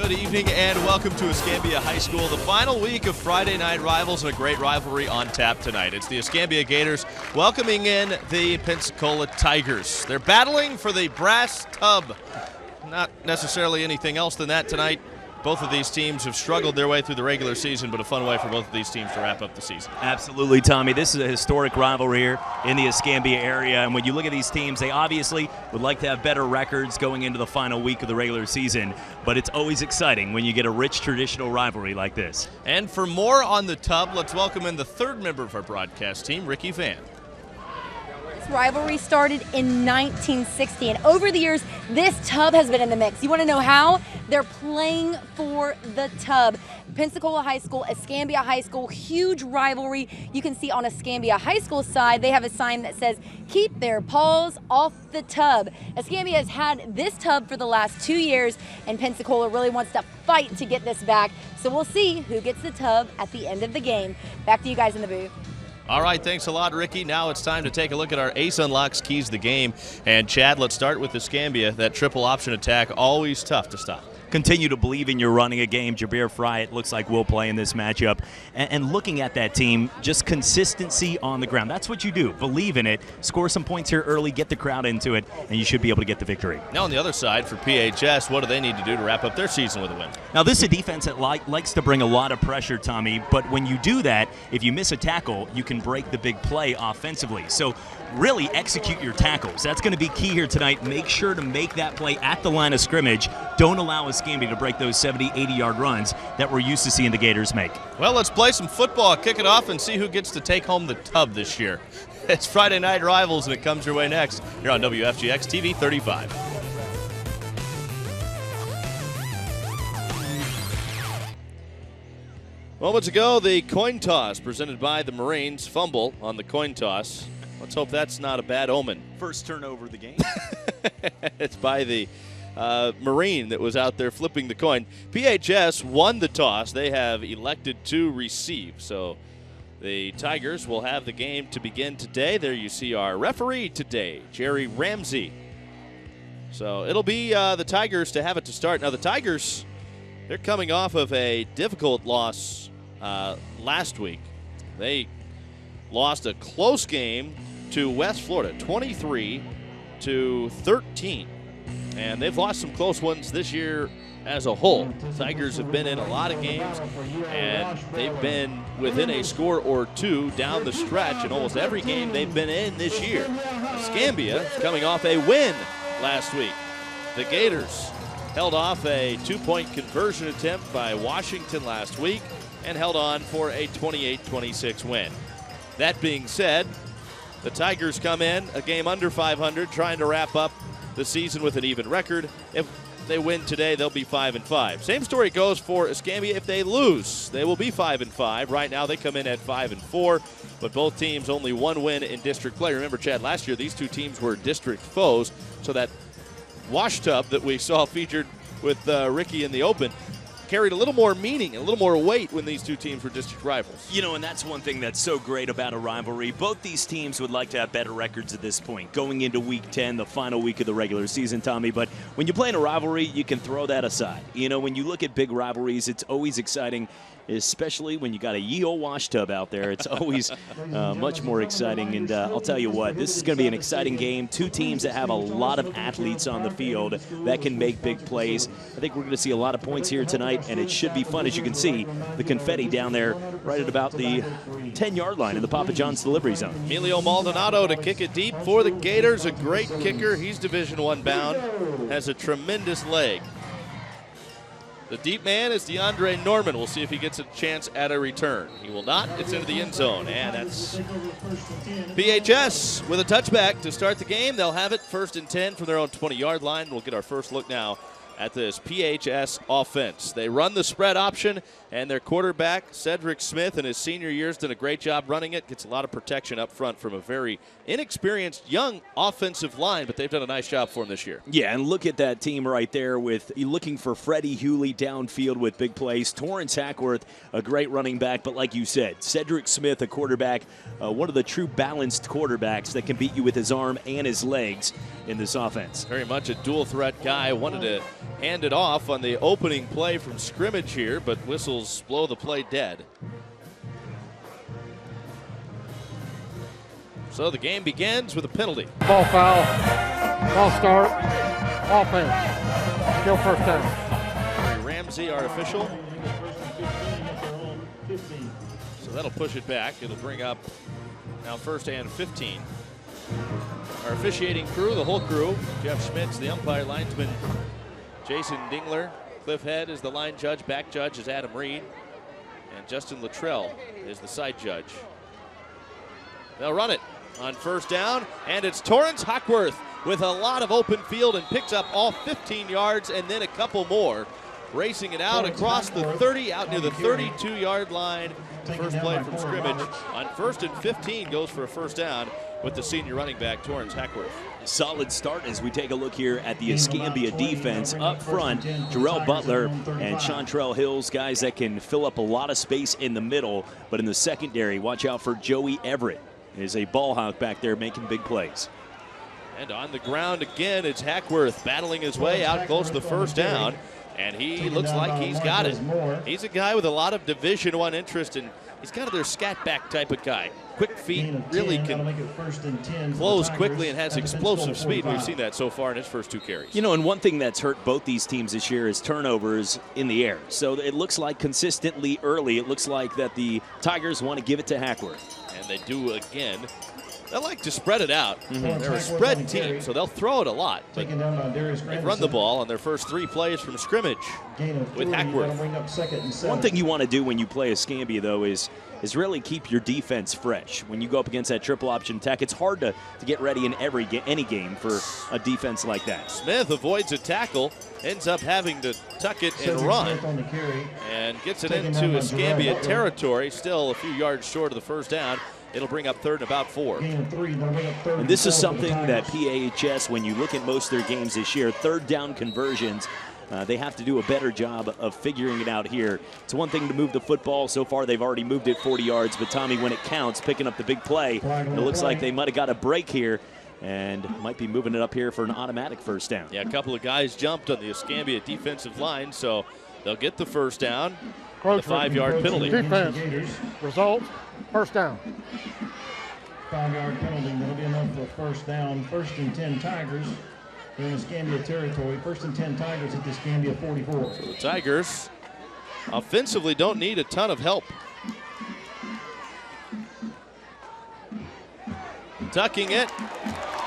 Good evening and welcome to Escambia High School. The final week of Friday night rivals and a great rivalry on tap tonight. It's the Escambia Gators welcoming in the Pensacola Tigers. They're battling for the brass tub. Not necessarily anything else than that tonight. Both of these teams have struggled their way through the regular season, but a fun way for both of these teams to wrap up the season. Absolutely, Tommy. This is a historic rivalry here in the Escambia area, and when you look at these teams, they obviously would like to have better records going into the final week of the regular season, but it's always exciting when you get a rich traditional rivalry like this. And for more on the tub, let's welcome in the third member of our broadcast team, Ricky Van. Rivalry started in 1960, and over the years this tub has been in the mix. You want to know how? They're playing for the tub. Pensacola High School, Escambia High School, huge rivalry. You can see on Escambia High School side they have a sign that says keep their paws off the tub. Escambia has had this tub for the last 2 years, and Pensacola really wants to fight to get this back, so we'll see who gets the tub at the end of the game. Back to you guys in the booth. All right, thanks a lot, Ricky. Now it's time to take a look at our Ace Unlocks keys to the game. And Chad, let's start with Escambia. That triple option attack, always tough to stop. Continue to believe in your running a game. Jabir Fry, it looks like, will play in this matchup. And looking at that team, just consistency on the ground. That's what you do. Believe in it. Score some points here early. Get the crowd into it, and you should be able to get the victory. Now on the other side for PHS, what do they need to do to wrap up their season with a win? Now this is a defense that likes to bring a lot of pressure, Tommy, but when you do that, if you miss a tackle, you can break the big play offensively. So really execute your tackles. That's going to be key here tonight. Make sure to make that play at the line of scrimmage. Don't allow Escambia to break those 70, 80-yard runs that we're used to seeing the Gators make. Well, let's play some football, kick it off, and see who gets to take home the tub this year. It's Friday Night Rivals, and it comes your way next here on WFGX TV 35. Moments ago, the coin toss presented by the Marines. Fumble on the coin toss. Let's hope that's not a bad omen. First turnover of the game. It's by the Marine that was out there flipping the coin. PHS won the toss. They have elected to receive. So the Tigers will have the game to begin today. There you see our referee today, Jerry Ramsey. So it'll be the Tigers to have it to start. Now the Tigers, they're coming off of a difficult loss last week. They lost a close game to West Florida, 23-13. And they've lost some close ones this year as a whole. The Tigers have been in a lot of games, and they've been within a score or two down the stretch in almost every game they've been in this year. Escambia is coming off a win last week. The Gators held off a two-point conversion attempt by Washington last week and held on for a 28-26 win. That being said, the Tigers come in a game under 500, trying to wrap up the season with an even record. If they win today, they'll be 5-5. Same story goes for Escambia. If they lose, they will be 5-5. Right now, they come in at 5-4, but both teams only one win in district play. Remember, Chad, last year these two teams were district foes, so that wash tub that we saw featured with Ricky in the Open carried a little more meaning, a little more weight when these two teams were district rivals. You know, and that's one thing that's so great about a rivalry. Both these teams would like to have better records at this point, going into Week 10, the final week of the regular season, Tommy. But when you play in a rivalry, you can throw that aside. You know, when you look at big rivalries, it's always exciting, especially when you got a ye old wash tub out there. It's always much more exciting. And I'll tell you what, this is going to be an exciting game. Two teams that have a lot of athletes on the field that can make big plays. I think we're going to see a lot of points here tonight, and it should be fun. As you can see, the confetti down there right at about the 10-yard line in the Papa John's delivery zone. Emilio Maldonado to kick it deep for the Gators. A great kicker. He's Division I bound, has a tremendous leg. The deep man is DeAndre Norman. We'll see if he gets a chance at a return. He will not. It's into the end zone, and that's PHS with a touchback to start the game. They'll have it 1st and 10 from their own 20-yard line. We'll get our first look now at this PHS offense. They run the spread option, and their quarterback, Cedric Smith, in his senior year, has done a great job running it. Gets a lot of protection up front from a very inexperienced young offensive line, but they've done a nice job for him this year. Yeah, and look at that team right there with looking for Freddie Hewley downfield with big plays. Torrance Hackworth, a great running back, but like you said, Cedric Smith, a quarterback, one of the true balanced quarterbacks that can beat you with his arm and his legs in this offense. Very much a dual threat guy. Wanted to handed off on the opening play from scrimmage here, but whistles blow the play dead. So the game begins with a penalty. Ball foul, ball start, offense, still first down. Ramsey, our official. So that'll push it back. It'll bring up now 1st and 15. Our officiating crew, the whole crew, Jeff Schmitz, the umpire linesman, Jason Dingler, Cliff Head is the line judge, back judge is Adam Reed, and Justin Luttrell is the side judge. They'll run it on 1st down, and it's Torrance Hockworth with a lot of open field and picks up all 15 yards and then a couple more, racing it out across the 30, out near the 32-yard line. First play from scrimmage on 1st and 15 goes for a 1st down with the senior running back, Torrance Hockworth. Solid start as we take a look here at the Escambia defense. Up front, Jarrell Butler and Chantrell Hills, guys that can fill up a lot of space in the middle. But in the secondary, watch out for Joey Everett. Is a ball hawk back there making big plays. And on the ground again, it's Hackworth battling his way out close to the 1st down. And he looks like he's got it. He's a guy with a lot of Division I interest, and he's kind of their scat back type of guy. Quick feet, really can close quickly and has explosive speed. We've seen that so far in his first 2 carries. You know, and one thing that's hurt both these teams this year is turnovers in the air. So it looks like consistently early, it looks like that the Tigers want to give it to Hackworth. And they do again. They like to spread it out. They're a spread team, so they'll throw it a lot. But they've run the ball on their first 3 plays from scrimmage with Hackworth. One thing you want to do when you play Escambia, though, is really keep your defense fresh. When you go up against that triple option attack, it's hard to get ready in any game for a defense like that. Smith avoids a tackle, ends up having to tuck it and run, and gets it into Escambia territory, still a few yards short of the 1st down. It'll bring up 3rd and about 4. And this is something that PHS, when you look at most of their games this year, 3rd down conversions, they have to do a better job of figuring it out here. It's one thing to move the football. So far, they've already moved it 40 yards. But, Tommy, when it counts, picking up the big play, it looks like they might have got a break here and might be moving it up here for an automatic 1st down. Yeah, a couple of guys jumped on the Escambia defensive line, so they'll get the 1st down. Coach, the 5-yard penalty. Defense, result, 1st down. 5-yard penalty, that'll be enough for 1st down. 1st and 10 Tigers. They're in Escambia territory. 1st and 10 Tigers at the Escambia 44. So the Tigers offensively don't need a ton of help. Tucking it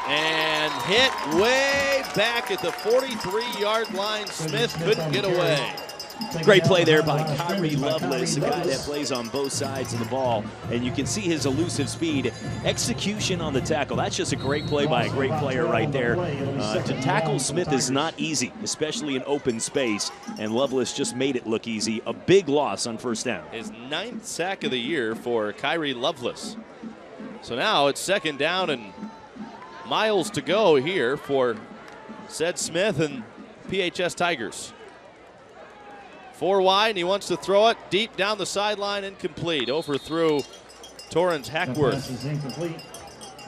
and hit way back at the 43-yard line. Smith couldn't get away. Great play there by Kyrie Lovelace, a guy that plays on both sides of the ball. And you can see his elusive speed. Execution on the tackle. That's just a great play by a great player right there. To tackle Smith is not easy, especially in open space. And Lovelace just made it look easy. A big loss on 1st down. His 9th sack of the year for Kyrie Lovelace. So now it's 2nd down and miles to go here for Ced Smith and PHS Tigers. 4 wide, and he wants to throw it deep down the sideline, incomplete. Overthrew Torrance Hackworth. Pass is incomplete.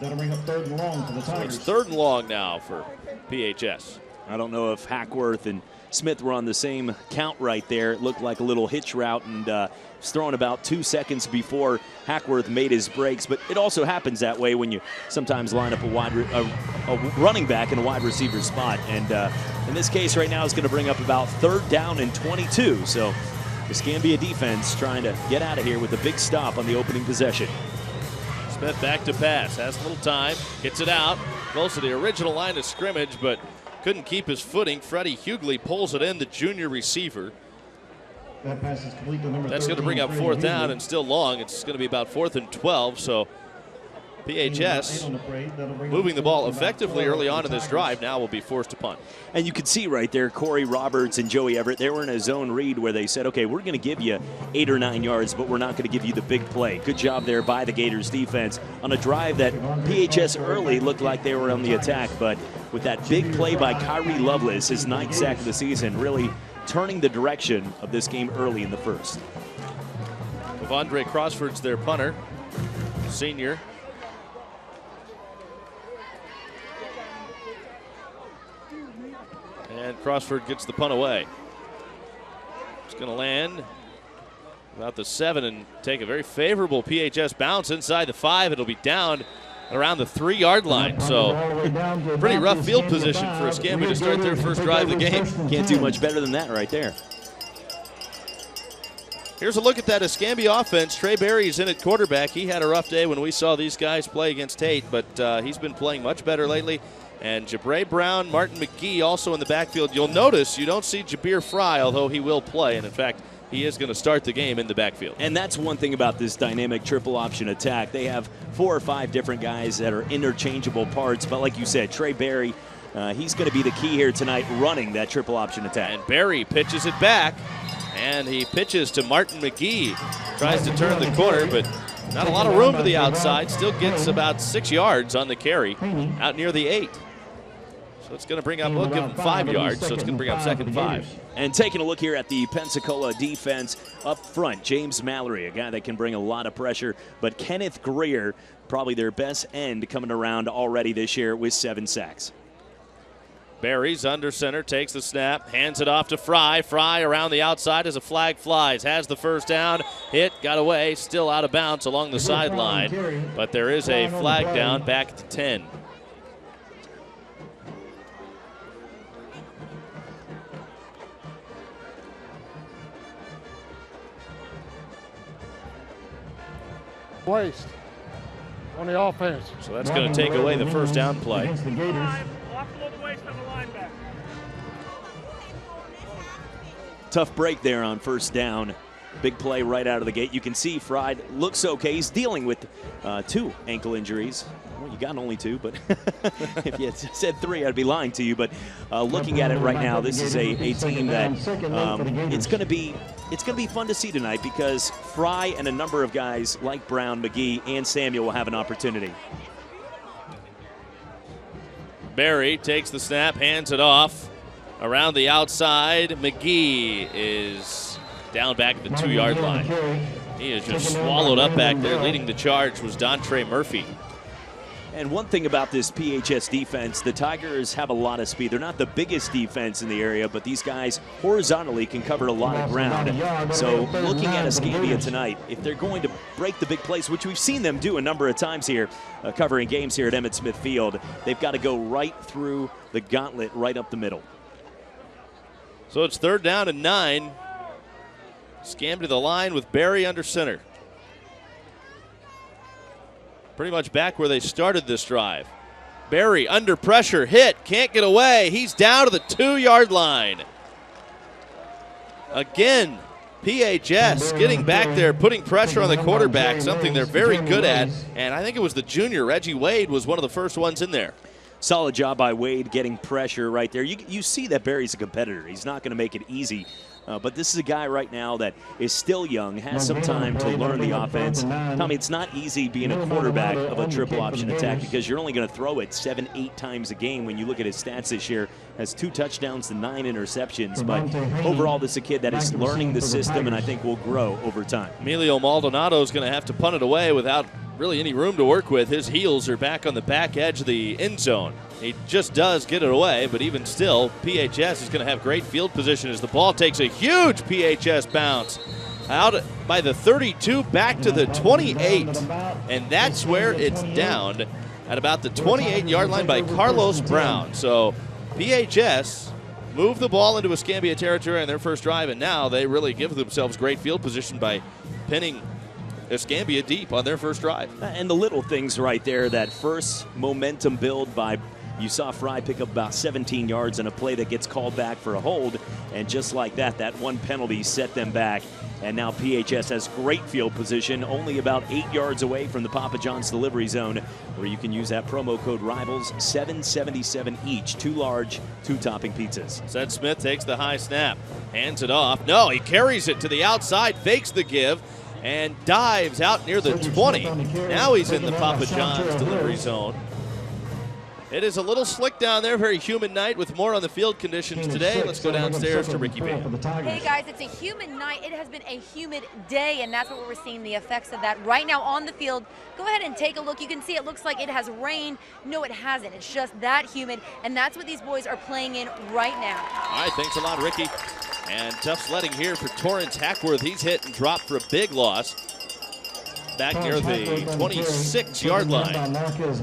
That'll bring up 3rd and long for the Tigers. So it's 3rd and long now for PHS. I don't know if Hackworth and Smith were on the same count right there. It looked like a little hitch route, and was thrown about 2 seconds before Hackworth made his breaks. But it also happens that way when you sometimes line up a running back in a wide receiver spot. And in this case right now, it's going to bring up about 3rd down and 22. So the Escambia defense trying to get out of here with a big stop on the opening possession. Smith back to pass, has a little time, gets it out, close to the original line of scrimmage, but couldn't keep his footing. Freddie Hughley pulls it in, the junior receiver. That pass is complete to number That's going to bring up 4th down and still long. It's going to be about 4th and 12, so PHS moving the ball effectively early on in this drive now will be forced to punt. And you can see right there, Corey Roberts and Joey Everett, they were in a zone read where they said, okay, we're going to give you 8 or 9 yards, but we're not going to give you the big play. Good job there by the Gators defense on a drive that PHS early looked like they were on the attack, but with that big play by Kyrie Lovelace, his 9th sack of the season, really turning the direction of this game early in the 1st. Devondre Crossford's their punter, senior. And Crossford gets the punt away. It's going to land about the 7 and take a very favorable PHS bounce inside the 5. It'll be down around the 3-yard line. So pretty rough field position for Escambia to start their first drive of the game. Can't do much better than that right there. Here's a look at that Escambia offense. Trey Berry's in at quarterback. He had a rough day when we saw these guys play against Tate, but he's been playing much better lately. And Jabray Brown, Martin McGee also in the backfield. You'll notice you don't see Jabir Fry, although he will play. And in fact, he is going to start the game in the backfield. And that's one thing about this dynamic triple option attack. They have 4 or 5 different guys that are interchangeable parts. But like you said, Trey Berry, he's going to be the key here tonight running that triple option attack. And Berry pitches it back. And he pitches to Martin McGee. Tries to turn the corner, but not a lot of room to the outside. Still gets about 6 yards on the carry out near the 8. So it's going to bring up, we'll give him 5 yards, so it's going to bring up 2nd and 5. And taking a look here at the Pensacola defense up front, James Mallory, a guy that can bring a lot of pressure, but Kenneth Greer, probably their best end coming around already this year with 7 sacks. Berry's under center, takes the snap, hands it off to Fry. Fry around the outside as a flag flies, has the first down, hit, got away, still out of bounds along the sideline, but there is a flag down back at the 10. Waste on the offense. So that's going to take away the first down play. Tough break there on first down. Big play right out of the gate. You can see Fried looks okay. He's dealing with 2 ankle injuries. Well, you got only 2, but if you had said 3, I'd be lying to you. But looking at it right now, this is a team that it's going to be fun to see tonight because Fry and a number of guys like Brown, McGee, and Samuel will have an opportunity. Berry takes the snap, hands it off. Around the outside, McGee is down back at the 2-yard line. He is just swallowed up back there. Leading the charge was Dontre Murphy. And one thing about this PHS defense, the Tigers have a lot of speed. They're not the biggest defense in the area, but these guys horizontally can cover a lot of ground. So looking at Escambia tonight, if they're going to break the big plays, which we've seen them do a number of times here, covering games here at Emmett Smith Field, they've got to go right through the gauntlet, right up the middle. So it's 3rd down and 9. Escambia to the line with Berry under center. Pretty much back where they started this drive. Berry under pressure, hit, can't get away. He's down to the 2-yard line. Again, PHS getting back there, putting pressure on the quarterback, something they're very good at. And I think it was the junior, Reggie Wade, was one of the first ones in there. Solid job by Wade getting pressure right there. You see that Berry's a competitor. He's not going to make it easy. But this is a guy right now that is still young, has some time to learn the offense. Tommy, it's not easy being a quarterback of a triple option attack because you're only going to throw it 7-8 times a game. When you look at his stats this year, has 2 touchdowns to 9 interceptions. But overall, this is a kid that is learning the system and I think will grow over time. Emilio Maldonado is going to have to punt it away without really any room to work with. His heels are back on the back edge of the end zone. He just does get it away, but even still, PHS is going to have great field position as the ball takes a huge PHS bounce out by the 32 back to the 28, and that's where it's downed at about the 28-yard line by Carlos Brown. So PHS moved the ball into Escambia territory on their first drive, and now they really give themselves great field position by pinning Escambia deep on their first drive. And the little things right there, that first momentum build by, you saw Fry pick up about 17 yards on a play that gets called back for a hold, and just like that, that one penalty set them back. And now PHS has great field position, only about 8 yards away from the Papa John's delivery zone, where you can use that promo code RIVALS, $7.77 each, 2 large, 2 topping pizzas. Zed Smith takes the high snap, hands it off. No, he carries it to the outside, fakes the give, and dives out near the 20. Now he's in the Papa John's delivery zone. It is a little slick down there, very humid night with more on the field conditions today. Let's go downstairs to Ricky Van. Hey guys, it's a humid night. It has been a humid day, and that's what we're seeing the effects of that right now on the field. Go ahead and take a look. You can see it looks like it has rained. No, it hasn't. It's just that humid, and that's what these boys are playing in right now. All right, thanks a lot, Ricky. And tough sledding here for Torrance Hackworth. He's hit and dropped for a big loss back near the 26-yard line.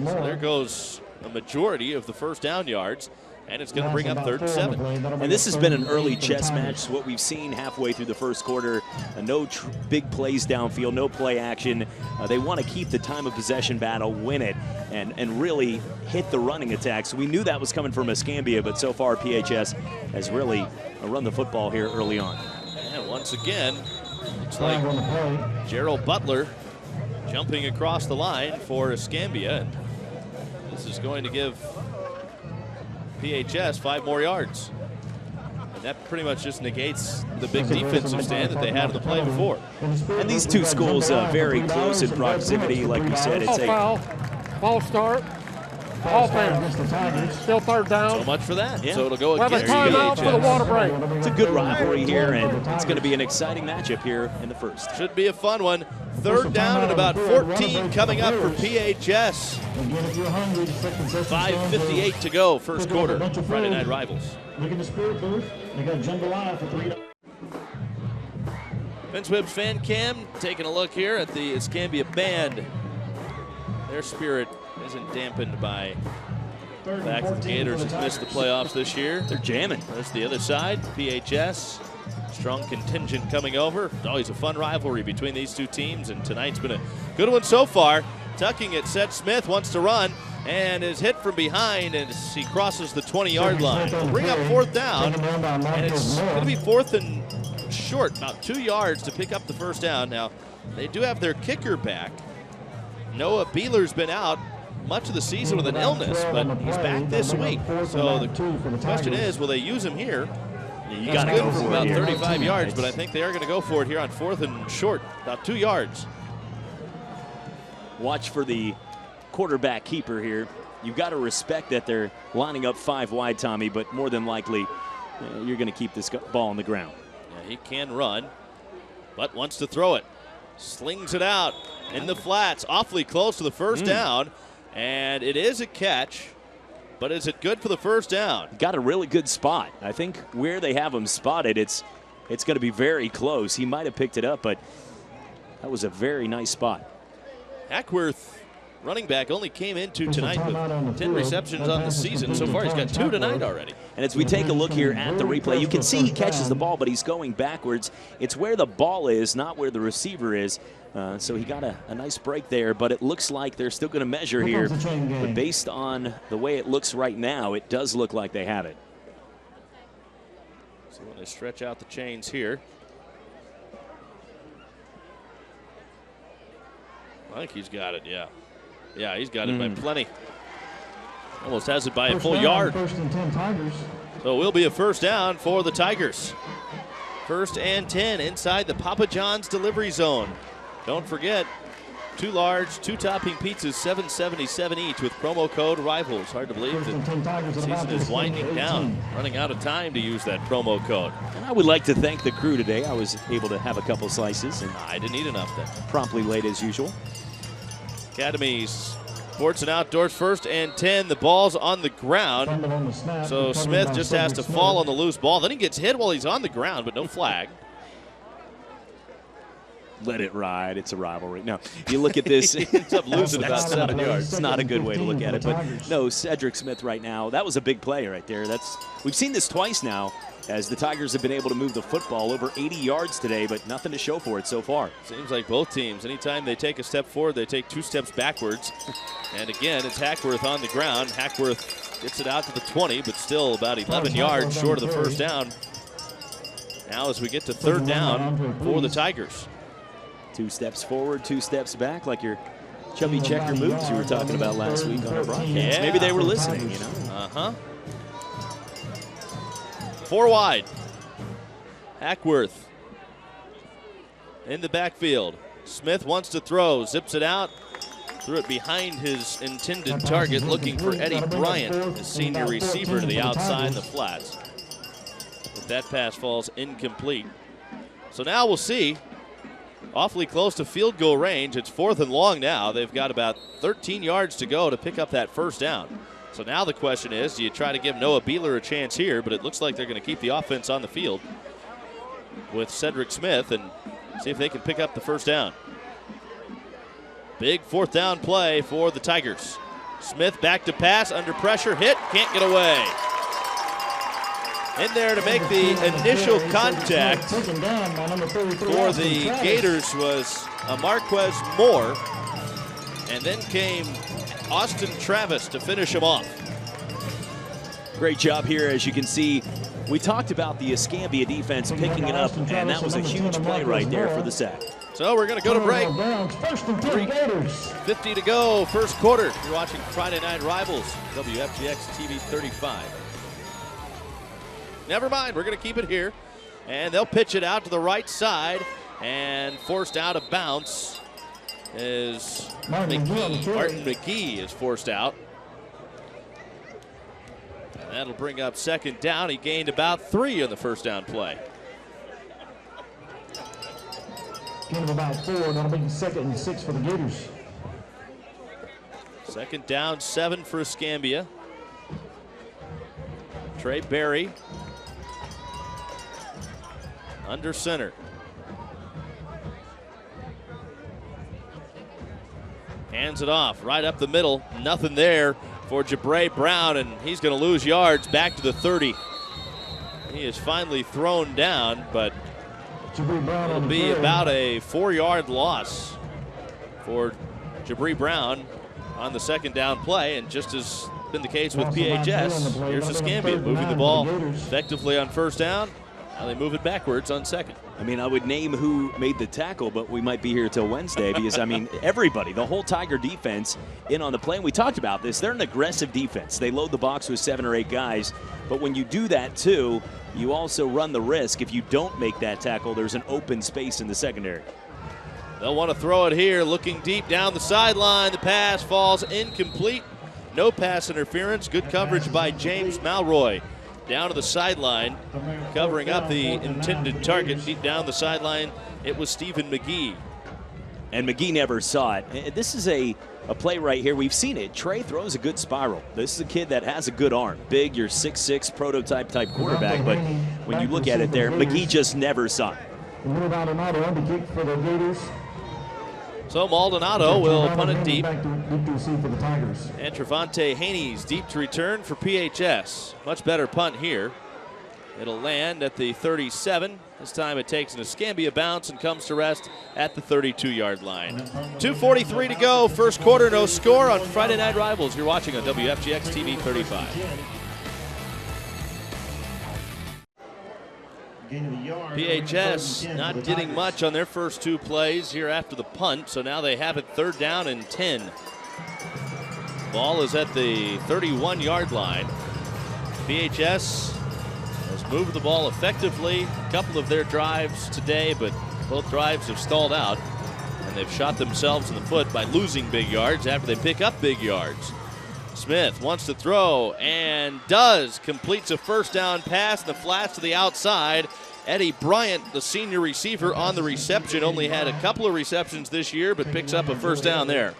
So there goes a majority of the first down yards, and it's going to bring up 3rd and 7. And this has been an early chess match. What we've seen halfway through the first quarter, no big plays downfield, no play action. They want to keep the time of possession battle, win it, and really hit the running attacks. We knew that was coming from Escambia, but so far PHS has really run the football here early on. And once again, looks like Gerald Butler jumping across the line for Escambia. This is going to give PHS 5 more yards. And that pretty much just negates the big defensive stand that they had in the play before. And these two schools very close in proximity, like we said. It's foul. False start. Offense. Still 3rd down. So much for that. Yeah. So it'll go We'll have a against timeout for the PHS. water break. It's a good rivalry here, and it's going to be an exciting matchup here in the first. Should be a fun one. 3rd down and about 14 coming up for PHS. 5:58 to go, first quarter. Friday Night Rivals. Look at the spirit booth. They got jambalaya for $3. Vince Wibb's fan cam taking a look here at the Escambia band. Their spirit isn't dampened by the fact that the Gators have missed the playoffs this year. They're jamming. There's the other side, PHS. Strong contingent coming over. It's always a fun rivalry between these two teams, and tonight's been a good one so far. Tucking it, Seth Smith wants to run and is hit from behind as he crosses the 20-yard line. We'll bring up 4th down, and it's going to be 4th and short, about 2 yards to pick up the first down. Now, they do have their kicker back. Noah Beeler's been out much of the season with an illness, but he's back this week. So the question is, will they use him here? You got to go for about it 35 yards, but I think they are going to go for it here on 4th and short, about 2 yards. Watch for the quarterback keeper here. You've got to respect that they're lining up 5 wide, Tommy, but more than likely you're going to keep this ball on the ground. Yeah, he can run, but wants to throw it. Slings it out in the flats, awfully close to the first down, and it is a catch. But is it good for the first down? Got a really good spot. I think where they have him spotted, it's going to be very close. He might have picked it up, but that was a very nice spot. Hackworth, running back, only came into tonight with 10 receptions on the season. So far, he's got 2 tonight already. And as we take a look here at the replay, you can see he catches the ball, but he's going backwards. It's where the ball is, not where the receiver is. So he got a nice break there, but it looks like they're still going to measure here. But based on the way it looks right now, it does look like they have it. So when they stretch out the chains here. I think he's got it, yeah. Yeah, he's got it by plenty. Almost has it by a full yard. 1st and 10 Tigers. So it will be a first down for the Tigers. 1st and 10 inside the Papa John's delivery zone. Don't forget, 2 large, 2 topping pizzas, $7.77 each with promo code RIVALS. Hard to believe that the season is winding down, running out of time to use that promo code. And I would like to thank the crew today. I was able to have a couple slices, and I didn't eat enough then. Promptly late as usual. Academies, Sports and Outdoors, 1st and 10. The ball's on the ground. So Smith just has to fall on the loose ball. Then he gets hit while he's on the ground, but no flag. Let it ride. It's a rivalry. No, you look at this. He ends up losing about 7 yards. It's not a good way to look at it. But no, Cedric Smith right now, that was a big play right there. We've seen this twice now as the Tigers have been able to move the football over 80 yards today, but nothing to show for it so far. Seems like both teams, anytime they take a step forward, they take 2 steps backwards. And again, it's Hackworth on the ground. Hackworth gets it out to the 20, but still about 11 yards short of the first down. Now as we get to 3rd down for the Tigers. 2 steps forward, 2 steps back, like your chubby checker moves you were talking about last week on our broadcast. Yeah. Maybe they were listening, you know. Uh-huh. 4 wide. Hackworth in the backfield. Smith wants to throw, zips it out, Threw it behind his intended target, looking for Eddie Bryant, the senior receiver, to the outside in the flats. But that pass falls incomplete. So now we'll see. Awfully close to field goal range. It's 4th and long now. They've got about 13 yards to go to pick up that first down. So now the question is, do you try to give Noah Beeler a chance here? But it looks like they're going to keep the offense on the field with Cedric Smith and see if they can pick up the first down. Big 4th down play for the Tigers. Smith back to pass, under pressure, hit, can't get away. In there to make the initial contact for the Gators was a Marquez Moore, and then came Austin Travis to finish him off. Great job here, as you can see. We talked about the Escambia defense picking it up, and that was a huge play right there for the sack. So we're going to go to break. 3:50 to go, first quarter. You're watching Friday Night Rivals, WFGX TV 35. Never mind, we're going to keep it here. And they'll pitch it out to the right side, and forced out of bounds is McGee. Martin McGee is forced out. And that'll bring up second down. He gained about 3 on the first down play. Gain of about 4, and that'll be 2nd and 6 for the Gators. Second down, 7 for Escambia. Trey Berry under center. Hands it off right up the middle. Nothing there for Jabray Brown, and he's going to lose yards back to the 30. He is finally thrown down, but it'll be about a 4-yard loss for Jabray Brown on the second down play. And just as been the case with PHS, here's Escambia moving the ball effectively on first down. Now they move it backwards on second. I mean, I would name who made the tackle, but we might be here till Wednesday because, I mean, everybody, the whole Tiger defense in on the play. And we talked about this. They're an aggressive defense. They load the box with 7 or 8 guys. But when you do that, too, you also run the risk. If you don't make that tackle, there's an open space in the secondary. They'll want to throw it here, looking deep down the sideline. The pass falls incomplete. No pass interference. Good coverage by James Malroy. Down to the sideline, covering up the intended target. Deep down the sideline, it was Stephen McGee. And McGee never saw it. This is a play right here. We've seen it. Trey throws a good spiral. This is a kid that has a good arm. Big, your 6'6" prototype type quarterback. But when you look at it there, McGee just never saw it. So Maldonado will punt it deep. And Trevante Haney's deep to return for PHS. Much better punt here. It'll land at the 37. This time it takes an Escambia bounce and comes to rest at the 32-yard line. 2:43 to go, first quarter, no score on Friday Night Rivals. You're watching on WFGX TV 35. PHS not getting much on their first 2 plays here after the punt, so now they have it 3rd down and 10. Ball is at the 31-yard line. PHS has moved the ball effectively. A couple of their drives today, but both drives have stalled out, and they've shot themselves in the foot by losing big yards after they pick up big yards. Smith wants to throw and does. Completes a first down pass in the flats to the outside. Eddie Bryant, the senior receiver, on the reception. Only had a couple of receptions this year, but picks up a first down there.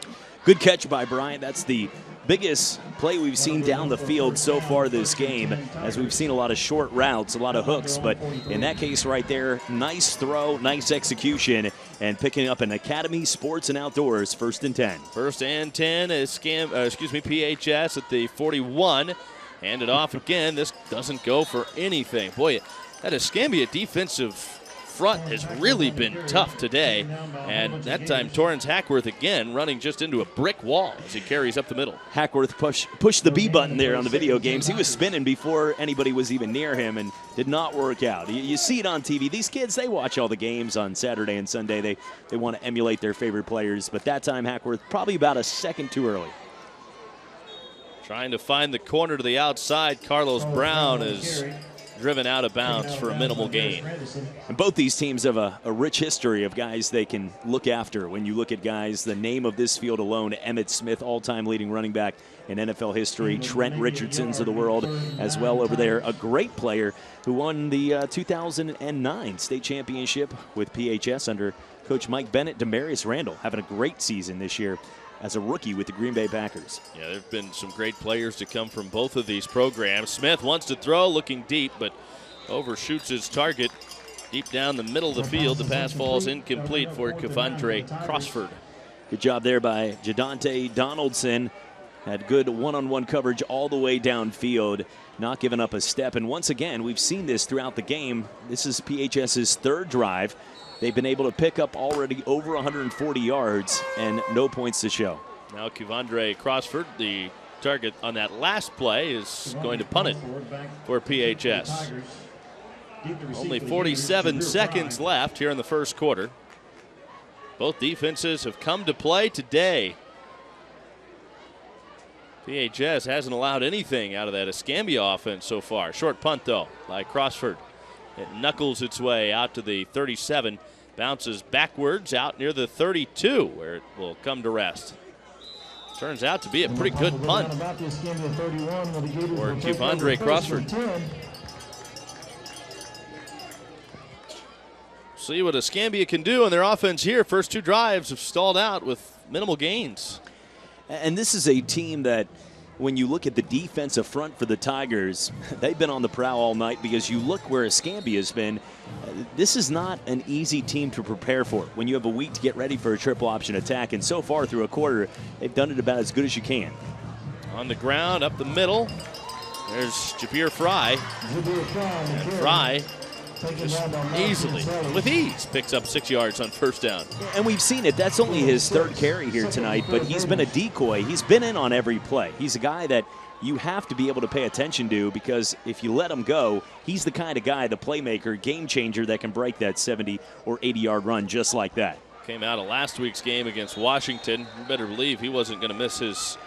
Good catch by Bryant. That's the biggest play we've seen down the field so far this game, as we've seen a lot of short routes, a lot of hooks, but in that case right there, nice throw, nice execution, and picking up an Academy Sports and Outdoors 1st and 10. 1st and 10 is PHS at the 41. Hand it off again. This doesn't go for anything. Boy, that Escambia defensive front has really been tough today, and that time Torrance Hackworth again running just into a brick wall as he carries up the middle. Hackworth pushed the B button there on the video games. He was spinning before anybody was even near him and did not work out. You see it on TV. These kids, they watch all the games on Saturday and Sunday. They want to emulate their favorite players, but that time Hackworth probably about a second too early. Trying to find the corner to the outside. Carlos Brown is driven out of bounds for a minimal gain. And both these teams have a rich history of guys they can look after. When you look at guys, the name of this field alone, Emmitt Smith, all-time leading running back in NFL history, Trent Richardson's of the world as well over there, a great player who won the 2009 state championship with PHS under Coach Mike Bennett. Demarius Randall having a great season this year as a rookie with the Green Bay Packers. Yeah, there have been some great players to come from both of these programs. Smith wants to throw, looking deep, but overshoots his target deep down the middle of the field. The pass falls incomplete for Kevondre Crossford. Good job there by Jadante Donaldson. Had good one-on-one coverage all the way downfield, not giving up a step. And once again, we've seen this throughout the game. This is PHS's third drive. They've been able to pick up already over 140 yards and no points to show. Now Kevondre Crossford, the target on that last play, is going to punt it for PHS. Only 47 seconds left here in the first quarter. Both defenses have come to play today. PHS hasn't allowed anything out of that Escambia offense so far. Short punt, though, by Crossford. It knuckles its way out to the 37, bounces backwards out near the 32, where it will come to rest. Turns out to be a pretty good punt for Kevondre Crossford. See what Escambia can do in their offense here. First two drives have stalled out with minimal gains. And this is a team that, when you look at the defensive front for the Tigers, they've been on the prowl all night, because you look where Escambia's been. This is not an easy team to prepare for when you have a week to get ready for a triple option attack. And so far through a quarter, they've done it about as good as you can. On the ground, up the middle, there's Jabir Fry. And Fry just easily, with ease, picks up 6 yards on first down. And we've seen it. That's only his third carry here tonight, but he's been a decoy. He's been in on every play. He's a guy that you have to be able to pay attention to, because if you let him go, he's the kind of guy, the playmaker, game changer, that can break that 70 or 80-yard run just like that. Came out of last week's game against Washington. You better believe he wasn't going to miss his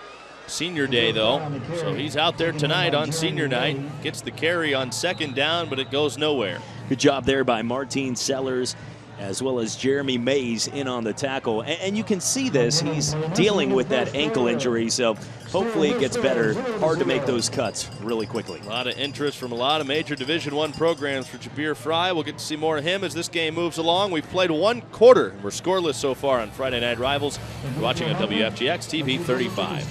senior day, though. So he's out there tonight on senior night. Gets the carry on second down, but it goes nowhere. Good job there by Martine Sellers, as well as Jeremy Mays in on the tackle. And you can see this. He's dealing with that ankle injury, so hopefully it gets better. Hard to make those cuts really quickly. A lot of interest from a lot of major Division I programs for Jabir Fry. We'll get to see more of him as this game moves along. We've played one quarter, and we're scoreless so far on Friday Night Rivals. You're watching on WFGX TV 35.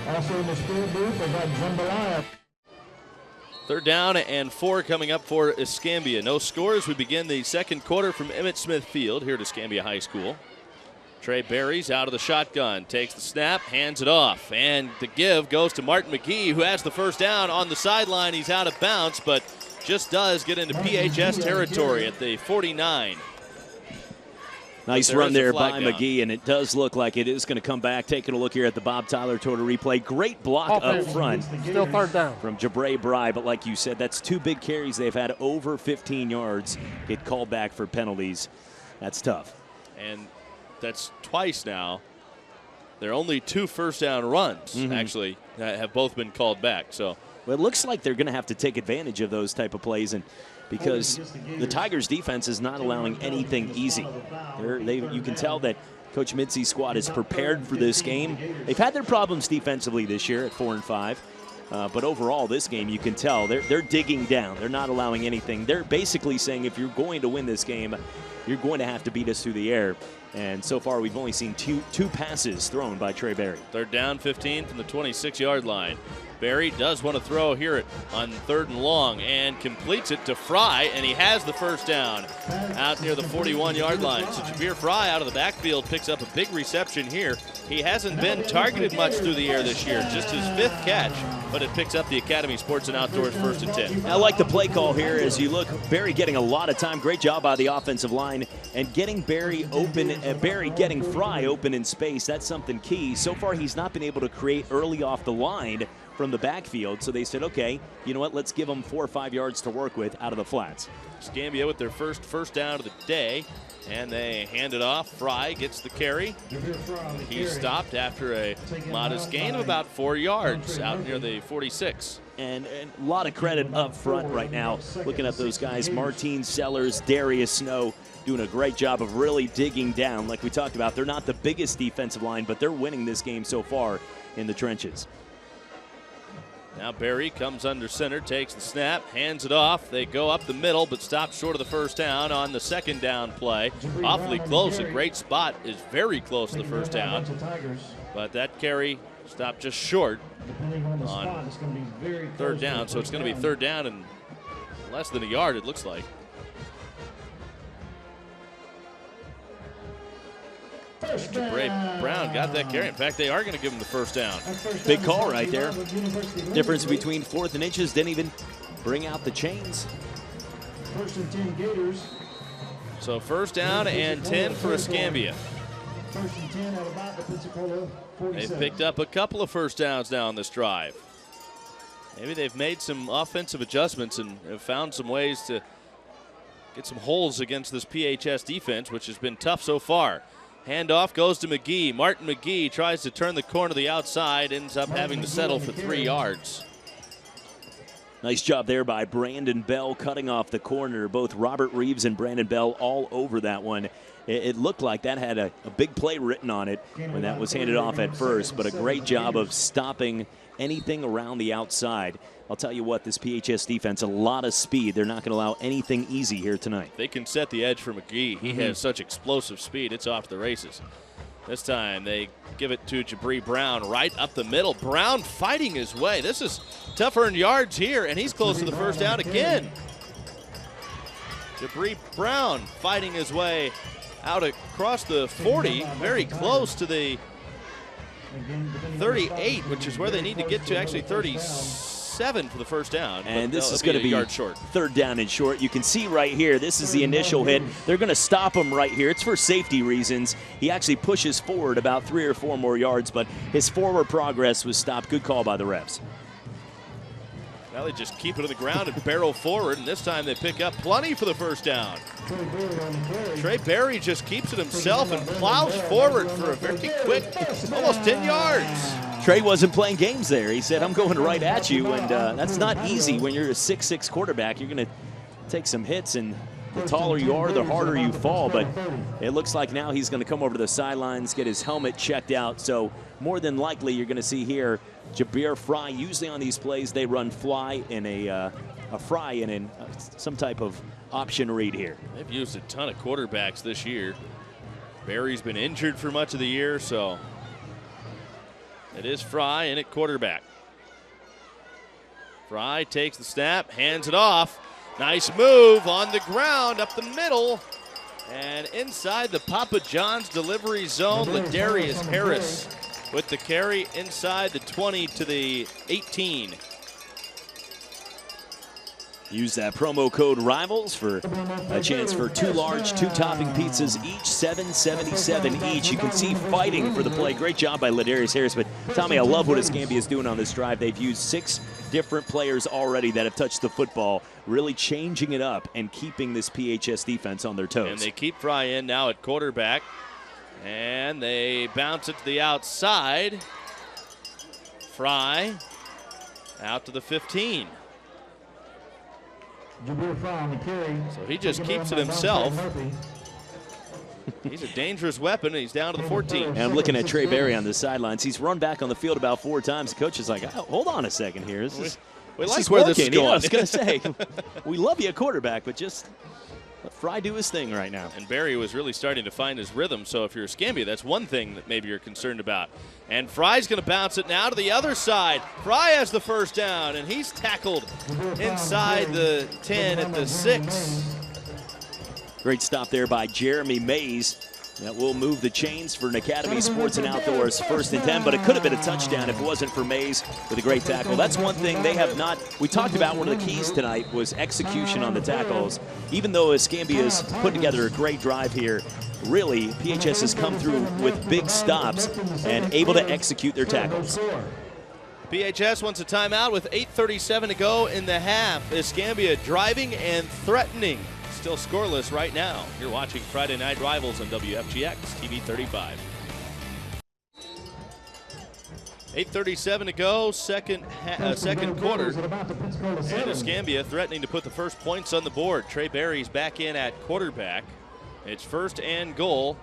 Also in the school booth, they've got jambalaya. Third down and 4 coming up for Escambia. No scores. We begin the second quarter from Emmitt Smith Field here at Escambia High School. Trey Berry's out of the shotgun, takes the snap, hands it off, and the give goes to Martin McGee, who has the first down on the sideline. He's out of bounds, but just does get into PHS territory at the 49. Nice run there by McGee, and it does look like it is going to come back. Taking a look here at the Bob Tyler total replay. Great block up front. Still third down. From Jabray Bry, but like you said, that's two big carries. They've had over 15 yards. Get called back for penalties. That's tough. And that's twice now. There are only 2 first down runs, actually, that have both been called back. So, well, it looks like they're going to have to take advantage of those type of plays, and because the Tigers' defense is not allowing anything easy. You can tell that Coach Mitzi's squad is prepared for this game. They've had their problems defensively this year at 4-5, but overall this game you can tell they're digging down. They're not allowing anything. They're basically saying if you're going to win this game, you're going to have to beat us through the air. And so far we've only seen two passes thrown by Trey Berry. Third down, 15 from the 26-yard line. Berry does want to throw here on 3rd and long and completes it to Fry, and he has the first down out near the 41-yard line. So Jabir Fry out of the backfield picks up a big reception here. He hasn't been targeted much through the air this year, just his 5th catch, but it picks up the Academy Sports and Outdoors 1st and 10. I like the play call here as you look. Berry getting a lot of time. Great job by the offensive line and getting Berry open. Berry getting Fry open in space. That's something key. So far he's not been able to create early off the line from the backfield. So they said, okay, you know what, let's give them 4 or 5 yards to work with out of the flats. Escambia with their first down of the day, and they hand it off. Fry gets the carry. He stopped after a modest gain of about 4 yards out near the 46. And a lot of credit up front right now. Looking at those guys, Martine Sellers, Darius Snow, doing a great job of really digging down. Like we talked about, they're not the biggest defensive line, but they're winning this game so far in the trenches. Now Barry comes under center, takes the snap, hands it off. They go up the middle, but stop short of the first down on the second down play. Awfully close, a great spot, is very close to the first down. But that carry stopped just short on third down, so it's going to be third down and less than a yard, it looks like. Jabray Brown got that carry. In fact, they are going to give him the first down. Big call right there. Difference between 4th and inches, didn't even bring out the chains. 1st and 10 Gators. So first down and 10 for Escambia. 1st and 10 out about the Pensacola 47. They've picked up a couple of first downs now on this drive. Maybe they've made some offensive adjustments and have found some ways to get some holes against this PHS defense, which has been tough so far. Handoff goes to McGee. Martin McGee tries to turn the corner to the outside, ends up having to settle for 3 yards. Nice job there by Brandon Bell cutting off the corner. Both Robert Reeves and Brandon Bell all over that one. It looked like that had a big play written on it when that was handed off at first, but a great job of stopping anything around the outside. I'll tell you what, this PHS defense, a lot of speed. They're not going to allow anything easy here tonight. They can set the edge for McGee. He has such explosive speed, it's off to the races. This time they give it to Jabray Brown right up the middle. Brown fighting his way. This is tough earned yards here, and he's close to the first down again. Jabray Brown fighting his way out across the 40, very close to the 38, which is where they need to get to, actually 37 for the first down. And this is going to be a yard short. Third down and short. You can see right here, this is the initial hit. They're going to stop him right here. It's for safety reasons. He actually pushes forward about 3 or 4 more yards, but his forward progress was stopped. Good call by the refs. Now they just keep it on the ground and barrel forward, and this time they pick up plenty for the first down. Trey Berry just keeps it himself and plows forward for a very quick, almost 10 yards. Trey wasn't playing games there. He said, I'm going right at you, and that's not easy when you're a 6'6" quarterback. You're going to take some hits, and the taller you are, the harder you fall. But it looks like now he's going to come over to the sidelines, get his helmet checked out. So more than likely you're going to see here Jabir Fry. Usually on these plays they run fly in a fry and in some type of option read here. They've used a ton of quarterbacks this year. Barry's been injured for much of the year, so it is Fry in at quarterback. Fry takes the snap, hands it off. Nice move on the ground up the middle. And inside the Papa John's delivery zone, Ladarius Harris with the carry inside the 20 to the 18. Use that promo code RIVALS for a chance for 2 large, 2 topping pizzas each, $7.77 each. You can see fighting for the play. Great job by Ladarius Harris. But Tommy, I love what Escambia is doing on this drive. They've used 6 different players already that have touched the football, really changing it up and keeping this PHS defense on their toes. And they keep Fry in now at quarterback. And they bounce it to the outside. Fry out to the 15. So he just keeps it himself. He's a dangerous weapon, and he's down to the 14. And I'm looking at Trey Berry on the sidelines. He's run back on the field about 4 times. The coach is like, oh, hold on a second here. This is where this is going. Yeah, I was going to say, we love you at quarterback, but just let Fry do his thing right now. And Barry was really starting to find his rhythm, so if you're Escambia, that's one thing that maybe you're concerned about. And Fry's going to bounce it now to the other side. Fry has the first down, and he's tackled inside the 10 at the 6. Great stop there by Jeremy Mays. That will move the chains for an Academy Sports and Outdoors 1st and 10, but it could have been a touchdown if it wasn't for Mays with a great tackle. That's one thing they have not. We talked about one of the keys tonight was execution on the tackles. Even though Escambia has put together a great drive here, really, PHS has come through with big stops and able to execute their tackles. PHS wants a timeout with 8:37 to go in the half. Escambia driving and threatening. Still scoreless right now. You're watching Friday Night Rivals on WFGX TV 35. 8:37 to go, second quarter. And Escambia threatening to put the first points on the board. Trey Berry's back in at quarterback. It's first and goal.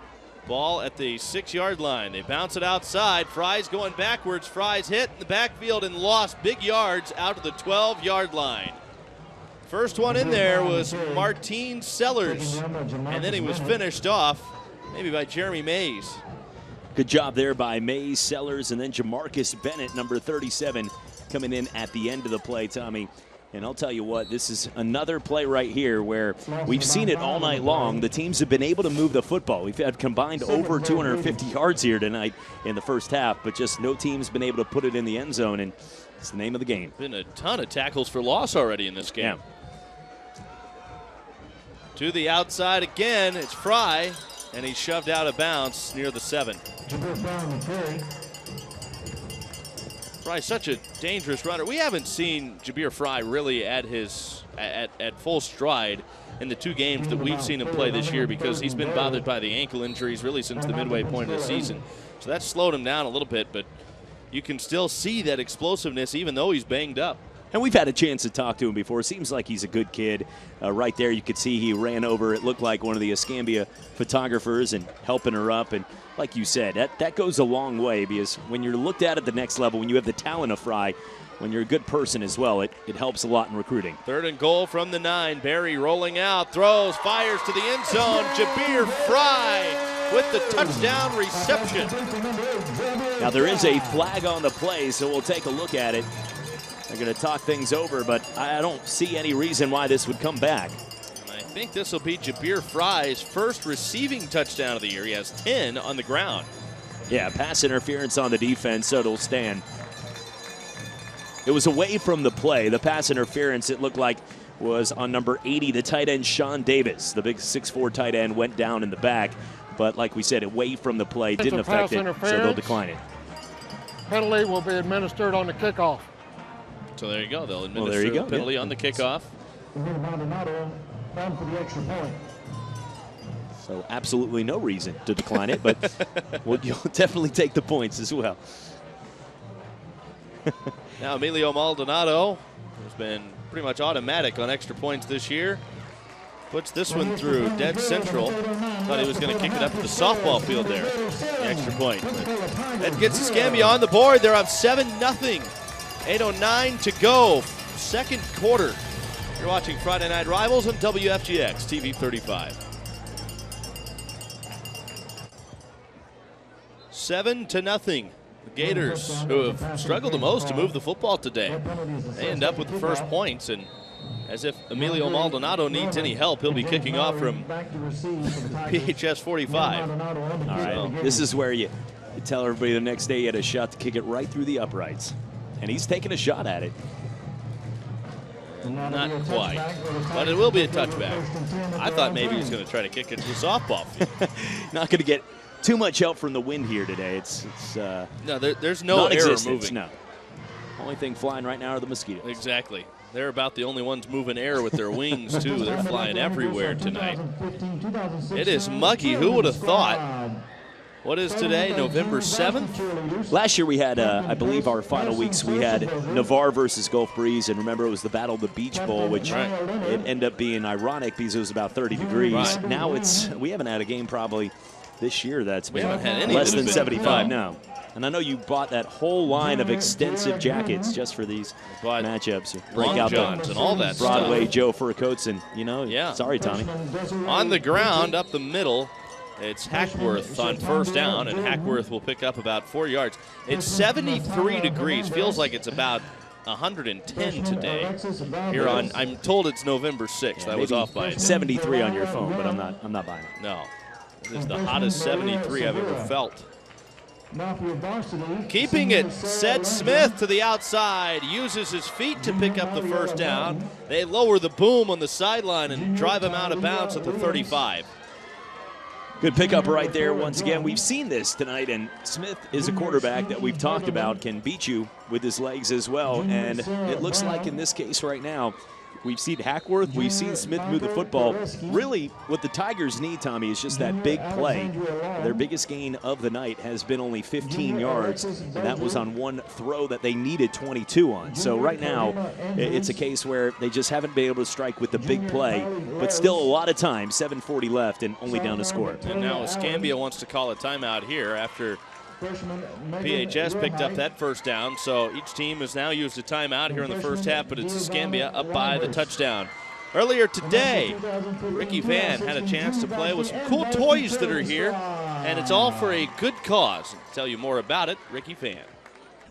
Ball at the 6-yard line. They bounce it outside. Fry's going backwards. Fry's hit in the backfield and lost big yards out to the 12-yard line. First one in there was Martine Sellers, and then he was finished off maybe by Jeremy Mays. Good job there by Mays, Sellers, and then Jamarcus Bennett, number 37, coming in at the end of the play, Tommy. And I'll tell you what, this is another play right here where we've seen it all night long. The teams have been able to move the football. We've had combined over 250 yards here tonight in the first half, but just no team's been able to put it in the end zone, and it's the name of the game. Been a ton of tackles for loss already in this game. Yeah. To the outside again, it's Fry, and he's shoved out of bounds near the 7. Fry's such a dangerous runner. We haven't seen Jabir Fry really at full stride in the 2 games that we've seen him play this year because he's been bothered by the ankle injuries really since the midway point of the season. So that slowed him down a little bit, but you can still see that explosiveness even though he's banged up. And we've had a chance to talk to him before. It seems like he's a good kid. Right there, you could see he ran over, it looked like one of the Escambia photographers and helping her up. And like you said, that goes a long way because when you're looked at the next level, when you have the talent of Fry, when you're a good person as well, it helps a lot in recruiting. 3rd and goal from the 9. Barry rolling out, throws, fires to the end zone. Jabir Fry with the touchdown reception. Now there is a flag on the play, so we'll take a look at it. They're going to talk things over, but I don't see any reason why this would come back. And I think this will be Jabir Fry's first receiving touchdown of the year. He has 10 on the ground. Yeah, pass interference on the defense, so it'll stand. It was away from the play. The pass interference, it looked like, was on number 80, the tight end, Sean Davis. The big 6'4" tight end went down in the back, but like we said, away from the play, didn't affect it, so they'll decline it. Penalty will be administered on the kickoff. So there you go. They'll administer the penalty on the kickoff. So absolutely no reason to decline it, but you'll definitely take the points as well. Now Emilio Maldonado has been pretty much automatic on extra points this year. Puts this one through dead central. Thought he was going to kick it up to the softball field there. The extra point. But that gets Escambia on the board. They're up 7-0. 8:09 to go, second quarter. You're watching Friday Night Rivals on WFGX TV 35. 7-0. The Gators, who have struggled the most to move the football today, they end up with the first points, and as if Emilio Maldonado needs any help, he'll be kicking off from PHS 45. All right, this is where you tell everybody the next day you had a shot to kick it right through the uprights. And he's taking a shot at it. Not quite, but it will be a touchback. I thought maybe he was going to try to kick it to the softball field. Not going to get too much help from the wind here today. It's no, there's no air moving. No. Only thing flying right now are the mosquitoes. Exactly. They're about the only ones moving air with their wings, too. They're flying everywhere tonight. It is muggy. Who would have thought? What is today, November 7th? Last year we had, I believe our final weeks, we had Navarre versus Gulf Breeze, and remember it was the Battle of the Beach Bowl, which it ended up being ironic because it was about 30 degrees. Right. Now we haven't had a game probably this year that's been any less than 75 now. And I know you bought that whole line of extensive jackets just for these matchups. Long johns and all that Broadway stuff. Joe fur coats and, sorry, Tommy. On the ground, up the middle, it's Hackworth on first down, and Hackworth will pick up about 4 yards. It's 73 degrees. Feels like it's about 110 today. Here on, I'm told it's November 6th. I was off by 73 on your phone, but I'm not buying it. No, it is the hottest 73 I've ever felt. Keeping it, Sed Smith to the outside, uses his feet to pick up the first down. They lower the boom on the sideline and drive him out of bounds at the 35. Good pickup right there. Once again, we've seen this tonight, and Smith is a quarterback that we've talked about can beat you with his legs as well. And it looks like in this case right now, we've seen Hackworth, we've seen Smith move the football. Really, what the Tigers need, Tommy, is just that big play. Their biggest gain of the night has been only 15 yards, and that was on one throw that they needed 22 on. So right now, it's a case where they just haven't been able to strike with the big play, but still a lot of time, 7:40 left and only down to score. And now Escambia wants to call a timeout here after PHS picked up that first down, so each team has now used a timeout here in the first half, but it's Escambia up by the touchdown. Earlier today, Ricky Van had a chance to play with some cool toys that are here, and it's all for a good cause. I'll tell you more about it, Ricky Van.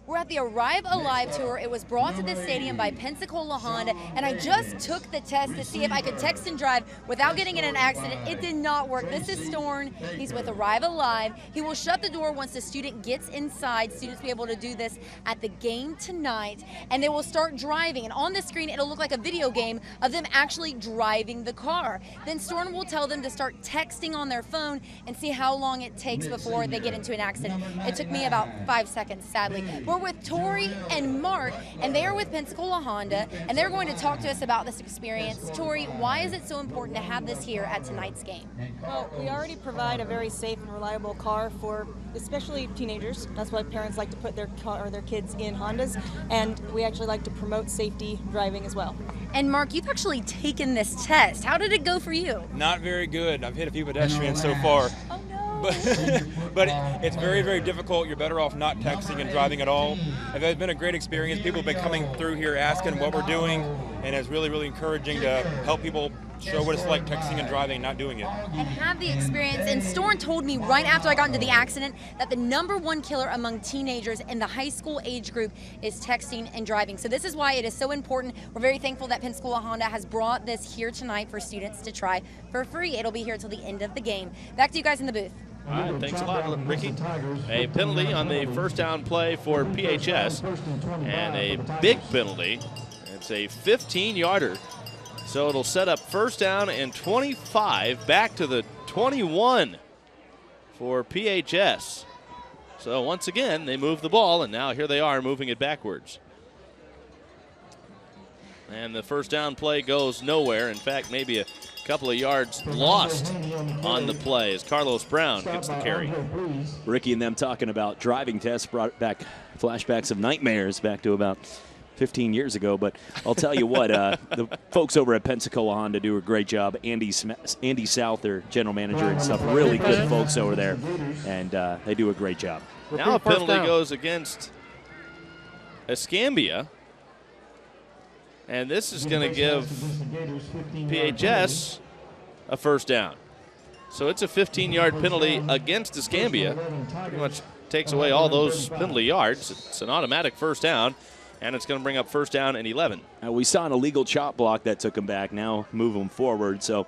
We're at the Arrive Alive tour. It was brought to this stadium by Pensacola Honda, and I just took the test to see if I could text and drive without getting in an accident. It did not work. This is Storn. He's with Arrive Alive. He will shut the door once the student gets inside. Students will be able to do this at the game tonight, and they will start driving. And on the screen, it'll look like a video game of them actually driving the car. Then Storn will tell them to start texting on their phone and see how long it takes before they get into an accident. It took me about 5 seconds, sadly. We're with Tori and Mark, and they are with Pensacola Honda, and they're going to talk to us about this experience. Tori, why is it so important to have this here at tonight's game? Well, we already provide a very safe and reliable car for especially teenagers. That's why parents like to put their car or their kids in Hondas, and we actually like to promote safety driving as well. And Mark, you've actually taken this test. How did it go for you? Not very good. I've hit a few pedestrians so far. Oh no. But it's very, very difficult. You're better off not texting and driving at all. It's been a great experience. People have been coming through here asking what we're doing, and it's really, really encouraging to help people show what it's like texting and driving and not doing it. And have the experience. And Storn told me right after I got into the accident that the #1 killer among teenagers in the high school age group is texting and driving. So this is why it is so important. We're very thankful that Pensacola Honda has brought this here tonight for students to try for free. It'll be here till the end of the game. Back to you guys in the booth. All right, thanks a lot, Ricky. A penalty on the first down play for PHS, and a big penalty. It's a 15-yarder. So it'll set up first down and 25 back to the 21 for PHS. So once again, they move the ball, and now here they are moving it backwards. And the first down play goes nowhere. In fact, maybe a couple of yards lost on the play as Carlos Brown gets the carry. Ricky and them talking about driving tests brought back flashbacks of nightmares back to about 15 years ago. But I'll tell you what, the folks over at Pensacola Honda do a great job. Andy South, their general manager and stuff, really good folks over there, and they do a great job. Now a penalty goes against Escambia. And this is going to give PHS a first down. So it's a 15-yard penalty against Escambia. Pretty much takes away all those penalty yards. It's an automatic first down, and it's going to bring up first down and 11. We saw an illegal chop block that took them back. Now move them forward. So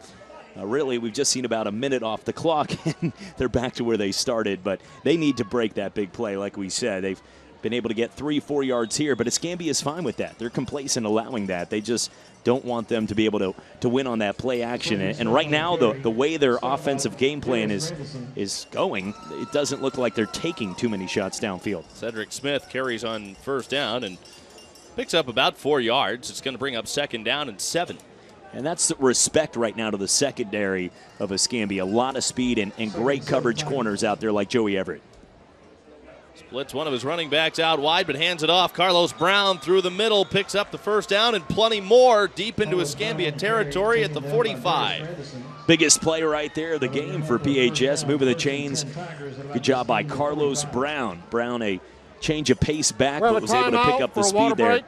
really, we've just seen about a minute off the clock, and they're back to where they started. But they need to break that big play, like we said. They've been able to get 3-4 yards here, but Escambia is fine with that. They're complacent allowing that. They just don't want them to be able to win on that play action. And right now, the way their offensive game plan is going, it doesn't look like they're taking too many shots downfield. Cedric Smith carries on first down and picks up about 4 yards. It's going to bring up second down and 7. And that's the respect right now to the secondary of Escambia. A lot of speed and great coverage corners out there like Joey Everett. Splits one of his running backs out wide, but hands it off. Carlos Brown through the middle, picks up the first down and plenty more deep into Escambia territory at the 45. Biggest play right there of the game for PHS, moving the chains. Good job by Carlos Brown. Brown, a change of pace back, but was able to pick up the speed there.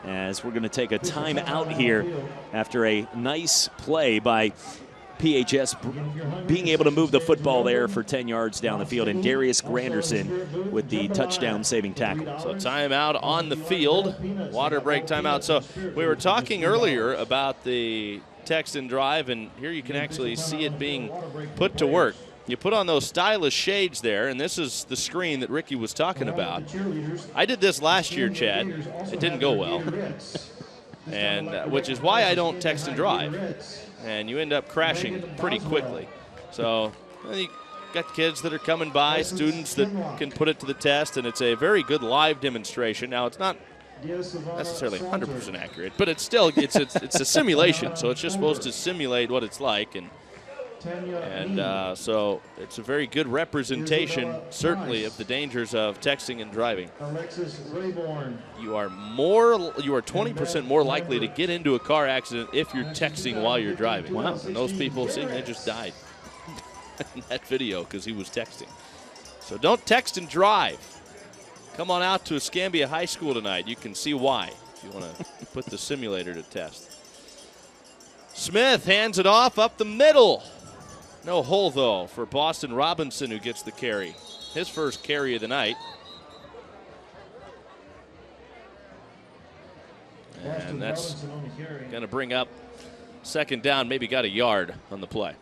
As we're going to take a timeout here after a nice play by PHS being able to move the football there for 10 yards down the field, and Darius Granderson with the touchdown-saving tackle. So timeout on the field, water break timeout. So we were talking earlier about the text and drive, and here you can actually see it being put to work. You put on those stylish shades there, and this is the screen that Ricky was talking about. I did this last year, Chad. It didn't go well, and which is why I don't text and drive. And you end up crashing pretty quickly. So Well, you got kids that are coming by, students that can put it to the test, and it's a very good live demonstration. Now, it's not necessarily 100% accurate, but it's still it's a simulation, so it's just supposed to simulate what it's like, and so it's a very good representation, certainly, of the dangers of texting and driving. You are 20% more likely to get into a car accident if you're texting while you're driving. Wow. And those people, see, they just died in that video because he was texting. So don't text and drive. Come on out to Escambia High School tonight. You can see why if you want to put the simulator to test. Smith hands it off up the middle. No hole, though, for Boston Robinson, who gets the carry. His first carry of the night. And that's going to bring up second down, maybe got a yard on the play.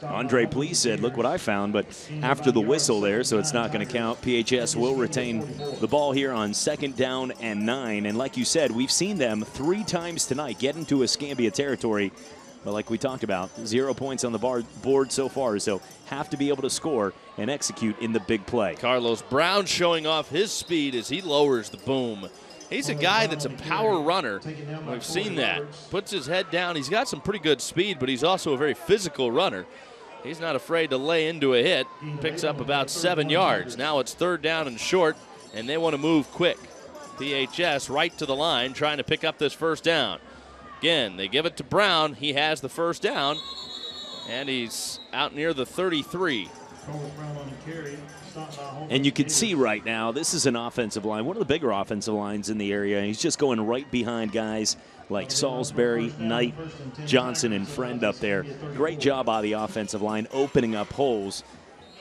Andre Please said, look what I found, but after the whistle there, so it's not going to count. PHS will retain the ball here on 2nd down and 9. And like you said, we've seen them 3 times tonight get into Escambia territory. But like we talked about, 0 points on the board so far, so have to be able to score and execute in the big play. Carlos Brown showing off his speed as he lowers the boom. He's a guy that's a power runner. We've seen that. Puts his head down. He's got some pretty good speed, but he's also a very physical runner. He's not afraid to lay into a hit. Picks up about 7 yards. Now it's 3rd down and short, and they want to move quick. PHS right to the line, trying to pick up this 1st down. Again, they give it to Brown. He has the 1st down, and he's out near the 33. And you can see right now, this is an offensive line, one of the bigger offensive lines in the area. He's just going right behind guys like Salisbury, Knight, Johnson, and Friend up there. Great job by the offensive line opening up holes.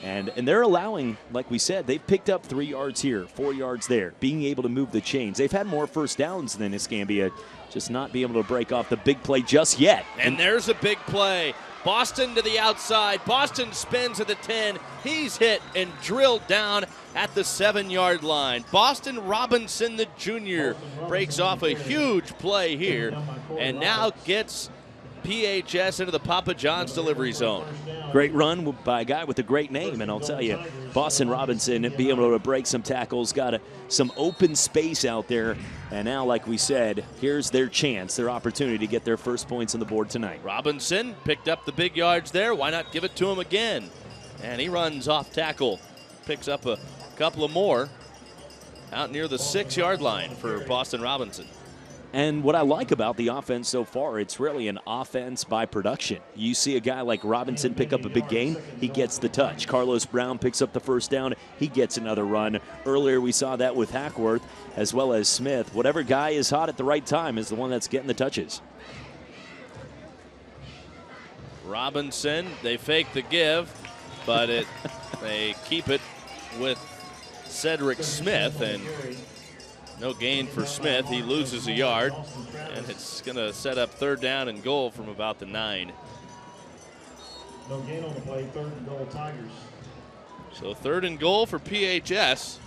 And they're allowing, like we said, they've picked up 3 yards here, 4 yards there, being able to move the chains. They've had more 1st downs than Escambia, just not be able to break off the big play just yet. And there's a big play. Boston to the outside. Boston spins at the 10. He's hit and drilled down at the 7-yard line. Boston Robinson, the junior, breaks off a huge play here and now gets PHS into the Papa John's delivery zone. Great run by a guy with a great name, and I'll tell you, Boston Robinson being able to break some tackles, got some open space out there, and now, like we said, here's their chance, their opportunity to get their 1st points on the board tonight. Robinson picked up the big yards there. Why not give it to him again? And he runs off tackle, picks up a couple of more out near the 6-yard line for Boston Robinson. And what I like about the offense so far, it's really an offense by production. You see a guy like Robinson pick up a big gain, he gets the touch. Carlos Brown picks up the 1st down, he gets another run. Earlier we saw that with Hackworth as well as Smith. Whatever guy is hot at the right time is the one that's getting the touches. Robinson, they fake the give, but they keep it with Cedric Smith, and no gain for Smith. He loses a yard, and it's going to set up 3rd down and goal from about the 9. No gain on the play, 3rd and goal, Tigers. So 3rd and goal for PHS.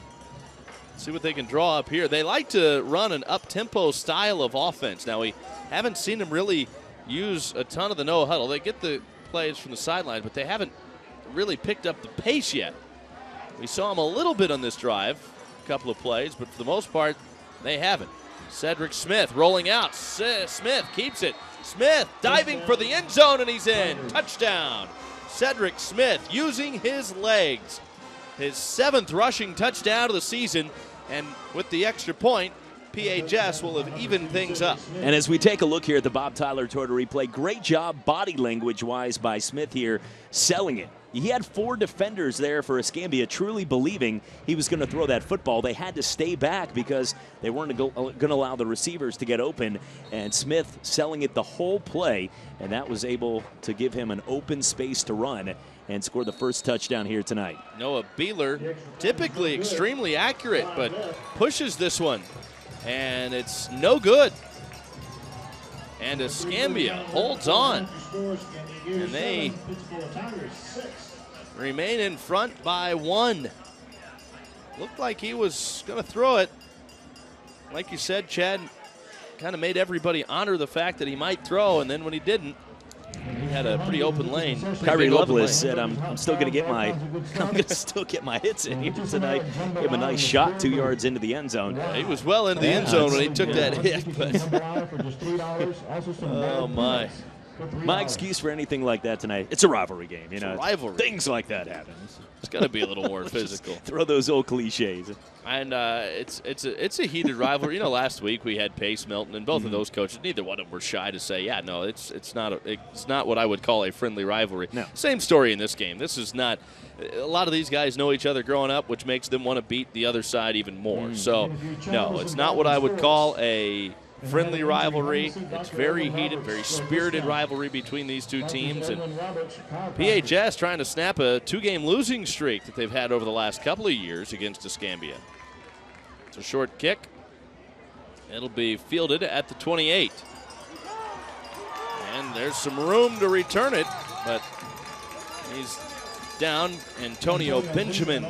See what they can draw up here. They like to run an up-tempo style of offense. Now, we haven't seen them really use a ton of the no-huddle. They get the plays from the sideline, but they haven't really picked up the pace yet. We saw them a little bit on this drive. Couple of plays, but for the most part, they haven't. Cedric Smith rolling out. Smith keeps it. Smith diving for the end zone, and he's in. Touchdown. Cedric Smith using his legs. His 7th rushing touchdown of the season, and with the extra point, PHS will have evened things up. And as we take a look here at the Bob Tyler Tour replay, great job body language-wise by Smith here, selling it. He had 4 defenders there for Escambia, truly believing he was going to throw that football. They had to stay back because they weren't going to allow the receivers to get open. And Smith selling it the whole play, and that was able to give him an open space to run and score the 1st touchdown here tonight. Noah Beeler, typically extremely accurate, but pushes this one, and it's no good. And Escambia holds on, and they remain in front by 1. Looked like he was going to throw it. Like you said, Chad kind of made everybody honor the fact that he might throw, and then when he didn't, he had a pretty open lane. Kyrie Lovelace said, "I'm still going to get my hits in here tonight." Gave him a nice shot 2 yards into the end zone. He was well into the end zone when he took that hit. But oh my! My excuse for anything like that tonight, it's a rivalry game. You know, a rivalry. Things like that happen. It's got to be a little more physical. Throw those old cliches. And it's a heated rivalry. You know, last week we had Pace, Milton, and both of those coaches. Neither one of them were shy to say, "Yeah, no, it's not what I would call a friendly rivalry." No. Same story in this game. This is not. A lot of these guys know each other growing up, which makes them want to beat the other side even more. So, no, it's not what I would call a friendly rivalry. It's very heated, very spirited rivalry between these two teams. And PHS trying to snap a 2-game losing streak that they've had over the last couple of years against Escambia. It's a short kick. It'll be fielded at the 28. And there's some room to return it, but he's down. Antonio Benjamin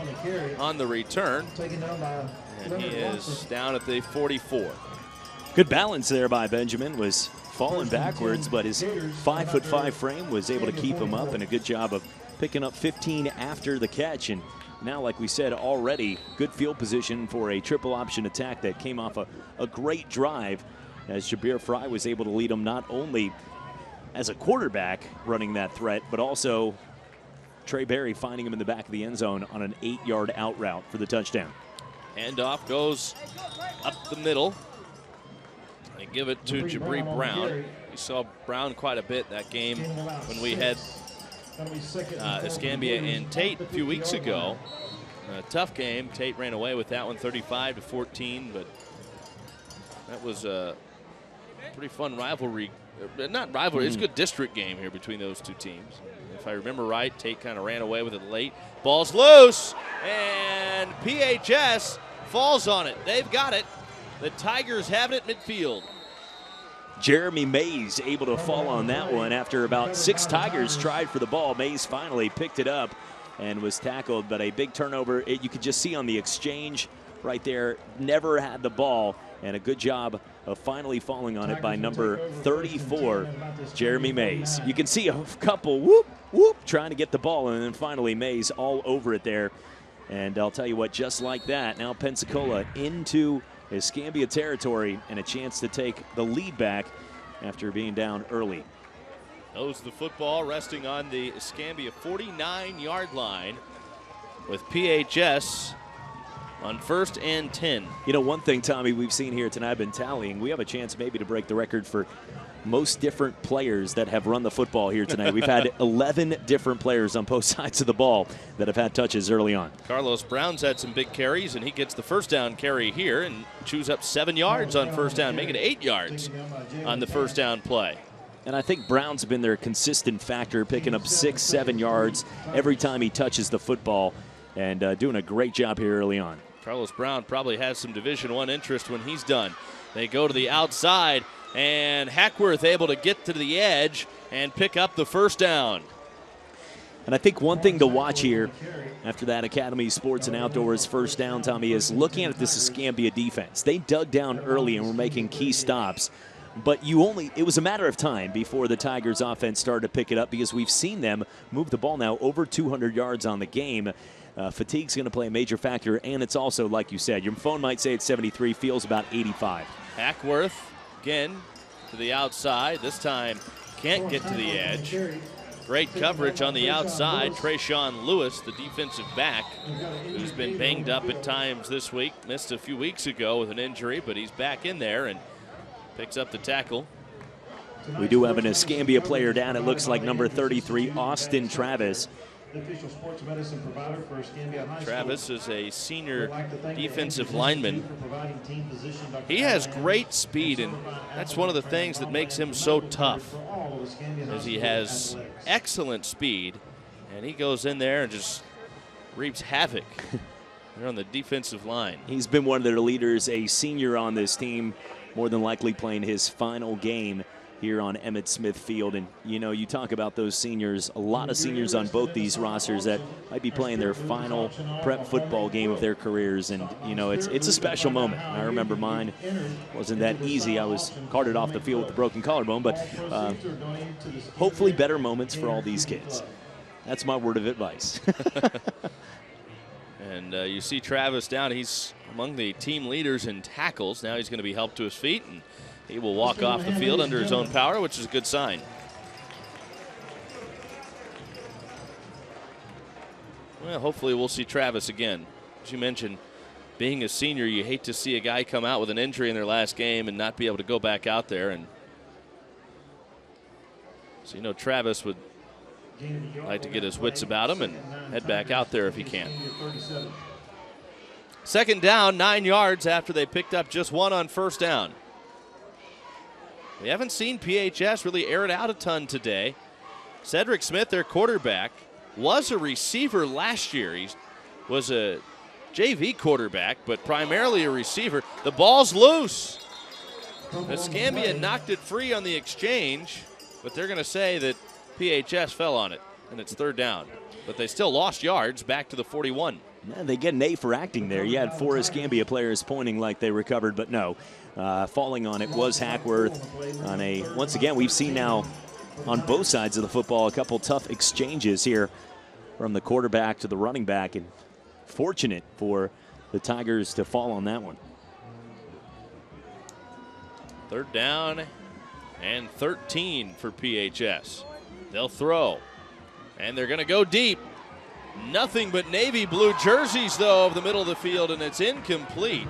on the return. And he is down at the 44. Good balance there by Benjamin. Was falling backwards, but his 5'5" frame was able to keep him up, and a good job of picking up 15 after the catch. And now, like we said, already good field position for a triple option attack that came off a great drive, as Jabir Fry was able to lead him not only as a quarterback running that threat, but also Trey Berry finding him in the back of the end zone on an 8-yard out route for the touchdown. Handoff goes up the middle. They give it to Jabri Brown. We saw Brown quite a bit that game when we had Escambia and Tate a few weeks ago. A tough game. Tate ran away with that one 35-14, but that was a pretty fun rivalry. Not rivalry, it's a good district game here between those two teams. If I remember right, Tate kind of ran away with it late. Ball's loose, and PHS falls on it. They've got it. The Tigers have it at midfield. Jeremy Mays able to fall on that one after about 6 Tigers tried for the ball. Mays finally picked it up and was tackled, but a big turnover. You could just see on the exchange right there, never had the ball, and a good job of finally falling on it by number 34, Jeremy Mays. You can see a couple whoop, whoop, trying to get the ball, and then finally Mays all over it there. And I'll tell you what, just like that, now Pensacola into Escambia territory and a chance to take the lead back after being down early. Knows the football resting on the Escambia 49-yard line with PHS on 1st and 10. You know, one thing, Tommy, we've seen here tonight, I've been tallying, we have a chance maybe to break the record for most different players that have run the football here tonight. We've had 11 different players on both sides of the ball that have had touches early on. Carlos Brown's had some big carries, and he gets the first down carry here and chews up 7 yards on first down, making it 8 yards on the first down play. And I think Brown's been their consistent factor, picking up 6-7 yards every time he touches the football, and doing a great job here early on. Carlos Brown probably has some Division I interest when he's done. They go to the outside, and Hackworth able to get to the edge and pick up the first down. And I think one thing to watch here after that Academy Sports and Outdoors first down, Tommy, is looking at this Escambia defense. They dug down early and were making key stops. But it was a matter of time before the Tigers offense started to pick it up, because we've seen them move the ball now over 200 yards on the game. Fatigue's going to play a major factor, and it's also, like you said, your phone might say it's 73, feels about 85. Hackworth again to the outside. This time can't get to the edge. Great coverage on the outside. Trayshawn Lewis, the defensive back, who's been banged up at times this week. Missed a few weeks ago with an injury, but he's back in there and picks up the tackle. We do have an Escambia player down. It looks like number 33, Austin Travis. The official sports medicine provider for Escambia High School. Travis is a senior defensive lineman. He has great speed, and that's one of the things that makes him so tough, is he has excellent speed, and he goes in there and just reaps havoc there on the defensive line. He's been one of their leaders, a senior on this team, more than likely playing his final game here on Emmitt Smith Field. And, you know, you talk about those seniors, a lot of seniors on both these rosters that might be playing their final prep football game of their careers. And, you know, it's a special moment. I remember mine wasn't that easy. I was carted off the field with a broken collarbone, but hopefully better moments for all these kids. That's my word of advice. And you see Travis down. He's among the team leaders in tackles. Now he's going to be helped to his feet, and he will walk off the field under his own power, which is a good sign. Well, hopefully we'll see Travis again. As you mentioned, being a senior, you hate to see a guy come out with an injury in their last game and not be able to go back out there. And so, you know, Travis would like to get his wits about him and head back out there if he can. Second down, 9 yards after they picked up just one on first down. We haven't seen PHS really air it out a ton today. Cedric Smith, their quarterback, was a receiver last year. He was a JV quarterback, but primarily a receiver. The ball's loose. Escambia knocked it free on the exchange, but they're going to say that PHS fell on it, and it's third down. But they still lost yards back to the 41. Yeah, they get an A for acting there. You had 4 Escambia players pointing like they recovered, but no. Falling on it was Hackworth on a, once again, we've seen now on both sides of the football a couple tough exchanges here from the quarterback to the running back, and fortunate for the Tigers to fall on that one. Third down and 13 for PHS. They'll throw, and they're going to go deep. Nothing but navy blue jerseys, though, of the middle of the field, and it's incomplete.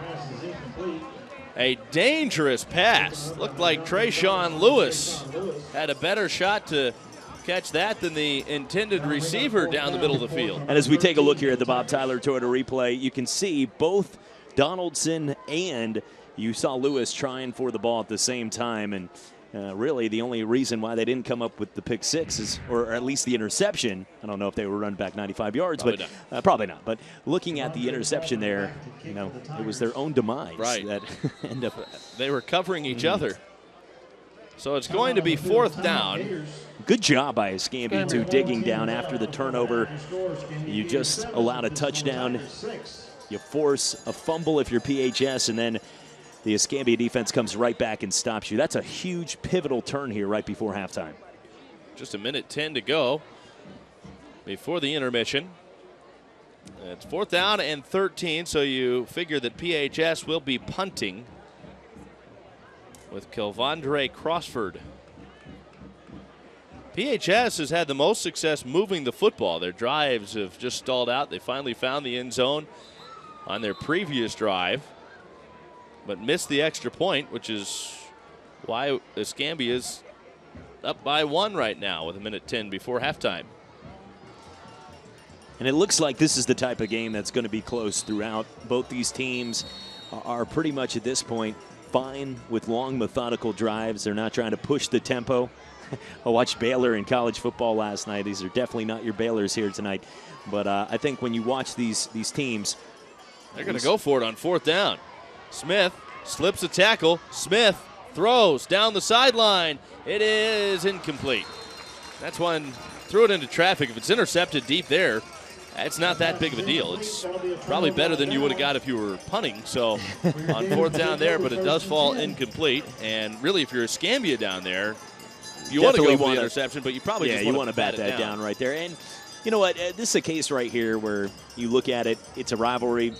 A dangerous pass. Looked like Trayshawn Lewis had a better shot to catch that than the intended receiver down the middle of the field. And as we take a look here at the Bob Tyler Toyota replay, you can see both Donaldson and you saw Lewis trying for the ball at the same time. And really the only reason why they didn't come up with the pick six is, or at least the interception, I don't know if they were run back 95 yards, probably not. But looking at the interception there, you know, it was their own demise. Right. That ended up. They were covering each other. So it's going to be fourth down. Good job by Escambia, too, digging down after the turnover. You just allowed a touchdown. You force a fumble if you're PHS, and then the Escambia defense comes right back and stops you. That's a huge pivotal turn here right before halftime. Just a minute 10 to go before the intermission. It's fourth down and 13, so you figure that PHS will be punting with Kelvondre Crossford. PHS has had the most success moving the football. Their drives have just stalled out. They finally found the end zone on their previous drive, but missed the extra point, which is why Escambia is up by 1 right now with a minute 10 before halftime. And it looks like this is the type of game that's going to be close throughout. Both these teams are pretty much at this point fine with long, methodical drives. They're not trying to push the tempo. I watched Baylor in college football last night. These are definitely not your Baylors here tonight. But I think when you watch these teams, they're going to go for it on fourth down. Smith slips a tackle. Smith throws down the sideline. It is incomplete. That's one, threw it into traffic. If it's intercepted deep there, it's not that big of a deal. It's probably better than you would have got if you were punting. So on fourth down there, but it does fall incomplete. And really, if you're Escambia down there, you want to go for the interception, but you probably just want to bat that down right there. And you know what? This is a case right here where you look at it. It's a rivalry.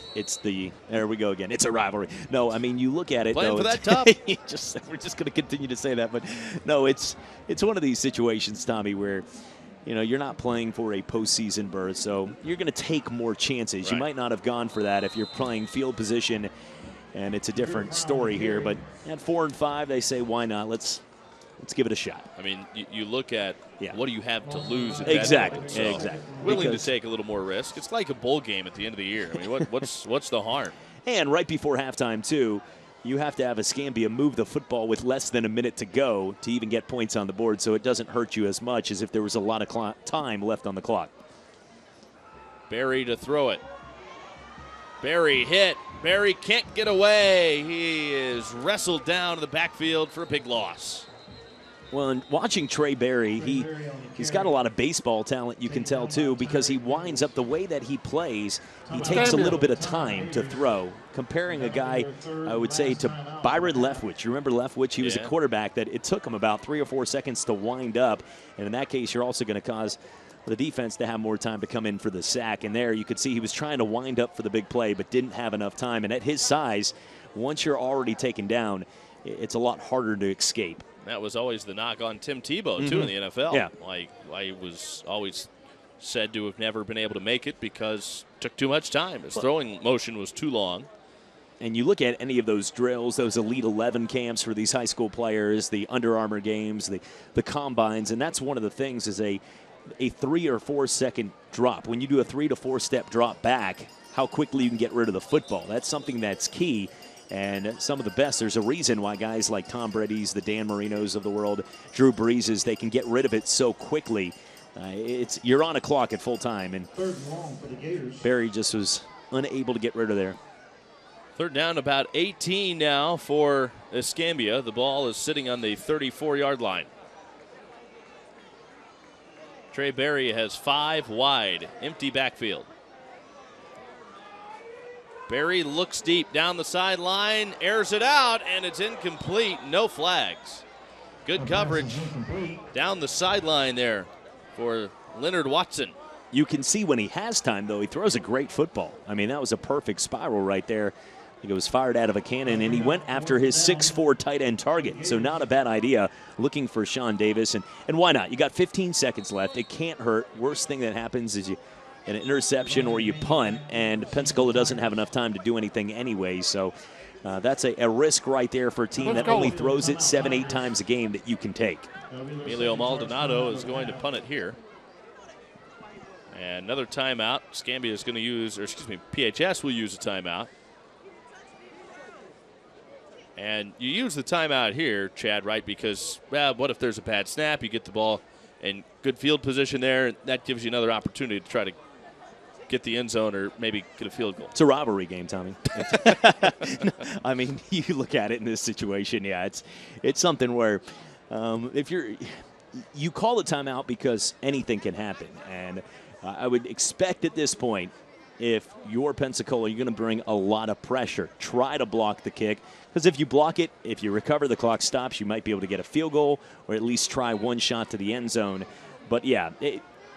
There we go again. It's a rivalry. No, I mean, you look at it. Playing though, for that top. We're just going to continue to say that, but no, it's one of these situations, Tommy, where you know you're not playing for a postseason berth, so you're going to take more chances. Right. You might not have gone for that if you're playing field position, and it's a different story here. But at 4 and 5, they say, why not? Let's give it a shot. I mean, you look at what do you have to lose at exactly. that point? So exactly. Willing to take a little more risk. It's like a bowl game at the end of the year. I mean, what's the harm? And right before halftime, too, you have to have Escambia move the football with less than a minute to go to even get points on the board, so it doesn't hurt you as much as if there was a lot of time left on the clock. Barry to throw it. Barry hit. Barry can't get away. He is wrestled down to the backfield for a big loss. Well, and watching Trey Berry, he's got a lot of baseball talent, you can tell, too, because he winds up the way that he plays. He takes a little bit of time to throw. Comparing a guy, I would say, to Byron Leftwich. You remember Leftwich? He was a quarterback that it took him about 3 or 4 seconds to wind up. And in that case, you're also going to cause the defense to have more time to come in for the sack. And there you could see he was trying to wind up for the big play, but didn't have enough time. And at his size, once you're already taken down, it's a lot harder to escape. That was always the knock on Tim Tebow, too, in the NFL. Yeah. Like, he was always said to have never been able to make it because it took too much time. His throwing motion was too long. And you look at any of those drills, those Elite 11 camps for these high school players, the Under Armour games, the combines, and that's one of the things is a 3 or 4 second drop. When you do a 3 to 4 step drop back, how quickly you can get rid of the football. That's something that's key. And some of the best, there's a reason why guys like Tom Brady's, the Dan Marinos of the world, Drew Breeses, they can get rid of it so quickly. You're on a clock at full time, and Barry just was unable to get rid of there. Third down, about 18 now for Escambia. The ball is sitting on the 34-yard line. Trey Berry has 5 wide, empty backfield. Berry looks deep down the sideline, airs it out, and it's incomplete. No flags. Good coverage down the sideline there for Leonard Watson. You can see when he has time, though, he throws a great football. I mean, that was a perfect spiral right there. I think it was fired out of a cannon, and he went after his 6'4" tight end target. So not a bad idea, looking for Sean Davis. And why not? You got 15 seconds left. It can't hurt. Worst thing that happens is an interception or you punt, and Pensacola doesn't have enough time to do anything anyway. So that's a risk right there for a team that only throws it 7-8 times a game that you can take. Emilio Maldonado is going to punt it here. And another timeout. Escambia is going to use, or excuse me, PHS will use a timeout. And you use the timeout here, Chad, right? Because, well, what if there's a bad snap? You get the ball in good field position there. That gives you another opportunity to try to get the end zone or maybe get a field goal. It's a rivalry game, Tommy. I mean, you look at it in this situation, yeah, it's something where if you call a timeout because anything can happen. And I would expect at this point, if you're Pensacola, you're going to bring a lot of pressure. Try to block the kick. Because if you block it, if you recover, the clock stops, you might be able to get a field goal or at least try one shot to the end zone. But, yeah,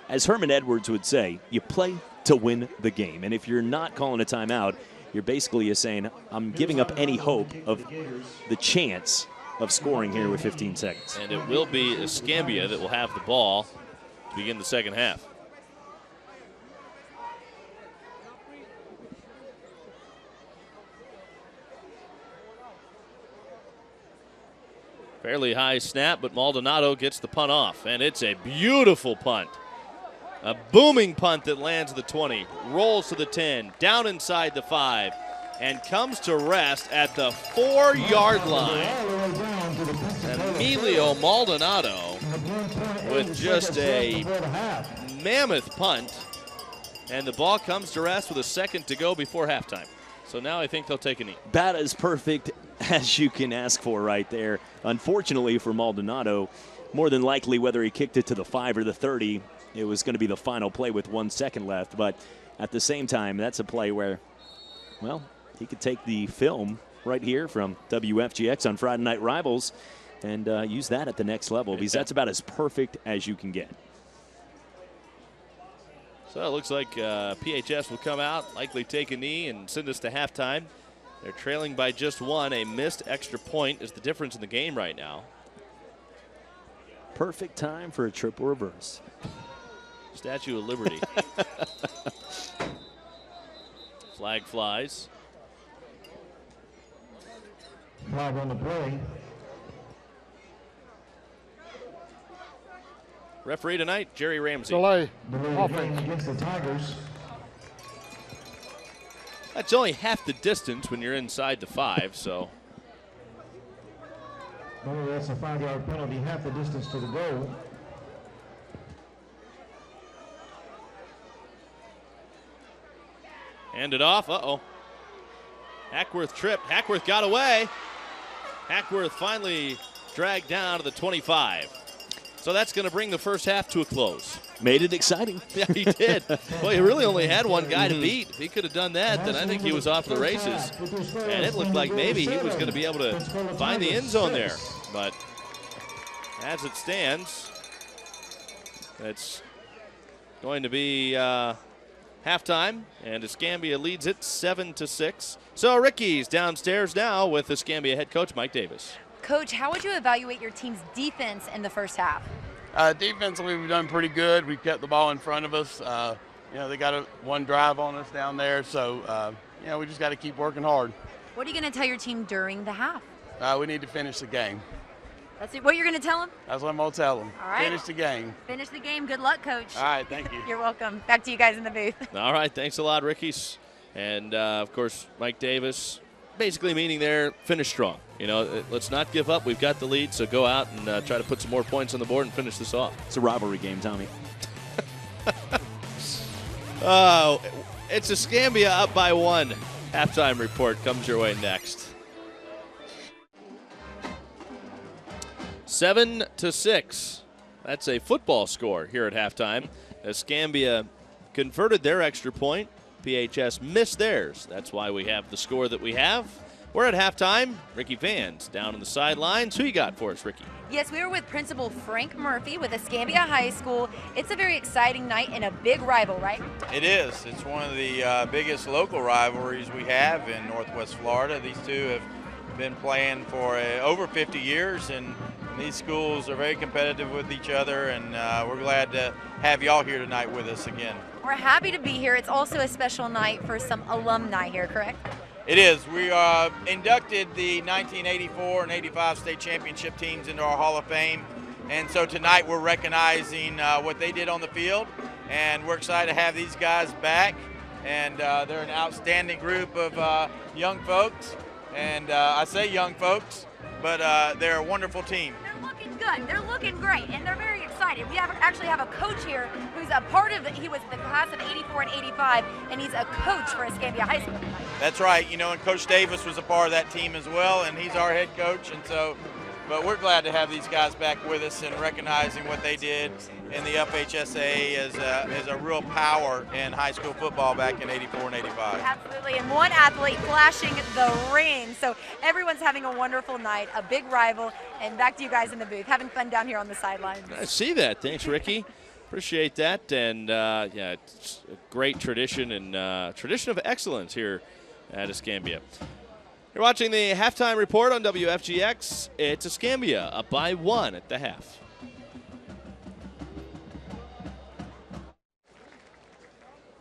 as Herman Edwards would say, you play to win the game. And if you're not calling a timeout, you're basically saying, I'm giving up any hope of the chance of scoring here with 15 seconds. And it will be Escambia that will have the ball to begin the second half. Fairly high snap, but Maldonado gets the punt off, and it's a beautiful punt. A booming punt that lands the 20, rolls to the 10, down inside the 5, and comes to rest at the 4-yard line. Emilio Maldonado with just a mammoth punt, and the ball comes to rest with a second to go before halftime. So now I think they'll take a knee. About as perfect as you can ask for right there. Unfortunately for Maldonado, more than likely whether he kicked it to the 5 or the 30, it was going to be the final play with 1 second left. But at the same time, that's a play where, well, he could take the film right here from WFGX on Friday Night Rivals and use that at the next level, because that's about as perfect as you can get. So it looks like PHS will come out, likely take a knee, and send us to halftime. They're trailing by just 1. A missed extra point is the difference in the game right now. Perfect time for a triple reverse. Statue of Liberty. Flag flies. Flag on the play. Referee tonight, Jerry Ramsey. Delay. Offense against the Tigers. That's only half the distance when you're inside the 5, so. No, that's a 5-yard penalty, half the distance to the goal. Hand it off. Uh-oh. Hackworth tripped. Hackworth got away. Hackworth finally dragged down to the 25. So that's going to bring the first half to a close. Made it exciting. Yeah, he did. Well, he really only had one guy to beat. If he could have done that, then I think he was off the races. And it looked like maybe he was going to be able to find the end zone there. But as it stands, it's going to be halftime, and Escambia leads it 7-6. So Ricky's downstairs now with Escambia head coach Mike Davis. Coach, how would you evaluate your team's defense in the first half? Defensively, we've done pretty good. We've kept the ball in front of us. They got one drive on us down there, so we just got to keep working hard. What are you going to tell your team during the half? We need to finish the game. That's what you're going to tell them? That's what I'm going to tell them. All right. Finish the game. Finish the game. Good luck, Coach. All right, thank you. You're welcome. Back to you guys in the booth. All right, thanks a lot, Ricky's. And, of course, Mike Davis basically meaning there, finish strong. Let's not give up. We've got the lead, so go out and try to put some more points on the board and finish this off. It's a rivalry game, Tommy. Oh, it's Escambia up by 1. Halftime report comes your way next. 7-6. That's a football score here at halftime. Escambia converted their extra point. PHS missed theirs. That's why we have the score that we have. We're at halftime. Ricky Vans down on the sidelines. Who you got for us, Ricky? Yes, we are with Principal Frank Murphy with Escambia High School. It's a very exciting night and a big rival, right? It is. It's one of the biggest local rivalries we have in Northwest Florida. These two have been playing for over 50 years, and these schools are very competitive with each other, and we're glad to have y'all here tonight with us again. We're happy to be here. It's also a special night for some alumni here, correct? It is. We inducted the 1984 and 85 state championship teams into our Hall of Fame, and so tonight we're recognizing what they did on the field, and we're excited to have these guys back, and they're an outstanding group of young folks, and I say young folks, but they're a wonderful team. They're looking good. They're looking great, and they're very excited. We actually have a coach here who's a part of he was the class of 84 and 85, and he's a coach for Escambia High School. That's right. And Coach Davis was a part of that team as well, and he's our head coach, and so, but we're glad to have these guys back with us and recognizing what they did in the FHSA as a real power in high school football back in 84 and 85. Absolutely, and one athlete flashing the ring. So everyone's having a wonderful night, a big rival, and back to you guys in the booth, having fun down here on the sidelines. I see that. Thanks, Ricky. Appreciate that, and it's a great tradition and tradition of excellence here at Escambia. You're watching the halftime report on WFGX. It's Escambia up by 1 at the half.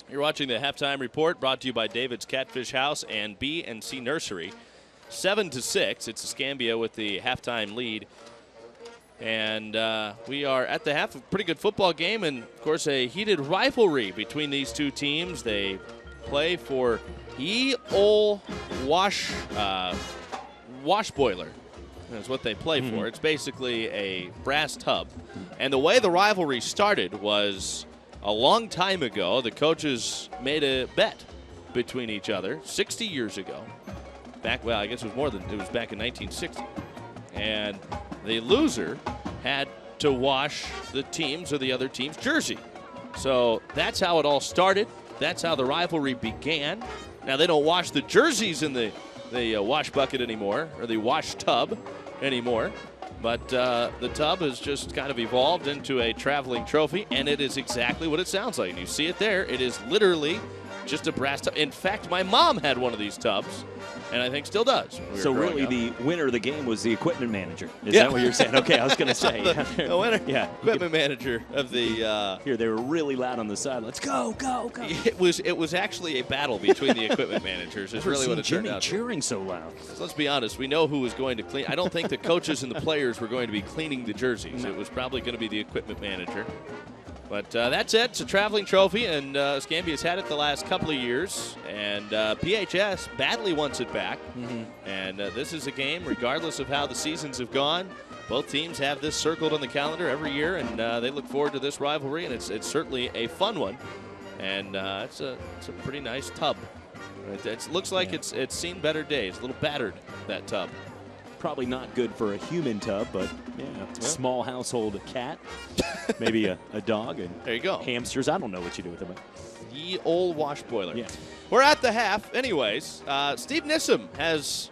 You're watching the halftime report brought to you by David's Catfish House and B&C Nursery. 7-6. It's Escambia with the halftime lead. And we are at the half of a pretty good football game, and, of course, a heated rivalry between these two teams. They play for Ye Ol' Wash Boiler. That's what they play for. It's basically a brass tub. And the way the rivalry started was a long time ago. The coaches made a bet between each other 60 years ago. I guess it was more than it was back in 1960. And the loser had to wash the team's or the other team's jersey. So that's how it all started. That's how the rivalry began. Now, they don't wash the jerseys in the wash bucket anymore, or the wash tub anymore. But the tub has just kind of evolved into a traveling trophy, and it is exactly what it sounds like. And you see it there. It is literally just a brass tub. In fact, my mom had one of these tubs, and I think still does. So really the winner of the game was the equipment manager. Is that what you're saying? Okay, I was going to say. the winner, equipment manager of the... Here, they were really loud on the side. Let's go, go, go. It was actually a battle between the equipment managers. Is really what it turned out. Cheering so loud. So let's be honest. We know who was going to clean. I don't think the coaches and the players were going to be cleaning the jerseys. It was probably going to be the equipment manager. But that's it. It's a traveling trophy, and Escambia's had it the last couple of years. And PHS badly wants it back. And this is a game, regardless of how the seasons have gone. Both teams have this circled on the calendar every year, and they look forward to this rivalry, and it's certainly a fun one. And it's a pretty nice tub. It looks like it's seen better days. A little battered, that tub. Probably not good for a human tub, but yeah, small household cat, maybe a dog, and there you go. Hamsters. I don't know what you do with them. Ye old wash boiler. Yeah. We're at the half. Anyways, Steve Nissom has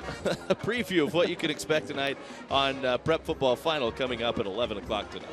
a preview of what you can expect tonight on Prep Football Final coming up at 11 o'clock tonight.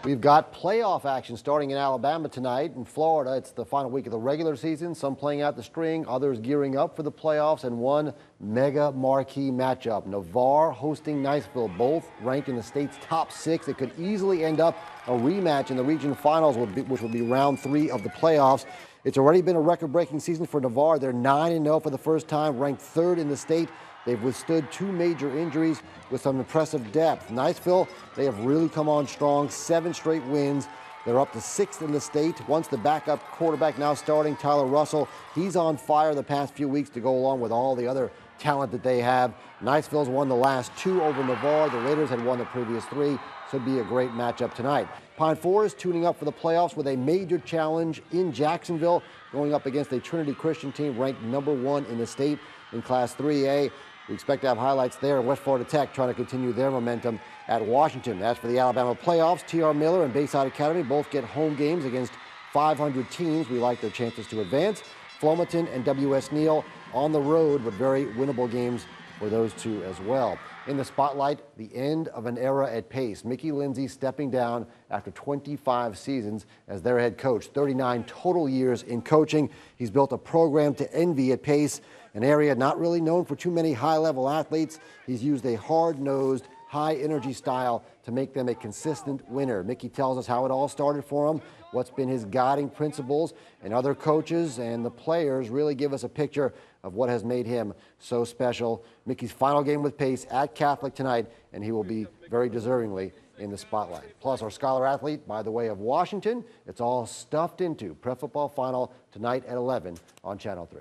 We've got playoff action starting in Alabama tonight. In Florida, it's the final week of the regular season. Some playing out the string, others gearing up for the playoffs, and one mega marquee matchup. Navarre hosting Niceville, both ranked in the state's top 6. It could easily end up a rematch in the region finals, which will be round 3 of the playoffs. It's already been a record-breaking season for Navarre. They're 9-0 for the first time, ranked 3rd in the state. They've withstood 2 major injuries with some impressive depth. Niceville, they have really come on strong, 7 straight wins. They're up to 6th in the state. Once the backup quarterback now starting, Tyler Russell, he's on fire the past few weeks to go along with all the other talent that they have. Niceville's won the last 2 over Navarre. The Raiders had won the previous 3. Should be a great matchup tonight. Pine Forest tuning up for the playoffs with a major challenge in Jacksonville, going up against a Trinity Christian team ranked #1 in the state in Class 3A. We expect to have highlights there. West Florida Tech trying to continue their momentum at Washington. As for the Alabama playoffs, T.R. Miller and Bayside Academy both get home games against 500 teams. We like their chances to advance. Flomaton and W.S. Neal on the road, but very winnable games for those two as well. In the spotlight, the end of an era at Pace. Mickey Lindsay stepping down after 25 seasons as their head coach, 39 total years in coaching. He's built a program to envy at Pace, an area not really known for too many high-level athletes. He's used a hard-nosed, high-energy style to make them a consistent winner. Mickey tells us how it all started for him, what's been his guiding principles, and other coaches and the players really give us a picture of what has made him so special. Mickey's final game with Pace at Catholic tonight, and he will be very deservingly in the spotlight. Plus, our scholar athlete by the way of Washington. It's all stuffed into Prep Football Final tonight at 11 on Channel 3.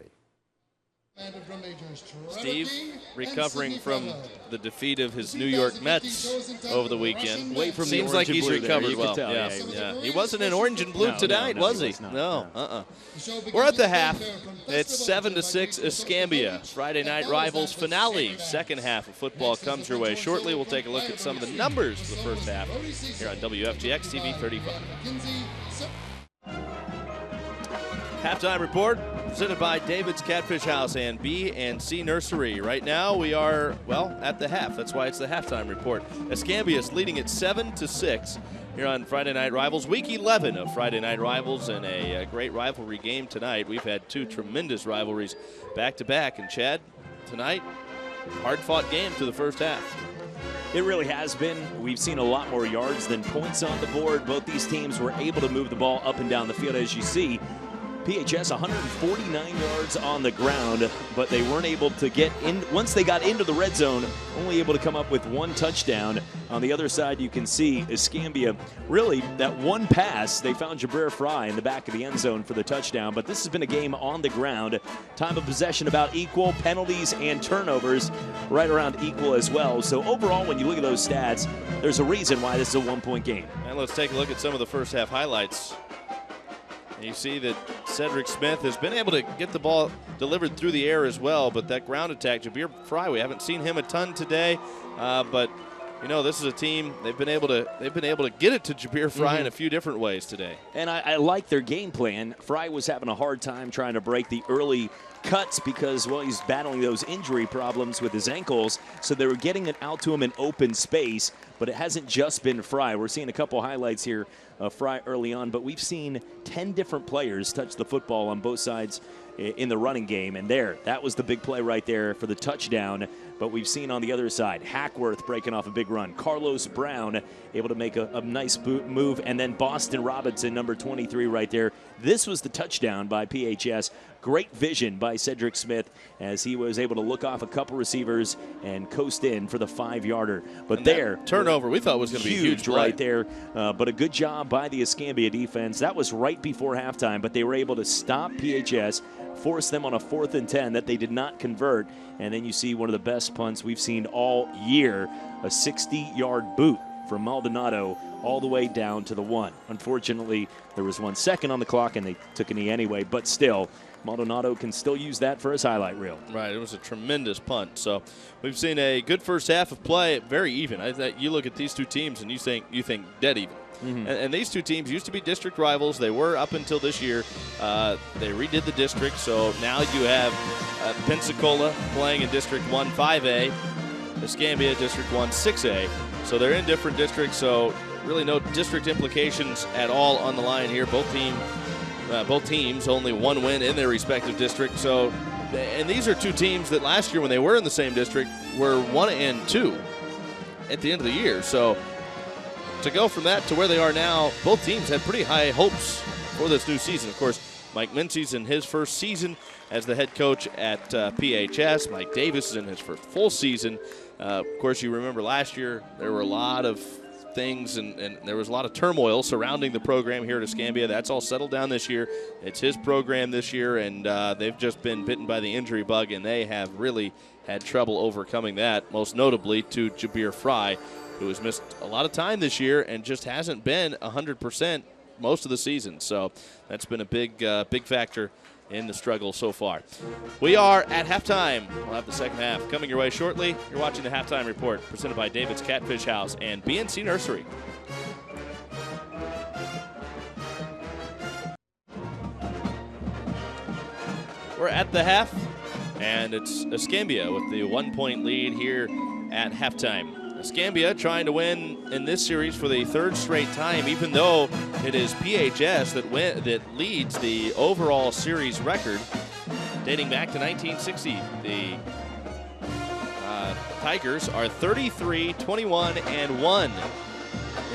Steve recovering from the defeat of his New York Mets over the weekend. Seems like he's recovered well. Yeah. He wasn't in orange and blue tonight, was he? No. We're at the half. It's 7-6 Escambia. Friday night rivals finale. Second half of football comes your way shortly. We'll take a look at some of the numbers for the first half here on WFGX TV 35. Halftime report presented by David's Catfish House and B&C Nursery. Right now we are, well, at the half. That's why it's the halftime report. Escambia is leading at 7-6 here on Friday Night Rivals. Week 11 of Friday Night Rivals and a great rivalry game tonight. We've had 2 tremendous rivalries back-to-back. And Chad, tonight, hard-fought game to the first half. It really has been. We've seen a lot more yards than points on the board. Both these teams were able to move the ball up and down the field, as you see. PHS 149 yards on the ground, but they weren't able to get in. Once they got into the red zone, only able to come up with 1 touchdown. On the other side, you can see Escambia, really, that one pass, they found Jabir Fry in the back of the end zone for the touchdown, but this has been a game on the ground. Time of possession about equal, penalties and turnovers right around equal as well. So overall, when you look at those stats, there's a reason why this is a 1-point game. And let's take a look at some of the first half highlights. You see that Cedric Smith has been able to get the ball delivered through the air as well, but that ground attack, Jabir Fry, we haven't seen him a ton today, but you know, this is a team, they've been able to get it to Jabir Fry in a few different ways today. And I like their game plan. Fry was having a hard time trying to break the early cuts because, well, he's battling those injury problems with his ankles, so they were getting it out to him in open space, but it hasn't just been Fry. We're seeing a couple highlights here of Fry early on, but we've seen 10 different players touch the football on both sides in the running game, and that was the big play right there for the touchdown. But we've seen on the other side, Hackworth breaking off a big run, Carlos Brown able to make a nice move, and then Boston Robinson, number 23 right there. This was the touchdown by PHS. Great vision by Cedric Smith as he was able to look off a couple receivers and coast in for the 5-yarder. But and there, turnover we thought was going to be huge right there. But a good job by the Escambia defense. That was right before halftime, but they were able to stop PHS, force them on a 4th and 10 that they did not convert. And then you see one of the best punts we've seen all year, a 60-yard boot from Maldonado all the way down to the 1. Unfortunately, there was 1 second on the clock, and they took a knee anyway, but still, Maldonado can still use that for his highlight reel. Right, it was a tremendous punt. So we've seen a good first half of play, very even. You look at these two teams and you think dead even. And these two teams used to be district rivals. They were up until this year. They redid the district, so now you have Pensacola playing in District 1 5A, Escambia District 1 6A. So they're in different districts, so really no district implications at all on the line here. Both teams only one win in their respective district. So, and these are two teams that last year when they were in the same district were 1-2 at the end of the year. So to go from that to where they are now, both teams had pretty high hopes for this new season. Of course, Mike Mincy's in his first season as the head coach at PHS. Mike Davis is in his first full season. Of course, you remember last year there were a lot of things and there was a lot of turmoil surrounding the program here at Escambia. That's all settled down this year. It's his program this year, and they've just been bitten by the injury bug, and they have really had trouble overcoming that, most notably to Jabir Fry, who has missed a lot of time this year and just hasn't been 100% most of the season. So that's been a big factor in the struggle so far. We are at halftime. We'll have the second half coming your way shortly. You're watching the Halftime Report presented by David's Catfish House and BNC Nursery. We're at the half, and it's Escambia with the 1-point lead here at halftime. Escambia trying to win in this series for the third straight time, even though it is PHS that leads the overall series record dating back to 1960. The Tigers are 33-21-1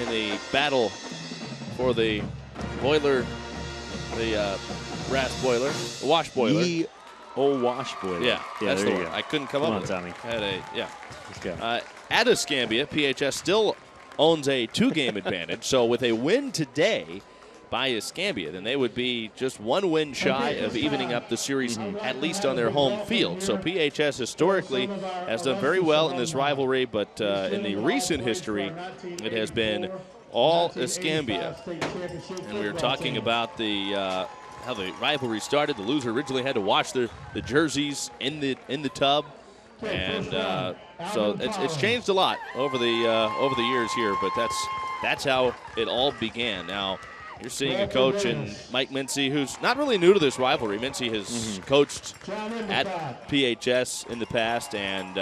in the battle for the boiler, the brass boiler, the wash boiler. Wash boiler. Yeah, that's the one. I couldn't come up with it. Tommy. Let's go. At Escambia, PHS still owns a 2-game advantage. So with a win today by Escambia, then they would be just 1 win shy of evening up the series, at least on their home field. So PHS historically has done very well in this rivalry, but in the recent history, it has been all Escambia. And we were talking about how the rivalry started. The loser originally had to wash the jerseys in the tub. And so it's changed a lot over the years here, but that's how it all began. Now you're seeing a coach in Mike Mincy, who's not really new to this rivalry. Mincy has coached at PHS in the past, and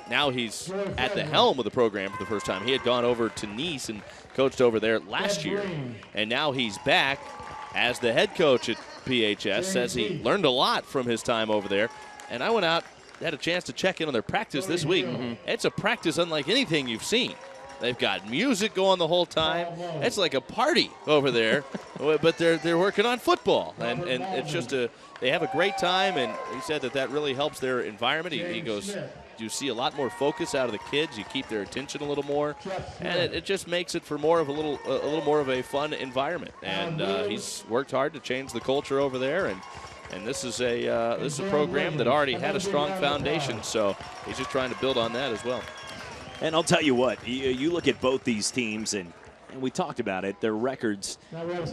now he's at the helm of the program for the first time. He had gone over to Nice and coached over there last year, and now he's back as the head coach at PHS. Says he learned a lot from his time over there, and I went out. Had a chance to check in on their practice this week. It's a practice unlike anything you've seen. They've got music going the whole time. It's like a party over there, but they're working on football, and it's just they have a great time. And he said that really helps their environment. He goes, you see a lot more focus out of the kids. You keep their attention a little more, and it just makes it for more of a little more of a fun environment. And he's worked hard to change the culture over there. And this is a program that already had a strong foundation, so he's just trying to build on that as well. And I'll tell you what, you look at both these teams, and we talked about it, their records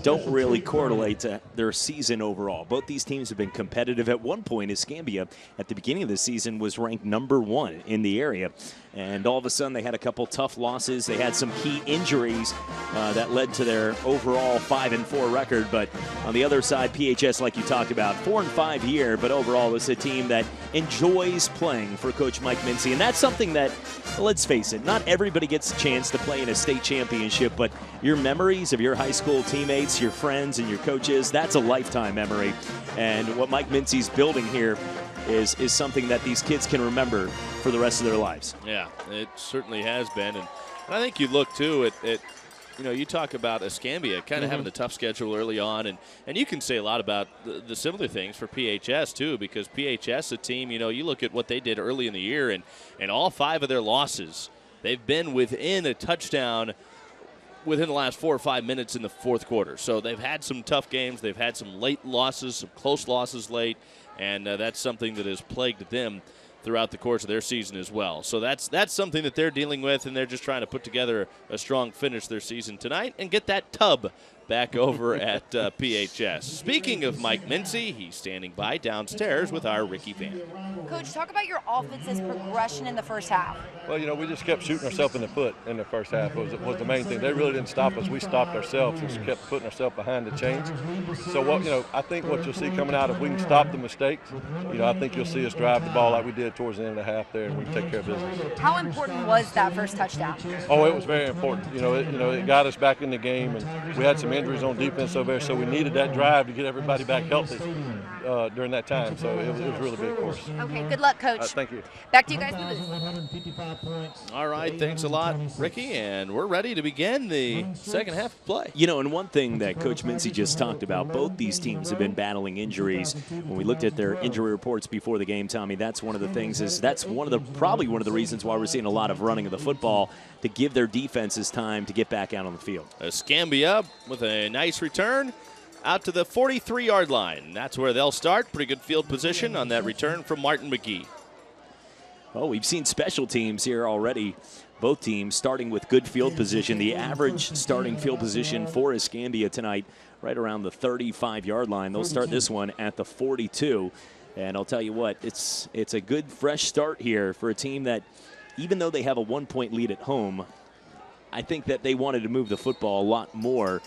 don't really correlate to their season overall. Both these teams have been competitive. At one point, Escambia, at the beginning of the season, was ranked #1 in the area. And all of a sudden, they had a couple tough losses. They had some key injuries that led to their overall 5-4 record. But on the other side, PHS, like you talked about, 4-5 year, but overall it's a team that enjoys playing for Coach Mike Mincy. And that's something that, let's face it, not everybody gets a chance to play in a state championship, but your memories of your high school teammates, your friends, and your coaches, that's a lifetime memory. And what Mike Mincy's building here is something that these kids can remember for the rest of their lives. Yeah, it certainly has been. And I think you look, too, at you talk about Escambia kind of having the tough schedule early on, and you can say a lot about the similar things for PHS, too, because PHS, a team, you look at what they did early in the year, and all 5 of their losses, they've been within a touchdown within the last 4 or 5 minutes in the fourth quarter. So they've had some tough games. They've had some late losses, some close losses late, and that's something that has plagued them throughout the course of their season as well. So that's something that they're dealing with, and they're just trying to put together a strong finish their season tonight and get that tub back over at PHS. Speaking of Mike Mincy, he's standing by downstairs with our Ricky Van. Coach, talk about your offense's progression in the first half. Well, you know, we just kept shooting ourselves in the foot in the first half was the main thing. They really didn't stop us. We stopped ourselves and just kept putting ourselves behind the chains. So, I think what you'll see coming out, if we can stop the mistakes, I think you'll see us drive the ball like we did towards the end of the half there, and we take care of business. How important was that first touchdown? Oh, it was very important. It got us back in the game, and we had some injuries on defense over there, so we needed that drive to get everybody back healthy during that time. So it was really big for us. Okay, good luck, Coach. Thank you. Back to you guys in the booth. All right, thanks a lot, Ricky, and we're ready to begin the second half of play. And one thing that Coach Mincy just talked about, both these teams have been battling injuries. When we looked at their injury reports before the game, Tommy, that's one of the things probably one of the reasons why we're seeing a lot of running of the football to give their defenses time to get back out on the field. Escambia with a nice return out to the 43-yard line. That's where they'll start. Pretty good field position on that return from Martin McGee. Oh, we've seen special teams here already. Both teams starting with good field position. The average starting field position for Escambia tonight right around the 35-yard line. They'll start this one at the 42. And I'll tell you what, it's a good fresh start here for a team that, even though they have a 1-point lead at home, I think that they wanted to move the football a lot more.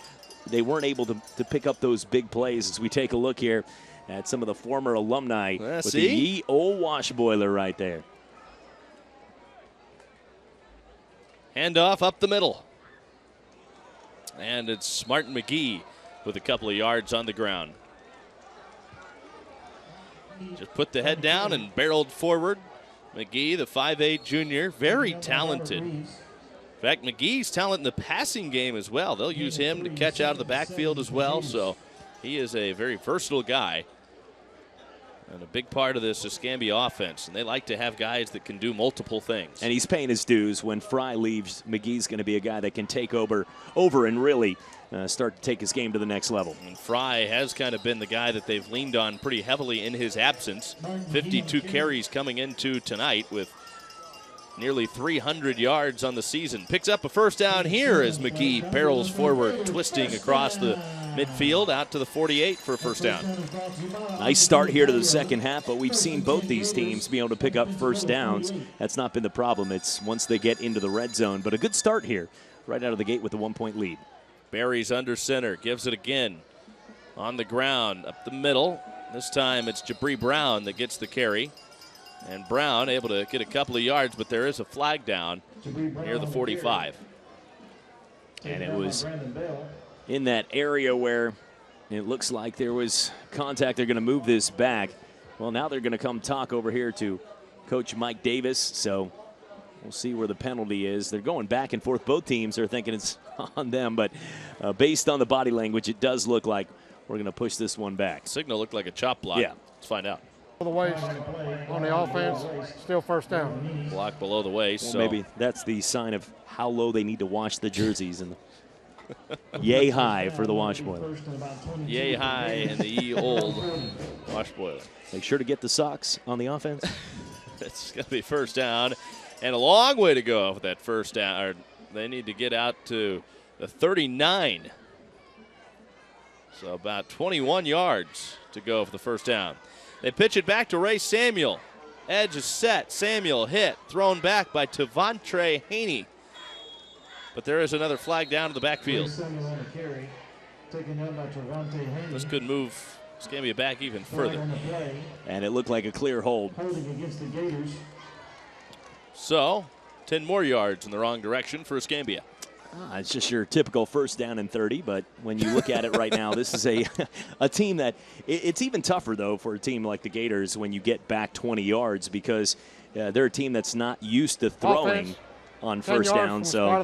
They weren't able to pick up those big plays as we take a look here at some of the former alumni with the ye old wash boiler right there. Handoff up the middle. And it's Martin McGee with a couple of yards on the ground. Just put the head down and barreled forward. McGee, the 5'8 junior, very talented. In fact, McGee's talent in the passing game as well. They'll use him to catch out of the backfield as well. So he is a very versatile guy and a big part of this Escambia offense. And they like to have guys that can do multiple things. And he's paying his dues. When Fry leaves, McGee's going to be a guy that can take over and really start to take his game to the next level. And Fry has kind of been the guy that they've leaned on pretty heavily in his absence. 52 carries coming into tonight with nearly 300 yards on the season. Picks up a first down here as McGee barrels forward, twisting across the midfield out to the 48 for a first down. Nice start here to the second half, but we've seen both these teams be able to pick up first downs. That's not been the problem. It's once they get into the red zone. But a good start here right out of the gate with a 1-point lead. Barry's under center, gives it again on the ground up the middle. This time it's Jabri Brown that gets the carry. And Brown able to get a couple of yards, but there is a flag down near the 45. And it was in that area where it looks like there was contact. They're going to move this back. Well, now they're going to come talk over here to Coach Mike Davis. So we'll see where the penalty is. They're going back and forth. Both teams are thinking it's on them, but based on the body language, it does look like we're going to push this one back. Signal looked like a chop block. Yeah. Let's find out. The waist on the offense, still first down. Block below the waist. Well, so maybe that's the sign of how low they need to wash the jerseys. And yay high for the wash boiler. Yay high in the ye old wash boiler. Make sure to get the socks on the offense. It's going to be first down and a long way to go with that first down. Or they need to get out to the 39. So about 21 yards to go for the first down. They pitch it back to Ray Samuel. Edge is set. Samuel hit. Thrown back by Tavontre Haney. But there is another flag down to the backfield. This could move Escambia back even further. And it looked like a clear hold. So 10 more yards in the wrong direction for Escambia. It's just your typical first down and 30, but when you look at it right now, this is a team that it's even tougher, though, for a team like the Gators when you get back 20 yards because they're a team that's not used to throwing on first down. So you're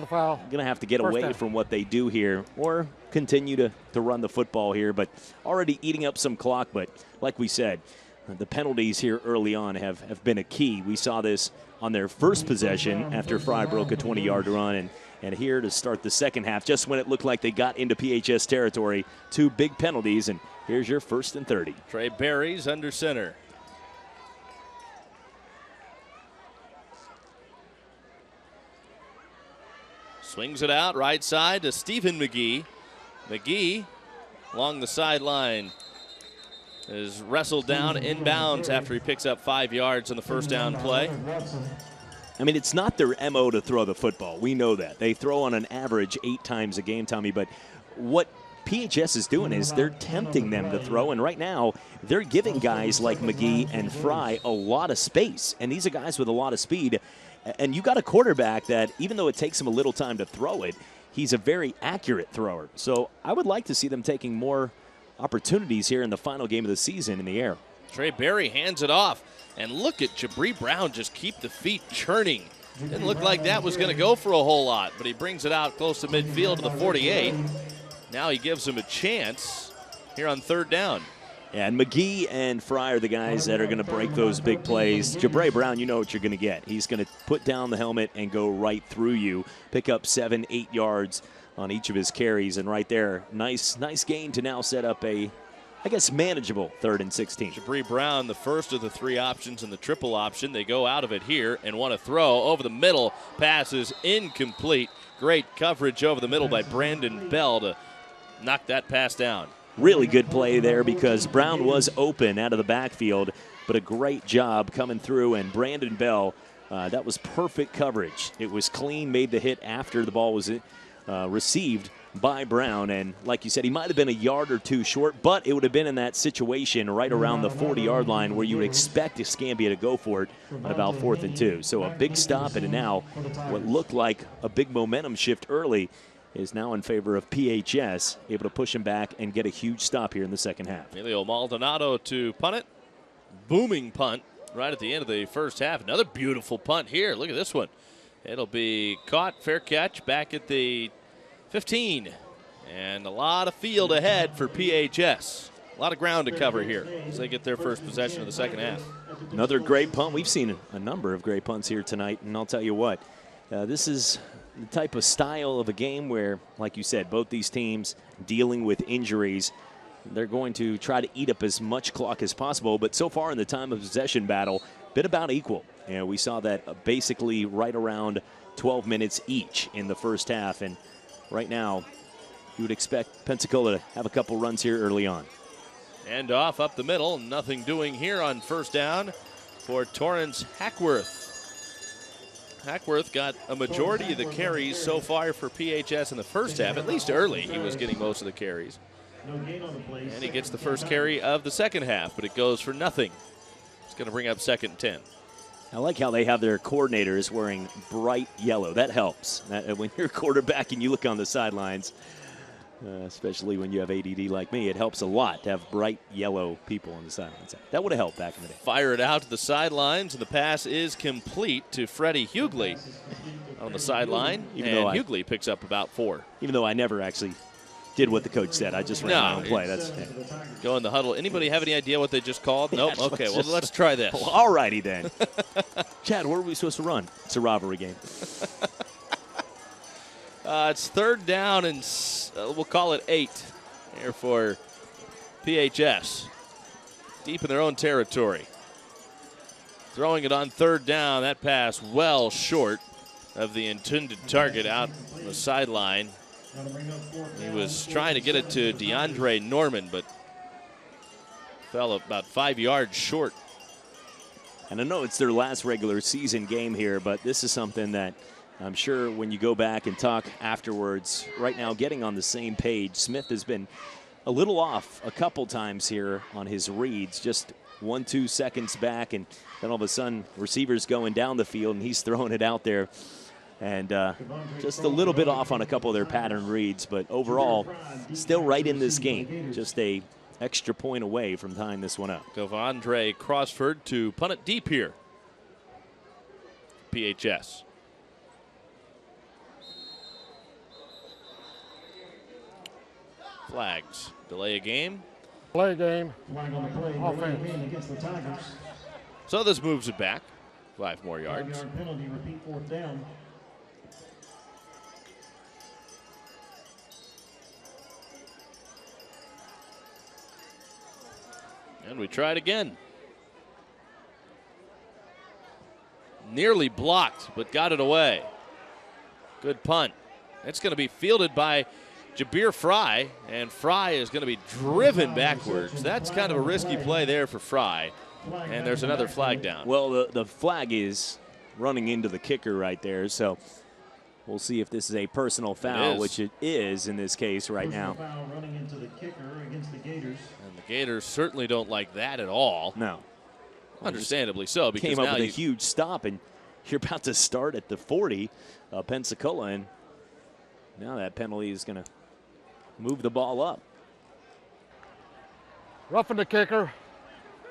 going to have to get away from what they do here or continue to run the football here, but already eating up some clock. But like we said, the penalties here early on have been a key. We saw this on their first possession after Fry broke a 20-yard run, and here to start the second half, just when it looked like they got into PHS territory, 2 big penalties, and here's your 1st and 30. Trey Berry's under center. Swings it out right side to Stephen McGee. McGee along the sideline is wrestled down inbounds after he picks up 5 yards on the first down play. I mean, it's not their MO to throw the football. We know that. They throw on an average 8 times a game, Tommy, but what PHS is doing is they're tempting them to throw, and right now they're giving guys like McGee and Fry a lot of space, and these are guys with a lot of speed, and you got a quarterback that, even though it takes him a little time to throw it, he's a very accurate thrower. So I would like to see them taking more opportunities here in the final game of the season in the air. Trey Berry hands it off, and look at Jabri Brown just keep the feet churning. Didn't look like that was going to go for a whole lot, but he brings it out close to midfield to the 48. Now he gives him a chance here on third down. Yeah, and McGee and Fry are the guys that are going to break those big plays. Jabri Brown, you know what you're going to get. He's going to put down the helmet and go right through you, pick up 7-8 yards on each of his carries, and right there, nice gain to now set up a, I guess, manageable 3rd and 16. Jabri Brown, the first of the 3 options in the triple option. They go out of it here and want to throw over the middle. Pass is incomplete. Great coverage over the middle by Brandon Bell to knock that pass down. Really good play there because Brown was open out of the backfield, but a great job coming through, and Brandon Bell, that was perfect coverage. It was clean, made the hit after the ball was received by Brown, and like you said, he might have been a yard or 2 short, but it would have been in that situation right around the 40-yard line where you would expect Escambia to go for it on about 4th and 2. So a big stop, and now what looked like a big momentum shift early is now in favor of PHS, able to push him back and get a huge stop here in the second half. Emilio Maldonado to punt it. Booming punt right at the end of the first half. Another beautiful punt here. Look at this one. It'll be caught, fair catch, back at the 15. And a lot of field ahead for PHS. A lot of ground to cover here as they get their first possession of the second half. Another great punt. We've seen a number of great punts here tonight, and I'll tell you what, this is the type of style of a game where, like you said, both these teams dealing with injuries. They're going to try to eat up as much clock as possible, but so far in the time of possession battle, bit about equal. And we saw that basically right around 12 minutes each in the first half, and right now you would expect Pensacola to have a couple runs here early on. And off up the middle, nothing doing here on first down for Torrance Hackworth. Hackworth got a majority of the carries so far for PHS in the first half. At least early, he was getting most of the carries. And he gets the first carry of the second half, but it goes for nothing. It's going to bring up 2nd and 10. I like how they have their coordinators wearing bright yellow. That helps. When you're a quarterback and you look on the sidelines, especially when you have ADD like me, it helps a lot to have bright yellow people on the sidelines. That would have helped back in the day. Fire it out to the sidelines, and the pass is complete to Freddie Hughley on the sideline. Hughley picks up about 4. Even though I never actually did what the coach said. I just ran my own play. Go in the huddle. Anybody have any idea what they just called? Nope. Okay, well, let's try this. Well, all righty then. Chad, where are we supposed to run? It's a rivalry game. It's 3rd down, and we'll call it 8 here for PHS. Deep in their own territory. Throwing it on 3rd down. That pass well short of the intended target out on the sideline. He was trying to get it to DeAndre Norman, but fell about 5 yards short. And I know it's their last regular season game here, but this is something that I'm sure when you go back and talk afterwards, right now getting on the same page, Smith has been a little off a couple times here on his reads, just 1-2 seconds back, and then all of a sudden receivers going down the field and he's throwing it out there. And just a little bit off on a couple of their pattern reads, but overall still right in this game. Just a extra point away from tying this one up. Devondre Crossford to punt it deep here. PHS. Flags. Delay a game. Play game. Flag on the play. Offense. Against the Tigers. So this moves it back 5 more yards. 5-yard penalty, repeat 4th down. And we try it again. Nearly blocked, but got it away. Good punt. It's going to be fielded by Jabir Fry, and Fry is going to be driven backwards. That's kind of a risky play there for Fry, and there's another flag down. Well, the flag is running into the kicker right there, so we'll see if this is a personal foul, which it is in this case right now. Foul running into the kicker against the Gators. And the Gators certainly don't like that at all. No. Understandably so, because came up now with a huge stop, and you're about to start at the 40, Pensacola, and now that penalty is going to move the ball up. Roughing the kicker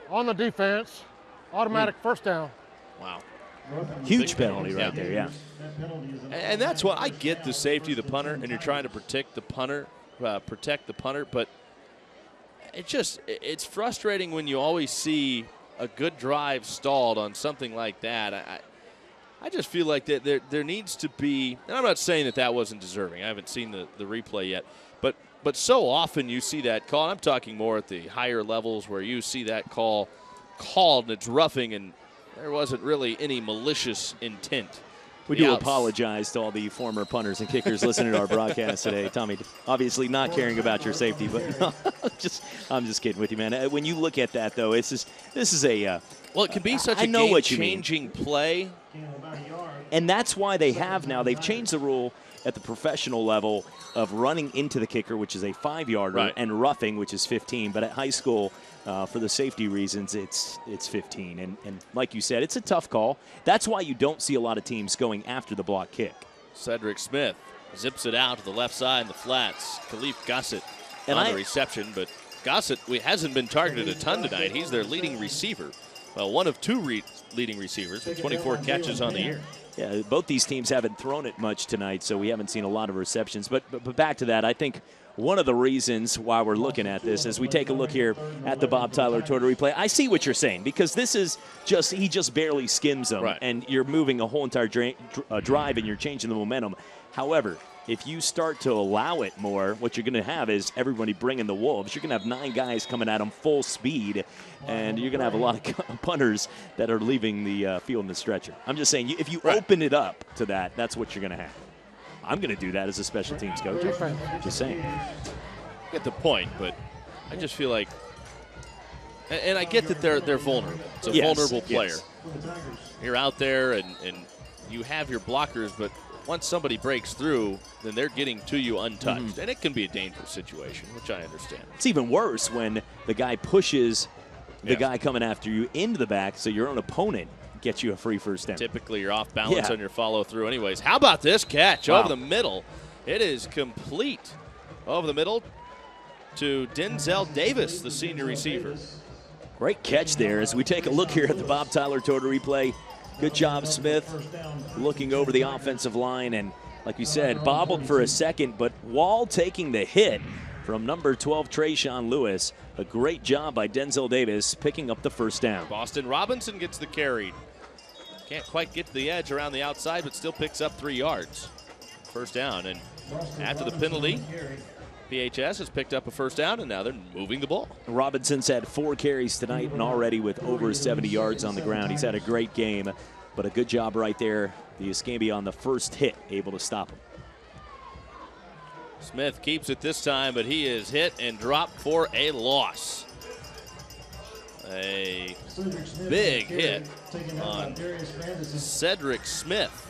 on the defense. Automatic first down. Wow. Huge penalty right there, yeah. And that's what I get, the safety of the punter, and you're trying to protect the punter, but it's frustrating when you always see a good drive stalled on something like that. I just feel like that there needs to be, and I'm not saying that wasn't deserving. I haven't seen the replay yet, but so often you see that call. And I'm talking more at the higher levels where you see that call called and it's roughing, and there wasn't really any malicious intent. We do apologize to all the former punters and kickers listening to our broadcast today. Tommy, obviously not caring about your safety, but no, I'm just kidding with you, man. When you look at that, though, this is a well, it can be such a game-changing play. And that's why they've changed the rule at the professional level of running into the kicker, which is a 5-yarder, and roughing, which is 15. But at high school, for the safety reasons, it's 15. And like you said, it's a tough call. That's why you don't see a lot of teams going after the block kick. Cedric Smith zips it out to the left side in the flats. Khalif Gossett on the reception, but Gossett hasn't been targeted a ton tonight. He's their leading receiver. Well, one of two leading receivers with 24 catches on the year. Yeah, both these teams haven't thrown it much tonight, so we haven't seen a lot of receptions. But back to that, I think one of the reasons why we're looking at this as we take a look here at the Bob Tyler Tour replay, I see what you're saying, because this is he just barely skims them, and you're moving a whole entire drive and you're changing the momentum. However, if you start to allow it more, what you're going to have is everybody bringing the wolves. You're going to have 9 guys coming at them full speed, and you're going to have a lot of punters that are leaving the field in the stretcher. I'm just saying, if you open it up to that, that's what you're going to have. I'm going to do that as a special teams coach. Just saying. Get the point, but I just feel like, and I get that they're vulnerable. It's a vulnerable player. You're out there and you have your blockers, but once somebody breaks through, then they're getting to you untouched. And it can be a dangerous situation, which I understand. It's even worse when the guy pushes the guy coming after you into the back, so your own opponent gets you a free first down. Typically, you're off balance on your follow-through anyways. How about this catch over the middle? It is complete over the middle to Denzel Davis, the senior receiver. Great catch there as we take a look here at the Bob Tyler Tour replay. Good job, Smith, looking over the offensive line, and like you said, bobbled for a second, but Wall taking the hit from number 12, Trayshawn Lewis. A great job by Denzel Davis picking up the first down. Boston Robinson gets the carry. Can't quite get to the edge around the outside, but still picks up 3 yards. First down, and after the penalty, PHS has picked up a first down, and now they're moving the ball. Robinson's had 4 carries tonight and already with over 70 yards on the ground. He's had a great game, but a good job right there. The Escambia on the first hit, able to stop him. Smith keeps it this time, but he is hit and dropped for a loss. A big hit on Cedric Smith.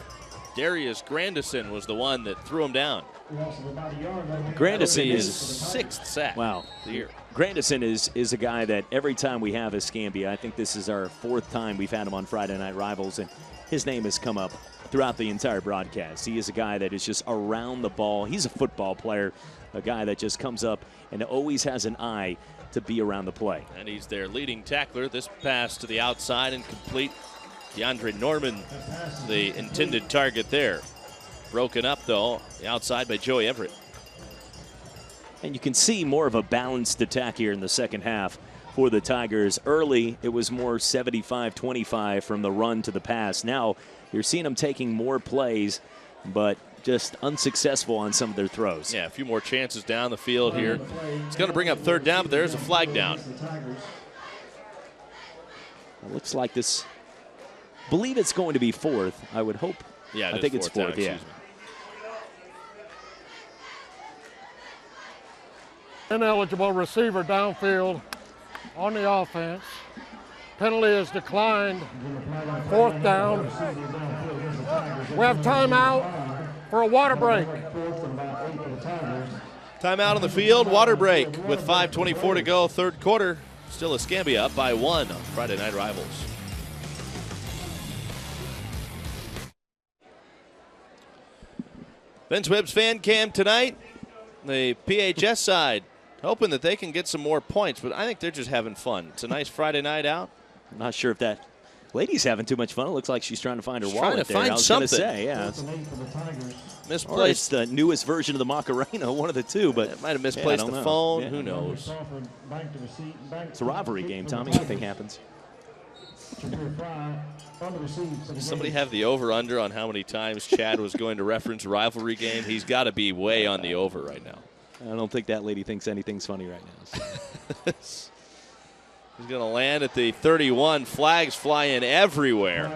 Darius Grandison was the one that threw him down. Grandison is is 6th sack. Wow. The year. Grandison is a guy that every time we have Escambia, I think this is our 4th time we've had him on Friday Night Rivals, and his name has come up throughout the entire broadcast. He is a guy that is just around the ball. He's a football player, a guy that just comes up and always has an eye to be around the play. And he's their leading tackler. This pass to the outside and complete. DeAndre Norman, the intended target there. Broken up, though, the outside by Joey Everett. And you can see more of a balanced attack here in the second half for the Tigers. Early, it was more 75-25 from the run to the pass. Now, you're seeing them taking more plays, but just unsuccessful on some of their throws. Yeah, a few more chances down the field here. It's going to bring up 3rd down, but there's a flag down. It looks like this, I believe it's going to be 4th, I would hope. Yeah, I think it's 4th, yeah. Ineligible receiver downfield on the offense. Penalty is declined. 4th down. We have timeout for a water break. Timeout on the field, water break with 5:24 to go, 3rd quarter. Still Escambia up by 1 on Friday Night Rivals. Vince Webb's fan cam tonight. The PHS side hoping that they can get some more points, but I think they're just having fun. It's a nice Friday night out. I'm not sure if that lady's having too much fun. It looks like she's trying to find her wallet trying to there. find I was something. Gonna say, yeah. Misplaced. Or it's the newest version of the Macarena, one of the two, but it might have misplaced the phone. Yeah. Who knows? It's a rivalry game, Tommy. Anything happens. Does somebody have the over-under on how many times Chad was going to reference rivalry game? He's got to be way on the over right now. I don't think that lady thinks anything's funny right now. So. He's going to land at the 31. Flags flying everywhere.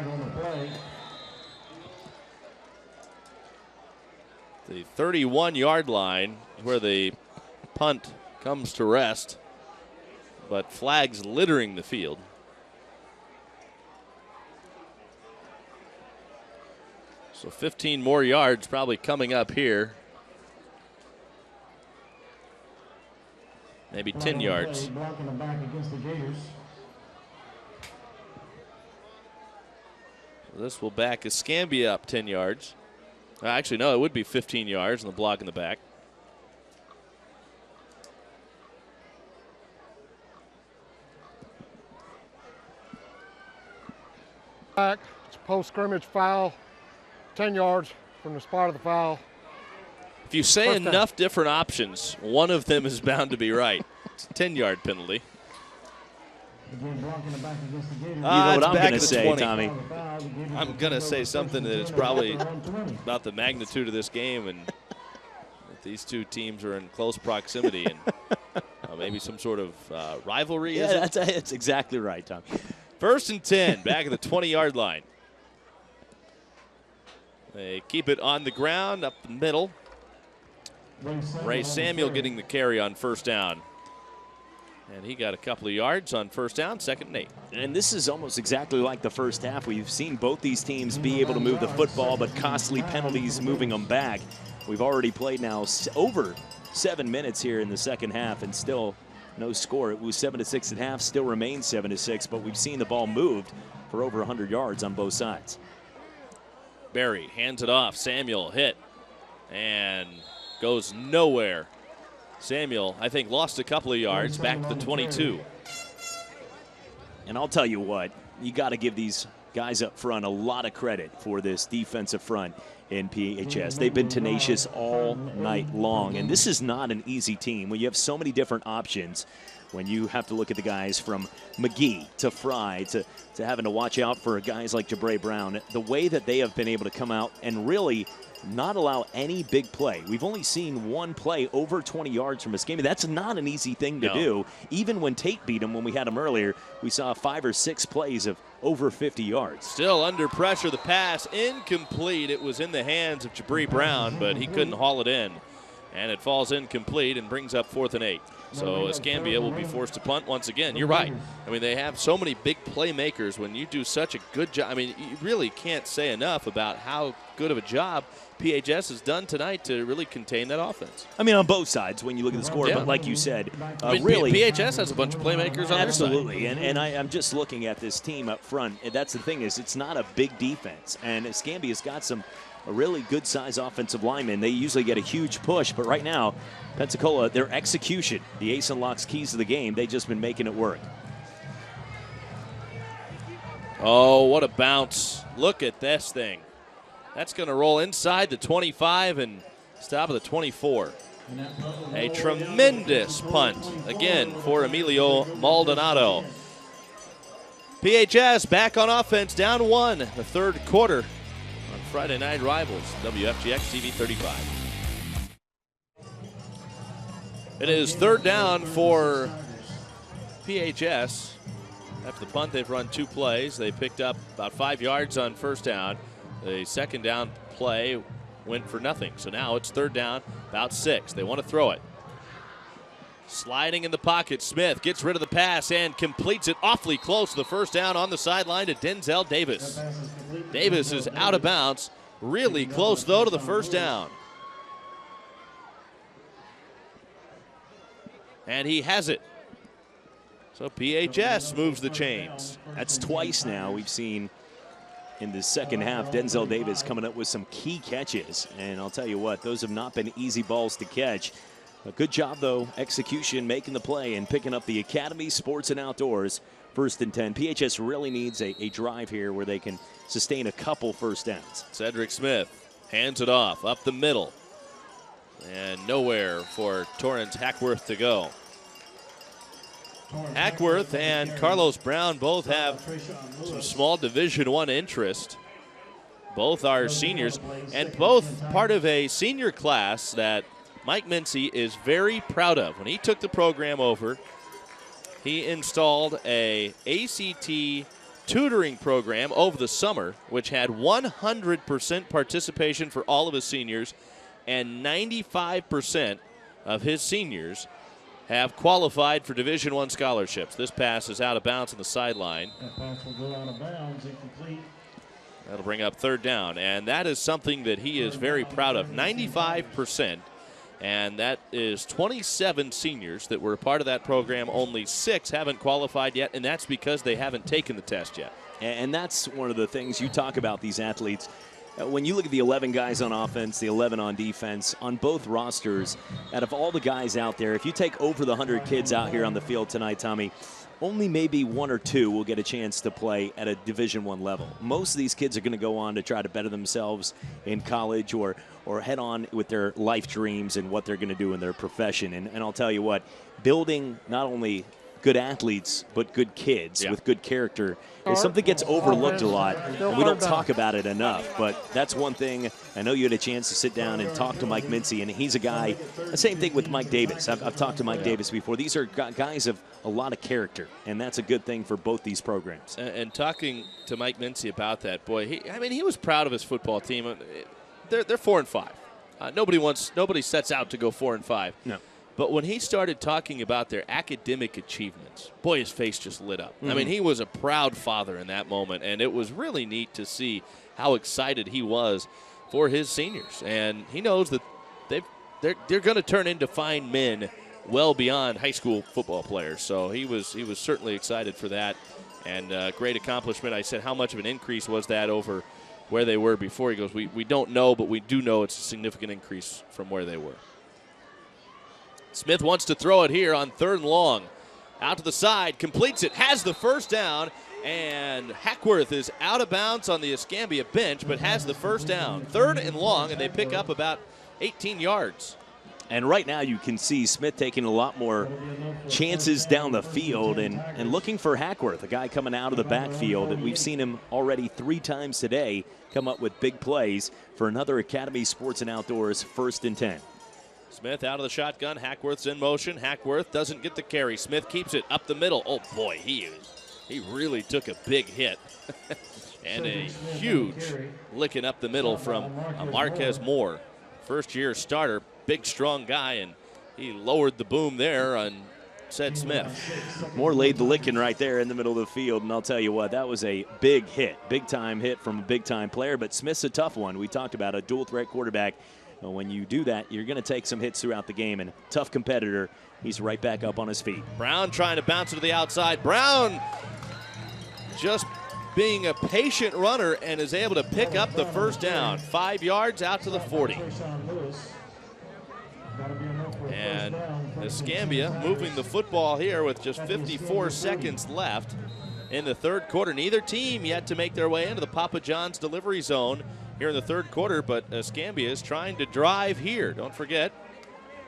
The 31-yard line where the punt comes to rest, but flags littering the field. So 15 more yards probably coming up here. Maybe 10 yards. This will back Escambia up 10 yards. Actually, no, it would be 15 yards on the block in the back. Back, it's a post-scrimmage foul, 10 yards from the spot of the foul. If you say enough different options, one of them is bound to be right. It's a 10-yard penalty. You know what I'm going to say, 20. Tommy? I'm going to say something that is probably about the magnitude of this game, and that these two teams are in close proximity, and maybe some sort of rivalry. Yeah, that's exactly right, Tommy. 1st and 10, back at the 20-yard line. They keep it on the ground, up the middle. Ray Samuel getting the carry on 1st down. And he got a couple of yards on 1st down, 2nd and 8. And this is almost exactly like the first half. We've seen both these teams be able to move the football, but costly penalties moving them back. We've already played now over 7 minutes here in the second half, and still no score. It was 7-6 at half, still remains 7-6, but we've seen the ball moved for over 100 yards on both sides. Barry hands it off. Samuel hit and goes nowhere. Samuel, I think, lost a couple of yards back to the 22. And I'll tell you what, you got to give these guys up front a lot of credit for this defensive front in PHS. They've been tenacious all night long, and this is not an easy team when you have so many different options. When you have to look at the guys from McGee to Fry to having to watch out for guys like Jabray Brown, the way that they have been able to come out and really not allow any big play. We've only seen one play over 20 yards from Escambia. That's not an easy thing to do. Even when Tate beat him when we had him earlier, we saw 5 or 6 plays of over 50 yards. Still under pressure. The pass incomplete. It was in the hands of Jabray Brown, but he couldn't haul it in. And it falls incomplete and brings up 4th and 8. So Escambia will be forced to punt once again. You're right. I mean, they have so many big playmakers. When you do such a good job, I mean, you really can't say enough about how good of a job PHS has done tonight to really contain that offense. I mean, on both sides when you look at the score, but like you said, I mean, really. PHS has a bunch of playmakers on absolutely. their side. And I'm just looking at this team up front. And that's the thing is it's not a big defense. And Escambia's got a really good size offensive lineman. They usually get a huge push, but right now, Pensacola, their execution, the ace and locks keys of the game, they've just been making it work. Oh, what a bounce. Look at this thing. That's going to roll inside the 25 and stop at the 24. A tremendous punt, again, for Emilio Maldonado. PHS back on offense, down 1, the 3rd quarter on Friday Night Rivals, WFGX TV 35. It is 3rd down for PHS. After the punt, they've run 2 plays. They picked up about 5 yards on 1st down. The 2nd down play went for nothing. So now it's 3rd down, about 6. They want to throw it. Sliding in the pocket, Smith gets rid of the pass and completes it awfully close to the first down on the sideline to Denzel Davis. Davis is out of bounds, really close though to the first down. And he has it. So PHS moves the chains. That's twice now we've seen in the second half Denzel Davis coming up with some key catches. And I'll tell you what, those have not been easy balls to catch. A good job, though, execution, making the play and picking up the Academy Sports and Outdoors 1st and 10. PHS really needs a drive here where they can sustain a couple first downs. Cedric Smith hands it off up the middle. And nowhere for Torrance Hackworth to go. Hackworth and Carlos Brown both have some small Division I interest. Both are seniors and both part of a senior class that Mike Mincy is very proud of. When he took the program over, he installed a ACT tutoring program over the summer, which had 100% participation for all of his seniors, and 95% of his seniors have qualified for Division I scholarships. This pass is out of bounds on the sideline. That pass will go out of bounds, incomplete. That'll bring up third down, and that is something that he is very proud of. 95%. And that is 27 seniors that were a part of that program. Only 6 haven't qualified yet, and that's because they haven't taken the test yet. And that's one of the things you talk about these athletes. When you look at the 11 guys on offense, the 11 on defense, on both rosters, out of all the guys out there, if you take over the 100 kids out here on the field tonight, Tommy, only maybe 1 or 2 will get a chance to play at a Division I level. Most of these kids are going to go on to try to better themselves in college or head on with their life dreams and what they're going to do in their profession. And I'll tell you what, building not only good athletes but good kids with good character is something that gets overlooked a lot. And we don't talk about it enough, but that's one thing. I know you had a chance to sit down and talk to Mike Mincy, and he's a guy, the same thing with Mike Davis. I've talked to Mike Davis before. These are guys of a lot of character, and that's a good thing for both these programs. And talking to Mike Mincy about that, boy, he was proud of his football team. They're 4-5. Nobody sets out to go 4-5. No. But when he started talking about their academic achievements, boy, his face just lit up. I mean, he was a proud father in that moment, and it was really neat to see how excited he was for his seniors. And he knows that they're going to turn into fine men well beyond high school football players. So he was certainly excited for that, and great accomplishment. I said, how much of an increase was that over where they were before? He goes, we don't know, but we do know it's a significant increase from where they were. Smith wants to throw it here on 3rd and long. Out to the side, completes it, has the first down, and Hackworth is out of bounds on the Escambia bench, but has the first down. 3rd and long, and they pick up about 18 yards. And right now you can see Smith taking a lot more chances down the field and looking for Hackworth, a guy coming out of the backfield, and we've seen him already 3 times today come up with big plays for another Academy Sports and Outdoors 1st and 10. Smith out of the shotgun. Hackworth's in motion. Hackworth doesn't get the carry. Smith keeps it up the middle. Oh, boy, he really took a big hit. And a huge licking up the middle from Marquez Moore. First-year starter, big, strong guy, and he lowered the boom there on said Smith. Moore laid the licking right there in the middle of the field, and I'll tell you what, that was a big hit, big-time hit from a big-time player, but Smith's a tough one. We talked about a dual-threat quarterback. When you do that, you're going to take some hits throughout the game, and tough competitor, he's right back up on his feet. Brown trying to bounce it to the outside. Brown just being a patient runner and is able to pick up the first down. 5 yards out to the 40. And Escambia moving the football here with just 54 seconds left in the 3rd quarter. Neither team yet to make their way into the Papa John's delivery zone here in the 3rd quarter, but Escambia is trying to drive here. Don't forget,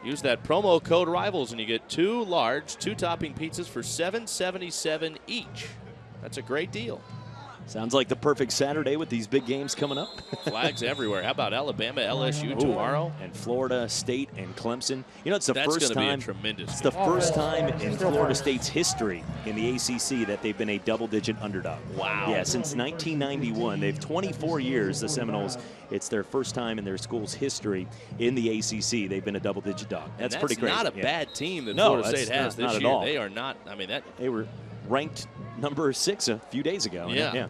use that promo code RIVALS and you get 2 large, 2 topping pizzas for $7.77 each. That's a great deal. Sounds like the perfect Saturday with these big games coming up. Flags everywhere. How about Alabama, LSU tomorrow? And Florida State and Clemson. You know, it's the first time. Tremendous. It's the first time in Florida State's history in the ACC that they've been a double-digit underdog. Wow. Yeah, since 1991. They've 24 years, the Seminoles. It's their first time in their school's history in the ACC. They've been a double-digit dog. That's pretty crazy. Not a bad team that no, Florida State has this not year. At all. They are not. I mean, they were ranked number 6 a few days ago. Yeah. Yeah.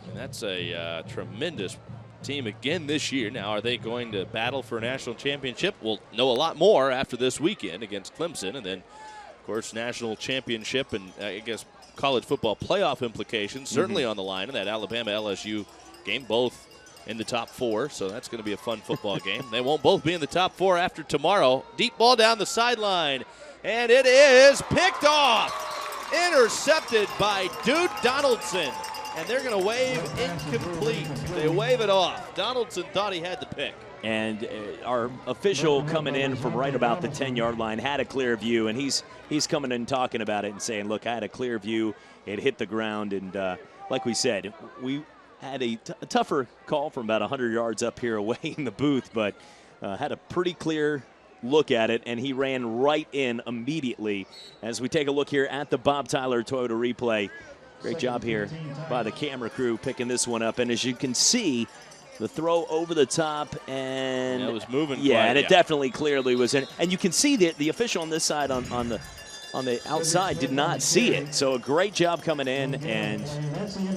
And that's a tremendous team again this year. Now, are they going to battle for a national championship? We'll know a lot more after this weekend against Clemson. And then, of course, national championship and I guess college football playoff implications certainly on the line in that Alabama-LSU game, both in the top 4. So that's going to be a fun football game. They won't both be in the top 4 after tomorrow. Deep ball down the sideline. And it is picked off. Intercepted by Dude Donaldson. And they're going to wave incomplete. They wave it off. Donaldson thought he had the pick. And our official coming in from right about the 10-yard line had a clear view, and he's coming in talking about it and saying, look, I had a clear view. It hit the ground, and like we said, we had a tougher call from about 100 yards up here away in the booth, but had a pretty clear look at it, and he ran right in immediately. As we take a look here at the Bob Tyler Toyota replay, great job here by the camera crew picking this one up, and as you can see, the throw over the top, and it was moving. Yeah, and it definitely clearly was in. And you can see that the official on this side on the outside did not see it. So a great job coming in and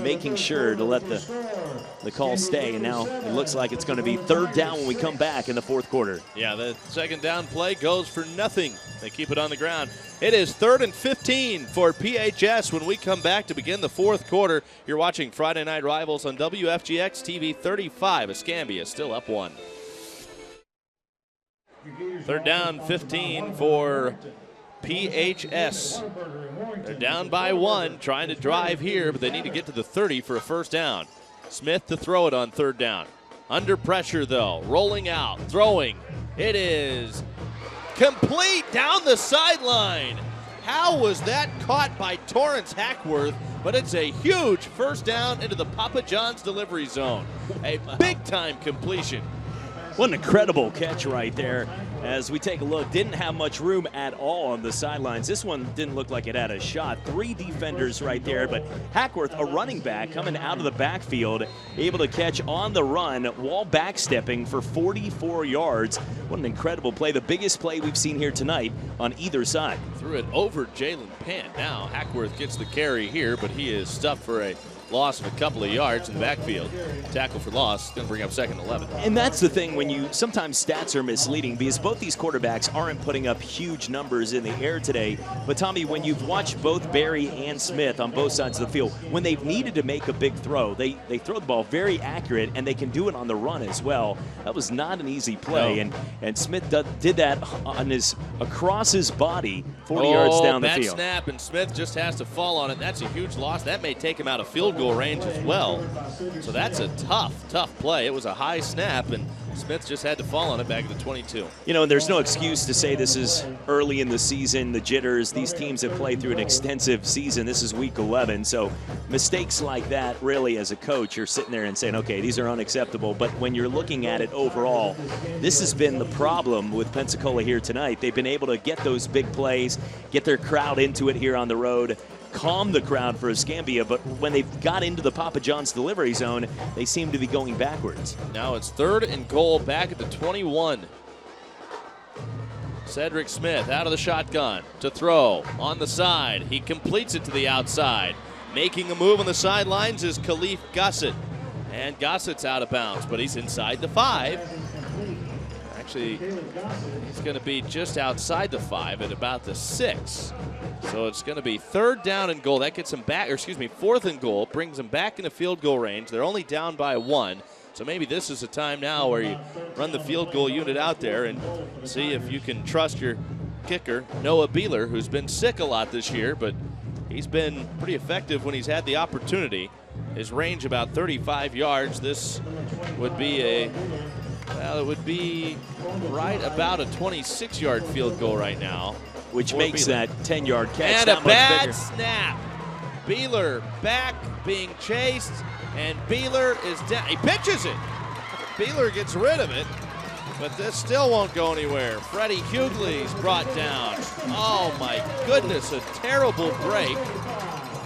making sure to let the call stay. And now it looks like it's going to be 3rd down when we come back in the 4th quarter. Yeah, the second down play goes for nothing. They keep it on the ground. It is 3rd and 15 for PHS when we come back to begin the 4th quarter. You're watching Friday Night Rivals on WFGX TV 35. Escambia still up 1. 3rd down, 15 for PHS. They're down by 1, trying to drive here, but they need to get to the 30 for a first down. Smith to throw it on 3rd down. Under pressure, though. Rolling out, throwing. It is complete down the sideline. How was that caught by Torrance Hackworth? But it's a huge first down into the Papa John's delivery zone. A big-time completion. What an incredible catch right there. As we take a look, didn't have much room at all on the sidelines. This one didn't look like it had a shot. 3 defenders right there, but Hackworth, a running back, coming out of the backfield, able to catch on the run while backstepping for 44 yards. What an incredible play. The biggest play we've seen here tonight on either side. Threw it over Jalen Pant. Now Hackworth gets the carry here, but he is stuffed for a loss of a couple of yards in the backfield. Tackle for loss, going to bring up 2nd and 11. And that's the thing, when you sometimes stats are misleading because both these quarterbacks aren't putting up huge numbers in the air today. But Tommy, when you've watched both Barry and Smith on both sides of the field, when they've needed to make a big throw, they throw the ball very accurate, and they can do it on the run as well. That was not an easy play, no. and Smith did that on across his body, 40 yards down the bad field. Snap, and Smith just has to fall on it. That's a huge loss. That may take him out of field goal range as well. So that's a tough play. It was a high snap, and Smith just had to fall on it back at the 22. You know, and there's no excuse to say this is early in the season, the jitters. These teams have played through an extensive season. This is week 11. So mistakes like that, really, as a coach, you're sitting there and saying, okay, these are unacceptable. But when you're looking at it overall, this has been the problem with Pensacola here tonight. They've been able to get those big plays, get their crowd into it here on the road, calm the crowd for Escambia, but when they've got into the Papa John's delivery zone, they seem to be going backwards. Now it's 3rd and goal back at the 21. Cedric Smith out of the shotgun to throw on the side. He completes it to the outside. Making a move on the sidelines is Khalif Gossett. And Gossett's out of bounds, but he's inside the 5. Actually, he's going to be just outside the 5 at about the 6. So it's going to be 3rd down and goal. That gets them back, or excuse me, 4th and goal, brings them back into field goal range. They're only down by 1. So maybe this is a time now where you run the field goal unit out there and see if you can trust your kicker, Noah Beeler, who's been sick a lot this year, but he's been pretty effective when he's had the opportunity. His range about 35 yards. This would be it would be right about a 26-yard field goal right now. Which makes that 10-yard catch and that a bad much bigger. Snap. Beeler back, being chased, And Beeler is down. He pitches it. Beeler gets rid of it, but this still won't go anywhere. Freddie Hughley's brought down. Oh my goodness, a terrible break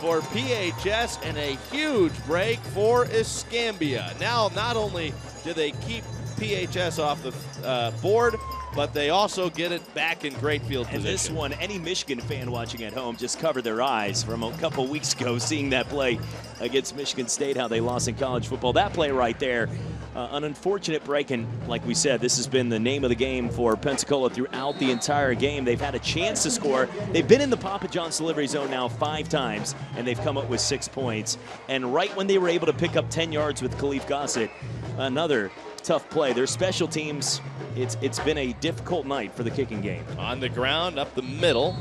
for PHS and a huge break for Escambia. Now, not only do they keep PHS off the board, but they also get it back in great field position. And this one, any Michigan fan watching at home just covered their eyes from a couple weeks ago, seeing that play against Michigan State, how they lost in college football. That play right there, an unfortunate break, and like we said, this has been the name of the game for Pensacola throughout the entire game. They've had a chance to score. They've been in the Papa John's delivery zone now 5 times, and they've come up with 6 points. And right when they were able to pick up 10 yards with Khalif Gossett, another tough play. Their special teams, it's been a difficult night for the kicking game. On the ground, up the middle.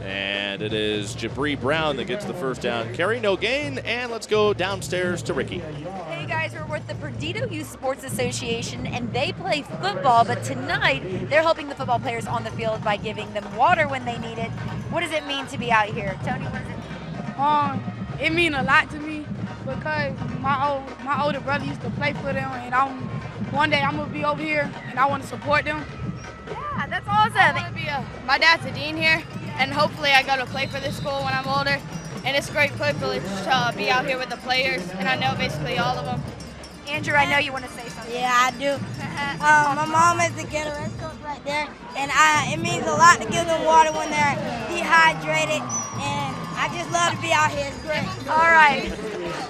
And it is Jabri Brown that gets the first down. Carry, no gain, and let's go downstairs to Ricky. Hey guys, we're with the Perdido Youth Sports Association, and they play football, but tonight they're helping the football players on the field by giving them water when they need it. What does it mean to be out here? Tony, what does it mean? It means a lot to me because my older brother used to play for them, and one day I'm gonna be over here and I want to support them. Yeah, that's awesome. My dad's a dean here, and hopefully I go to play for this school when I'm older. And it's a great privilege to be out here with the players, and I know basically all of them. Andrew, I know you want to say something. Yeah, I do. My mom is the Gatorade coach right there, and it means a lot to give them water when they're dehydrated, and I just love to be out here. It's great. All right.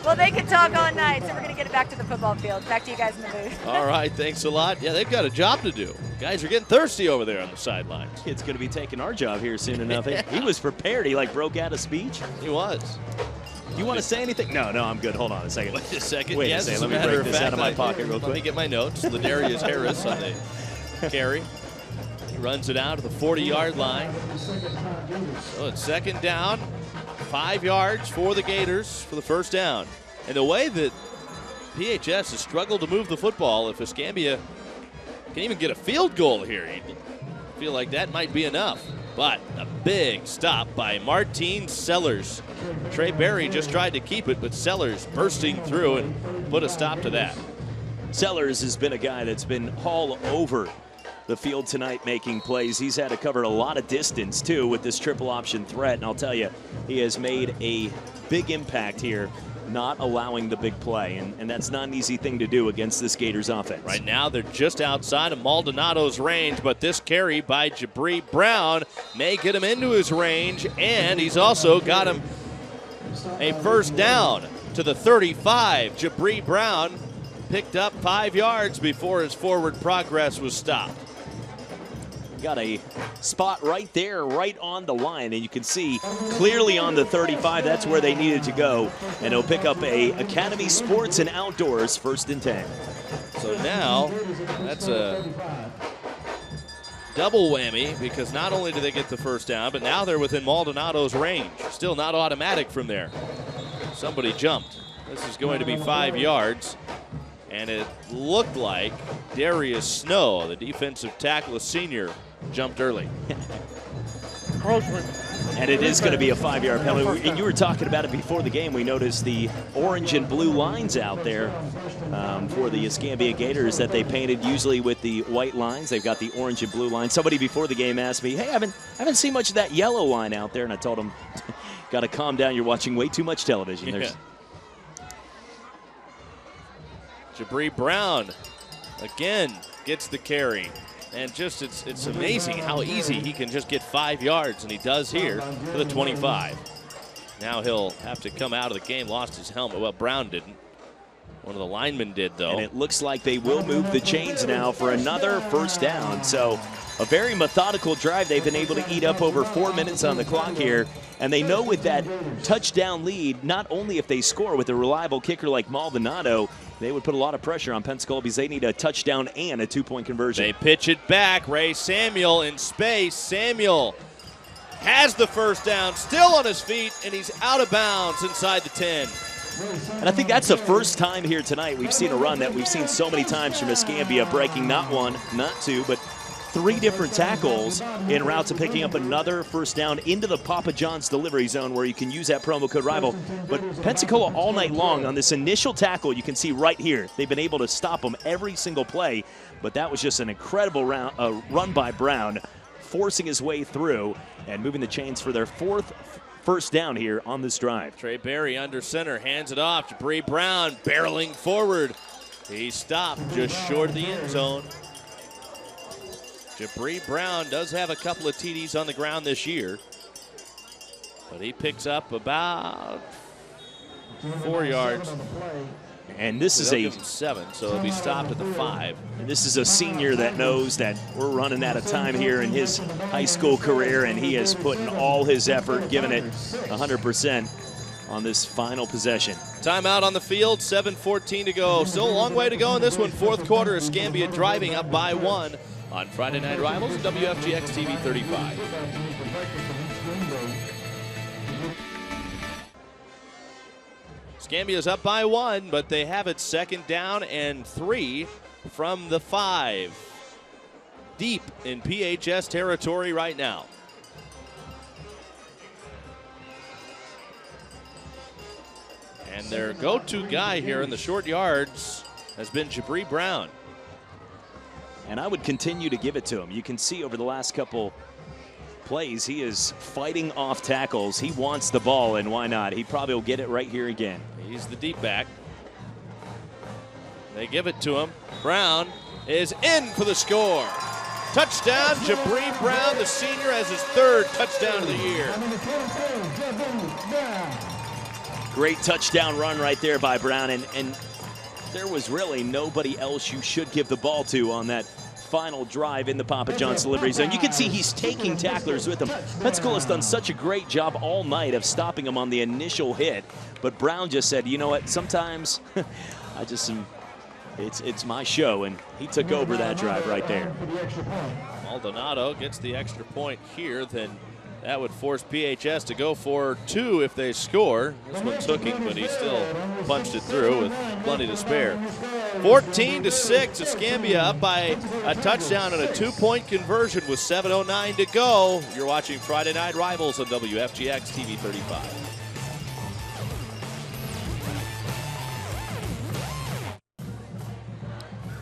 Well, they can talk all night, so we're going to get it back to the football field. Back to you guys in the booth. All right, thanks a lot. Yeah, they've got a job to do. Guys are getting thirsty over there on the sidelines. Kid's going to be taking our job here soon enough. He was prepared. He broke out a speech. He was. You want to say anything? No, I'm good. Hold on a second. Wait a second. Wait yes, a second. Let me break this out of my pocket real quick. Let me get my notes. Ladarius Harris on the carry. He runs it out to the 40-yard line. So it's second down. 5 yards for the Gators for the first down. And the way that PHS has struggled to move the football, if Escambia can even get a field goal here, you feel like that might be enough. But a big stop by Martine Sellers. Trey Berry just tried to keep it, but Sellers bursting through and put a stop to that. Sellers has been a guy that's been all over the field tonight making plays. He's had to cover a lot of distance, too, with this triple option threat. And I'll tell you, he has made a big impact here, not allowing the big play. And that's not an easy thing to do against this Gators offense. Right now, they're just outside of Maldonado's range, but this carry by Jabri Brown may get him into his range, and he's also got him a first down to the 35. Jabri Brown picked up 5 yards before his forward progress was stopped. Got a spot right there, right on the line, and you can see clearly on the 35, that's where they needed to go. And he'll pick up a Academy Sports and Outdoors 1st and 10. So now that's a double whammy, because not only do they get the first down, but now they're within Maldonado's range. Still not automatic from there. Somebody jumped. This is going to be 5 yards. And it looked like Darius Snow, the defensive tackle, a senior, jumped early. And it is going to be a 5-yard penalty. And you were talking about it before the game. We noticed the orange and blue lines out there for the Escambia Gators that they painted usually with the white lines. They've got the orange and blue lines. Somebody before the game asked me, hey, I haven't seen much of that yellow line out there. And I told them, got to calm down. You're watching way too much television. Yeah. Jabri Brown again gets the carry. And just it's amazing how easy he can just get 5 yards, and he does here to the 25. Now he'll have to come out of the game, lost his helmet. Well, Brown didn't. One of the linemen did, though. And it looks like they will move the chains now for another first down. So a very methodical drive. They've been able to eat up over 4 minutes on the clock here. And they know with that touchdown lead, not only if they score with a reliable kicker like Maldonado, they would put a lot of pressure on Pensacola because they need a touchdown and a 2-point conversion. They pitch it back. Ray Samuel in space. Samuel has the first down, still on his feet, and he's out of bounds inside the 10. And I think that's the first time here tonight we've seen a run that we've seen so many times from Escambia, breaking not 1, not 2, but 3 different tackles en route to picking up another first down into the Papa John's delivery zone where you can use that promo code RIVAL. But Pensacola all night long on this initial tackle, you can see right here, they've been able to stop them every single play. But that was just an incredible run by Brown, forcing his way through and moving the chains for their 4th first down here on this drive. Trey Berry under center, hands it off. Jabri Brown barreling forward. He stopped just short of the end zone. Jabri Brown does have a couple of TDs on the ground this year, but he picks up about 4 yards. And this is They'll give him 7, so he'll be stopped at the 5. And this is a senior that knows that we're running out of time here in his high school career, and he is putting all his effort, giving it 100% on this final possession. Timeout on the field, 7:14 to go. Still a long way to go in this one. 4th quarter, Escambia driving up by 1 on Friday Night Rivals, WFGX TV 35. Escambia's up by 1, but they have it 2nd down and 3 from the 5. Deep in PHS territory right now. And their go-to guy here in the short yards has been Jabri Brown. And I would continue to give it to him. You can see over the last couple plays, he is fighting off tackles. He wants the ball, and why not? He probably will get it right here again. He's the deep back. They give it to him. Brown is in for the score. Touchdown, Jabri Brown, the senior, has his 3rd touchdown of the year. Great touchdown run right there by Brown, and there was really nobody else you should give the ball to on that final drive in the Papa John's delivery zone. You can see he's taking tacklers with him. Pensacola's done such a great job all night of stopping him on the initial hit, but Brown just said, you know what, sometimes it's my show, and he took over that drive right there. Maldonado gets the extra point here, then that would force PHS to go for 2 if they score. This one's hooking, but he still punched it through with plenty to spare. 14-6, Escambia up by a touchdown and a 2-point conversion with 7:09 to go. You're watching Friday Night Rivals on WFGX TV 35.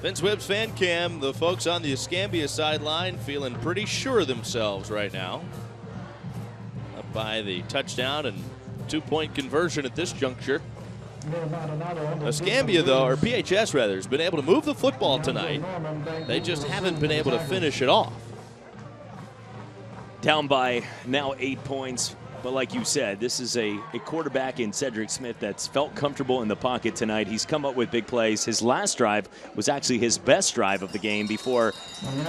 Vince Wibb's fan cam, the folks on the Escambia sideline feeling pretty sure of themselves right now. Up by the touchdown and 2-point conversion at this juncture. Escambia, though, or PHS rather, has been able to move the football tonight. They just haven't been able to finish it off. Down by now 8 points. But like you said, this is a quarterback in Cedric Smith that's felt comfortable in the pocket tonight. He's come up with big plays. His last drive was actually his best drive of the game before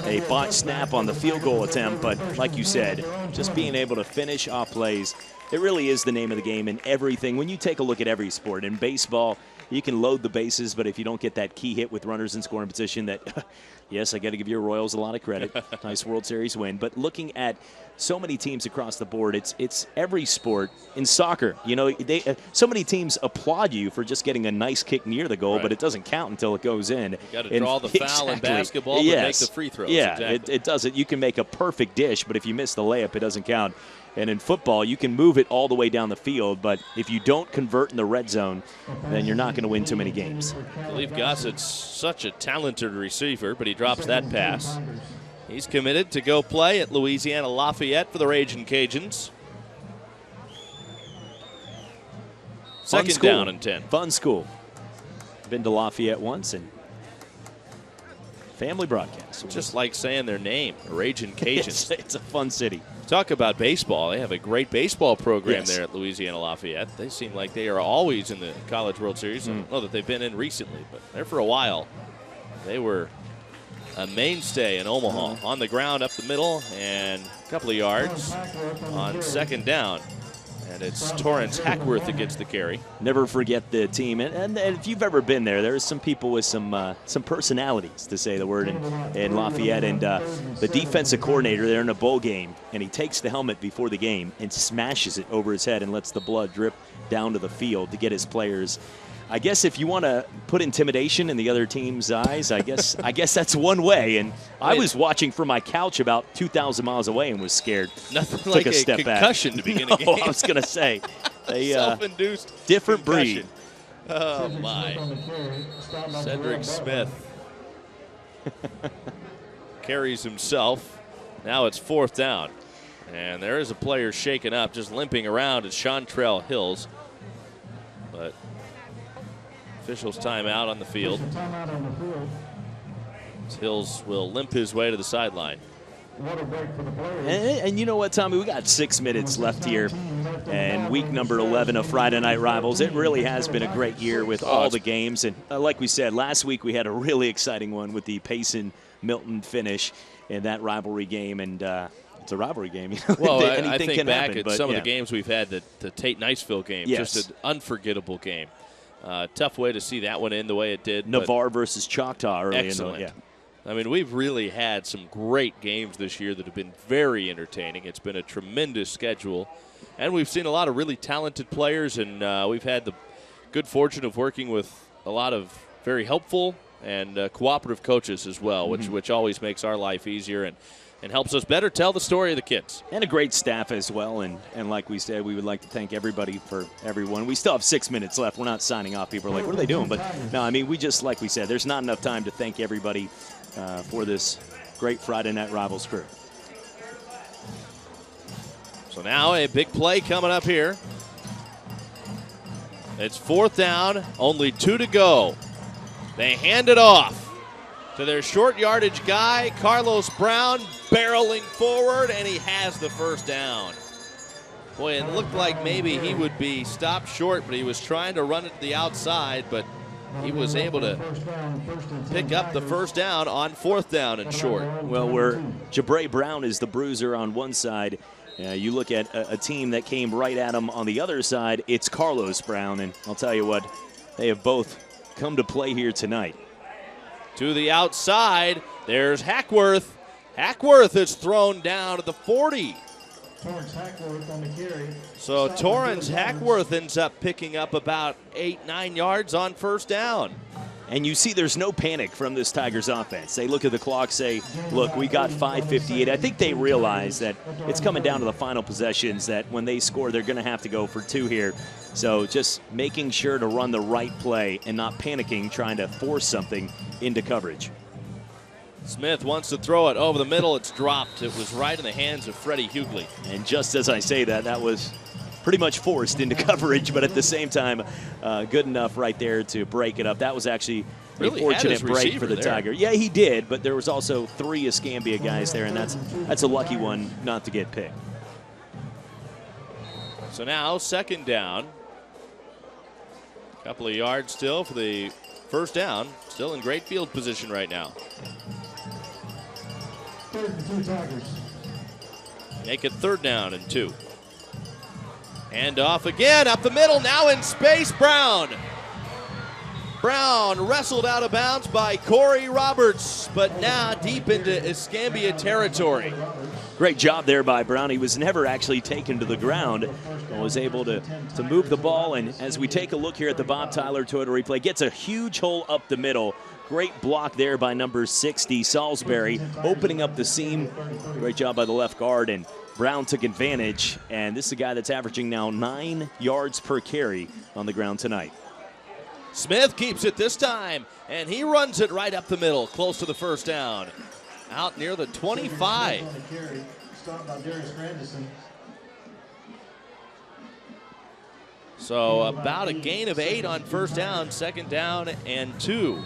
a botched snap on the field goal attempt. But like you said, just being able to finish off plays, it really is the name of the game in everything. When you take a look at every sport, in baseball, you can load the bases, but if you don't get that key hit with runners in scoring position, that, yes, I got to give your Royals a lot of credit. Nice World Series win. But looking at so many teams across the board, it's every sport. In soccer, you know, so many teams applaud you for just getting a nice kick near the goal, but it doesn't count until it goes in. You got to draw the foul in basketball, but make the free throws. Yeah, exactly. it doesn't. You can make a perfect dish, but if you miss the layup, it doesn't count. And in football, you can move it all the way down the field, but if you don't convert in the red zone, then you're not going to win too many games. I believe Gossett's such a talented receiver, but he drops that pass. He's committed to go play at Louisiana Lafayette for the Ragin' Cajuns. Second down and 10. Fun school. Been to Lafayette once, and family broadcast. Just like saying their name, Ragin' Cajuns. It's a fun city. Talk about baseball. They have a great baseball program there at Louisiana Lafayette. They seem like they are always in the College World Series. I don't know that they've been in recently, but there for a while. They were a mainstay in Omaha. On the ground up the middle and a couple of yards on second down. And it's Torrance Hackworth that gets the carry. Never forget the team. And if you've ever been there, there's some people with some personalities, to say the word, in Lafayette. And the defensive coordinator, they're in a bowl game, and he takes the helmet before the game and smashes it over his head and lets the blood drip down to the field to get his players I guess if you want to put intimidation in the other team's eyes, I guess that's one way. And I was watching from my couch about 2,000 miles away and was scared. Nothing Took like a step concussion back. to begin No, a game. I was going to say. Self-induced different concussion. breed. Oh, my. Cedric Smith carries himself. Now it's 4th down. And there is a player shaken up, just limping around. It's Chantrell Hills. But officials timeout on the field. Hills will limp his way to the sideline. And you know what, Tommy? We got 6 minutes left here. And week number 11 of Friday Night Rivals. It really has been a great year with all the games. And like we said, last week we had a really exciting one with the Payson-Milton finish in that rivalry game. And it's a rivalry game. You know, well, anything I think can back happen, at but some of the games we've had, the Tate-Niceville game, just an unforgettable game. Tough way to see that one end the way it did. Navarre versus Choctaw early excellent. in the I mean, we've really had some great games this year that have been very entertaining. It's been a tremendous schedule. And we've seen a lot of really talented players, and we've had the good fortune of working with a lot of very helpful and cooperative coaches as well, which always makes our life easier and helps us better tell the story of the kids. And a great staff as well. And like we said, we would like to thank everybody for everyone. We still have 6 minutes left. We're not signing off. People are like, what are they doing? But no, I mean, we just, like we said, there's not enough time to thank everybody for this great Friday Night Rivals crew. So now a big play coming up here. It's 4th down, only 2 to go. They hand it off to their short yardage guy, Carlos Brown, barreling forward, and he has the 1st down. Boy, it looked like maybe he would be stopped short, but he was trying to run it to the outside, but he was able to pick up the 1st down on 4th down and short. Well, where Jabray Brown is the bruiser on one side, you look at a team that came right at him on the other side, it's Carlos Brown, and I'll tell you what, they have both come to play here tonight. To the outside, there's Hackworth. Hackworth is thrown down to the 40. Torrance Hackworth on the carry. So Torrance Hackworth ends up picking up about 8-9 yards on 1st down. And you see there's no panic from this Tigers offense. They look at the clock, say, look, we got 5:58. I think they realize that it's coming down to the final possessions, that when they score, they're going to have to go for 2 here. So just making sure to run the right play and not panicking, trying to force something into coverage. Smith wants to throw it over the middle. It's dropped. It was right in the hands of Freddie Hughley. And just as I say that, that was pretty much forced into coverage, but at the same time, good enough right there to break it up. That was actually really a fortunate break for the there. Tiger. Yeah, he did, but there was also 3 Escambia guys there, and that's a lucky one not to get picked. So now 2nd down. Couple of yards still for the 1st down. Still in great field position right now. 3rd and 2 Tigers. Make it 3rd down and 2. Hand off again, up the middle, now in space, Brown. Brown wrestled out of bounds by Corey Roberts, but now deep into Escambia territory. Great job there by Brown. He was never actually taken to the ground and was able to move the ball. And as we take a look here at the Bob Tyler Toyota replay, gets a huge hole up the middle. Great block there by number 60, Salisbury, opening up the seam. Great job by the left guard, and Brown took advantage. And this is a guy that's averaging now 9 yards per carry on the ground tonight. Smith keeps it this time, and he runs it right up the middle, close to the 1st down. Out near the 25. So about a gain of 8 on 1st down, 2nd down and 2.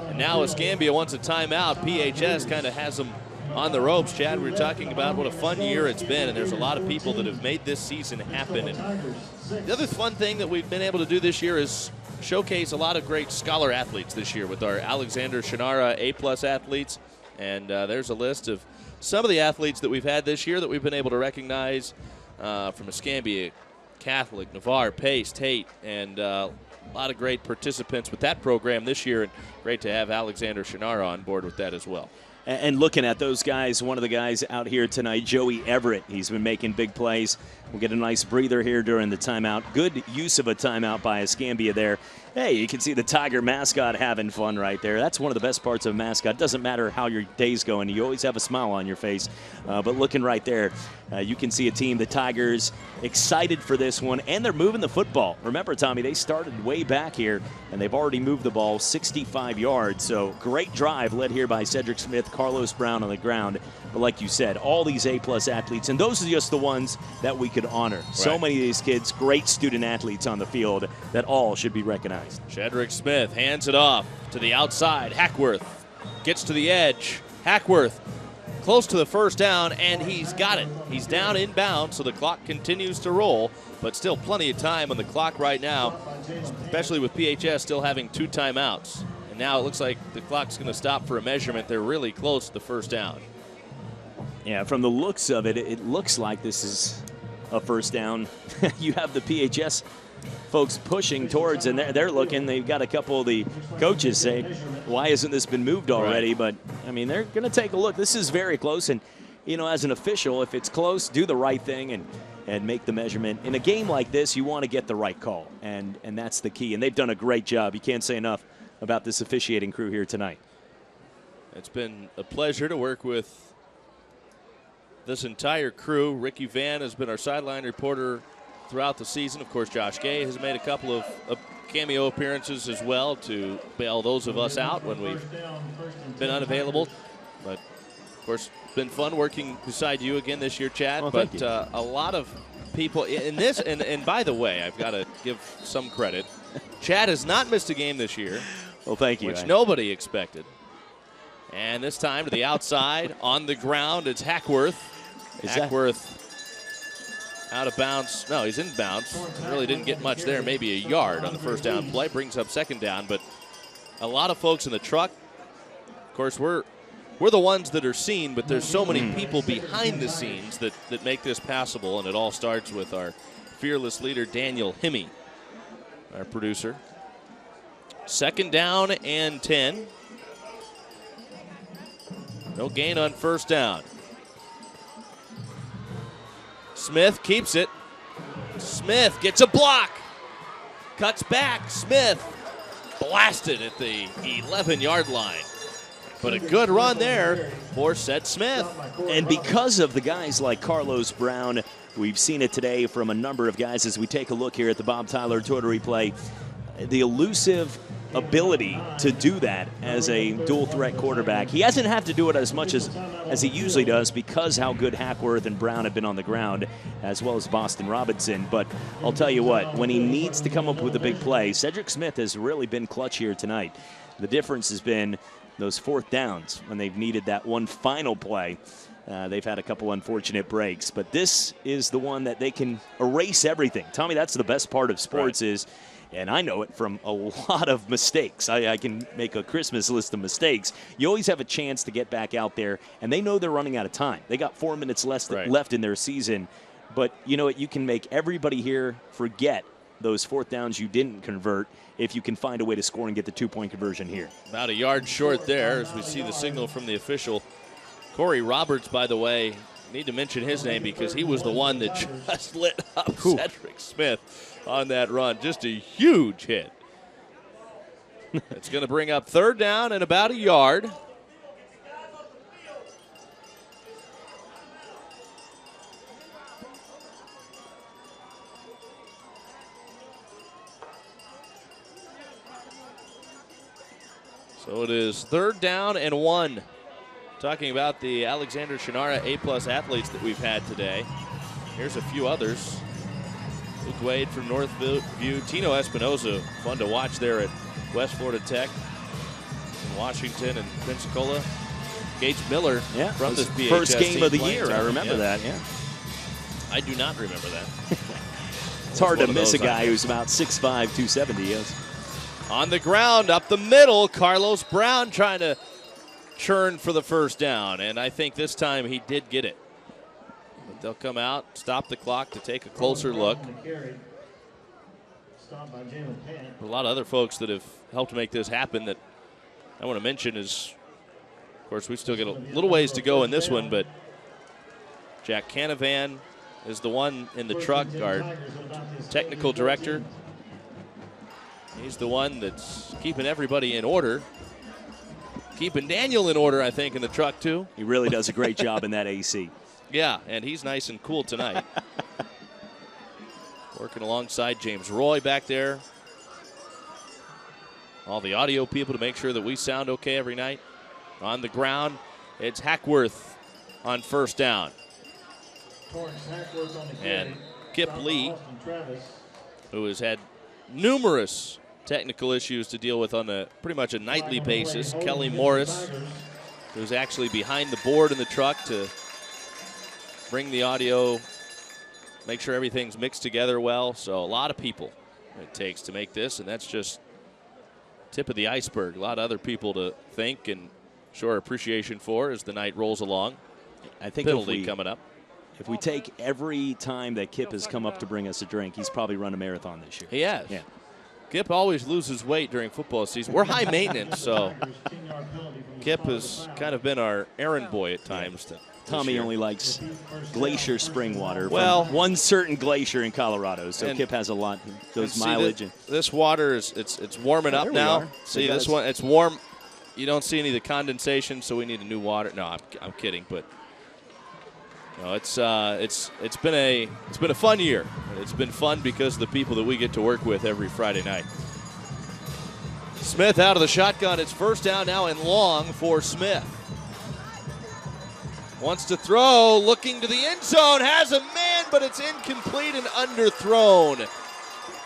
And now Escambia wants a timeout. PHS kind of has them on the ropes. Chad, we were talking about what a fun year it's been, and there's a lot of people that have made this season happen. And the other fun thing that we've been able to do this year is showcase a lot of great scholar athletes this year with our Alexander Shannara A+ athletes. And there's a list of some of the athletes that we've had this year that we've been able to recognize from Escambia, Catholic, Navarre, Pace, Tate, and a lot of great participants with that program this year, and great to have Alexander Shannara on board with that as well. And looking at those guys, one of the guys out here tonight, Joey Everett, he's been making big plays. We'll get a nice breather here during the timeout. Good use of a timeout by Escambia there. Hey, you can see the Tiger mascot having fun right there. That's one of the best parts of a mascot. Doesn't matter how your day's going. You always have a smile on your face. But looking right there, you can see a team, the Tigers, excited for this one, and they're moving the football. Remember, Tommy, they started way back here, and they've already moved the ball 65 yards. So great drive led here by Cedric Smith, Carlos Brown on the ground. But like you said, all these A-plus athletes, and those are just the ones that we could honor. Right. So many of these kids, great student athletes on the field that all should be recognized. Cedric Smith hands it off to the outside. Hackworth gets to the edge. Hackworth close to the first down, and he's got it. He's down inbound, so the clock continues to roll, but still plenty of time on the clock right now, especially with PHS still having 2 timeouts. And now it looks like the clock's going to stop for a measurement. They're really close to the first down. Yeah, from the looks of it, it looks like this is a first down. You have the PHS folks pushing towards, and they're looking. They've got a couple of the coaches say, why hasn't this been moved already? Right. But, I mean, they're going to take a look. This is very close, and, you know, as an official, if it's close, do the right thing and make the measurement. In a game like this, you want to get the right call, and that's the key. And they've done a great job. You can't say enough about this officiating crew here tonight. It's been a pleasure to work with this entire crew. Ricky Van has been our sideline reporter throughout the season. Of course, Josh Gay has made a couple of cameo appearances as well to bail those of us out when we've been unavailable. But, of course, it's been fun working beside you again this year, Chad. Well, but a lot of people in this, and by the way, I've got to give some credit. Chad has not missed a game this year. Well, thank you. Which nobody expected. And this time to the outside, on the ground, it's Hackworth. Hackworth out of bounds. No, he's in bounds. Really didn't get much there, maybe a yard on the first down play. Brings up second down, but a lot of folks in the truck. Of course, we're the ones that are seen, but there's so many people behind the scenes that make this passable, and it all starts with our fearless leader, Daniel Hemme, our producer. Second down and 10. No gain on first down. Smith keeps it. Smith gets a block. Cuts back. Smith blasted at the 11-yard line. But a good run there for Ced Smith. And because of the guys like Carlos Brown, we've seen it today from a number of guys as we take a look here at the Bob Tyler Total Replay. The elusive ability to do that as a dual threat quarterback. He hasn't had to do it as much as he usually does because how good Hackworth and Brown have been on the ground, as well as Boston Robinson. But I'll tell you what, when he needs to come up with a big play, Cedric Smith has really been clutch here tonight. The difference has been those fourth downs when they've needed that one final play. They've had a couple unfortunate breaks, but this is the one that they can erase everything. Tommy, that's the best part of sports is, and I know it from a lot of mistakes. I can make a Christmas list of mistakes. You always have a chance to get back out there, and they know they're running out of time. They got 4 minutes left in their season. But you know what? You can make everybody here forget those fourth downs you didn't convert if you can find a way to score and get the 2-point conversion here. About a yard short there as we see the signal from the official. Corey Roberts, by the way, need to mention his name because he was the one that just lit up Cedric Smith on that run. Just a huge hit. It's going to bring up third down and about a yard. So it is third down and 1. Talking about the Alexander Shannara A-plus athletes that we've had today. Here's a few others. Luke Wade from Northview. Tino Espinoza, fun to watch there at West Florida Tech. In Washington and Pensacola. Gage Miller from this PHS first game of the year. Time. I remember that, I do not remember that. It's hard to miss a guy who's about 6'5", 270. Yes. On the ground, up the middle, Carlos Brown trying to churn for the first down, and I think this time he did get it. But they'll come out, stop the clock to take a closer look. A lot of other folks that have helped make this happen that I want to mention is Of course, we still get a little ways to go in this one, but Jack Canavan is the one in the truck, our technical director. He's the one that's keeping everybody in order. Keeping Daniel in order, I think, in the truck, too. He really does a great job in that AC. Yeah, and he's nice and cool tonight. Working alongside James Roy back there. All the audio people to make sure that we sound okay every night. On the ground, it's Hackworth on first down. And Kip Lee, who has had numerous technical issues to deal with on a pretty much a nightly basis. Kelly Morris, who's actually behind the board in the truck to bring the audio, make sure everything's mixed together well. So a lot of people it takes to make this, and that's just tip of the iceberg. A lot of other people to thank and show our appreciation for as the night rolls along. I think penalty coming up. If we take every time that Kip has come up to bring us a drink, he's probably run a marathon this year. He has. Yeah. Kip always loses weight during football season. We're high maintenance, so Kip has kind of been our errand boy at times. Tommy only likes glacier spring water. Well, from one certain glacier in Colorado, so Kip has a lot. Goes mileage. This water is it's warming up now. See this one? It's warm. You don't see any of the condensation, so we need a new water. No, I'm kidding, but no, it's been a fun year. It's been fun because of the people that we get to work with every Friday night. Smith out of the shotgun. It's first down now and long for Smith. Wants to throw, looking to the end zone, has a man, but it's incomplete and underthrown.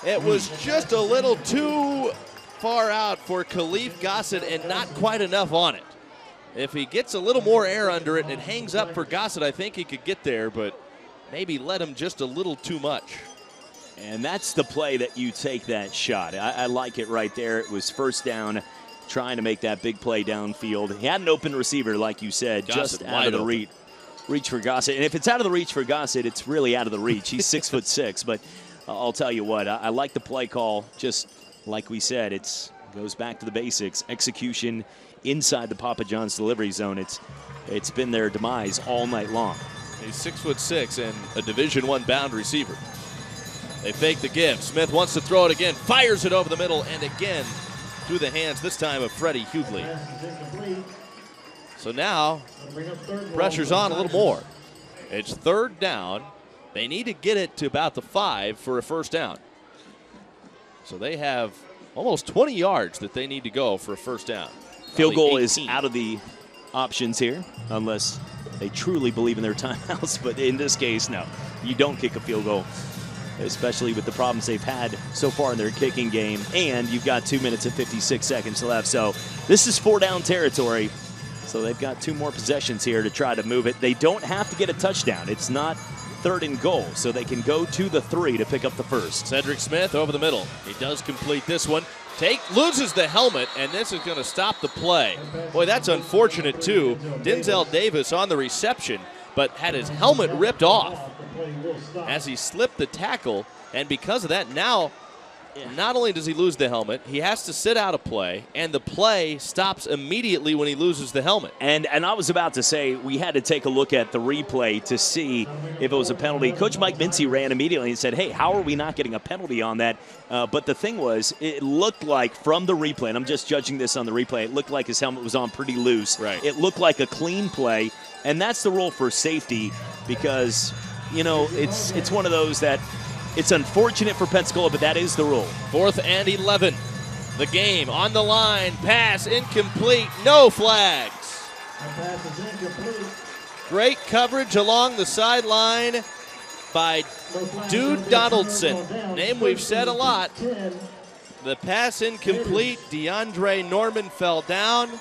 It was just a little too far out for Khalif Gossett and not quite enough on it. If he gets a little more air under it and it hangs up for Gossett, I think he could get there, but maybe let him just a little too much. And that's the play that you take that shot. I like it right there. It was first down, trying to make that big play downfield. He had an open receiver, like you said, Gossett just out of the reach for Gossett. And if it's out of the reach for Gossett, it's really out of the reach. He's 6'6", but I'll tell you what, I like the play call. Just like we said, it goes back to the basics. Execution inside the Papa John's delivery zone. It's been their demise all night long. He's 6'6" and a Division I bound receiver. They fake the give. Smith wants to throw it again, fires it over the middle, and again through the hands, this time of Freddie Hughley. So now, pressure's on a little more. It's third down. They need to get it to about the 5 for a first down. So they have almost 20 yards that they need to go for a first down. Field goal is out of the options here, unless they truly believe in their timeouts. But in this case, no. You don't kick a field goal, especially with the problems they've had so far in their kicking game. And you've got 2 minutes and 56 seconds left. So this is 4-down territory. So they've got 2 more possessions here to try to move it. They don't have to get a touchdown. It's not third and goal, so they can go to the 3 to pick up the first. Cedric Smith over the middle. He does complete this one. Loses the helmet, and this is going to stop the play. Boy, that's unfortunate, too. Denzel Davis on the reception, but had his helmet ripped off as he slipped the tackle, and because of that, now not only does he lose the helmet, he has to sit out a play, and the play stops immediately when he loses the helmet. And I was about to say, we had to take a look at the replay to see if it was a penalty. Coach Mike Mincy ran immediately and said, hey, how are we not getting a penalty on that? But the thing was, it looked like from the replay, and I'm just judging this on the replay, it looked like his helmet was on pretty loose. Right. It looked like a clean play, and that's the rule for safety because, you know, it's one of those that it's unfortunate for Pensacola, but that is the rule. 4th and 11. The game on the line. Pass incomplete. No flags. Great coverage along the sideline by Dude Donaldson. Name we've said a lot. The pass incomplete. DeAndre Norman fell down.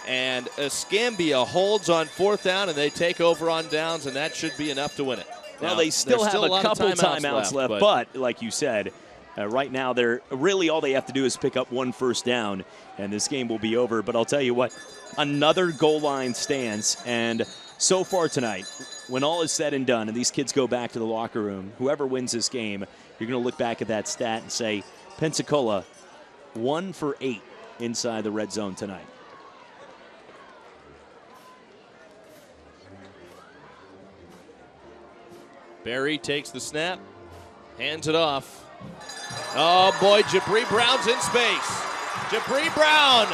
And Escambia holds on 4th down, and they take over on downs, and that should be enough to win it. Well, they still have a couple timeouts left, but like you said, right now they're really all they have to do is pick up 1 first down, and this game will be over. But I'll tell you what, another goal line stance, and so far tonight, when all is said and done, and these kids go back to the locker room, whoever wins this game, you're going to look back at that stat and say, Pensacola, 1 for 8 inside the red zone tonight. Barry takes the snap, hands it off. Oh boy, Jabri Brown's in space. Jabri Brown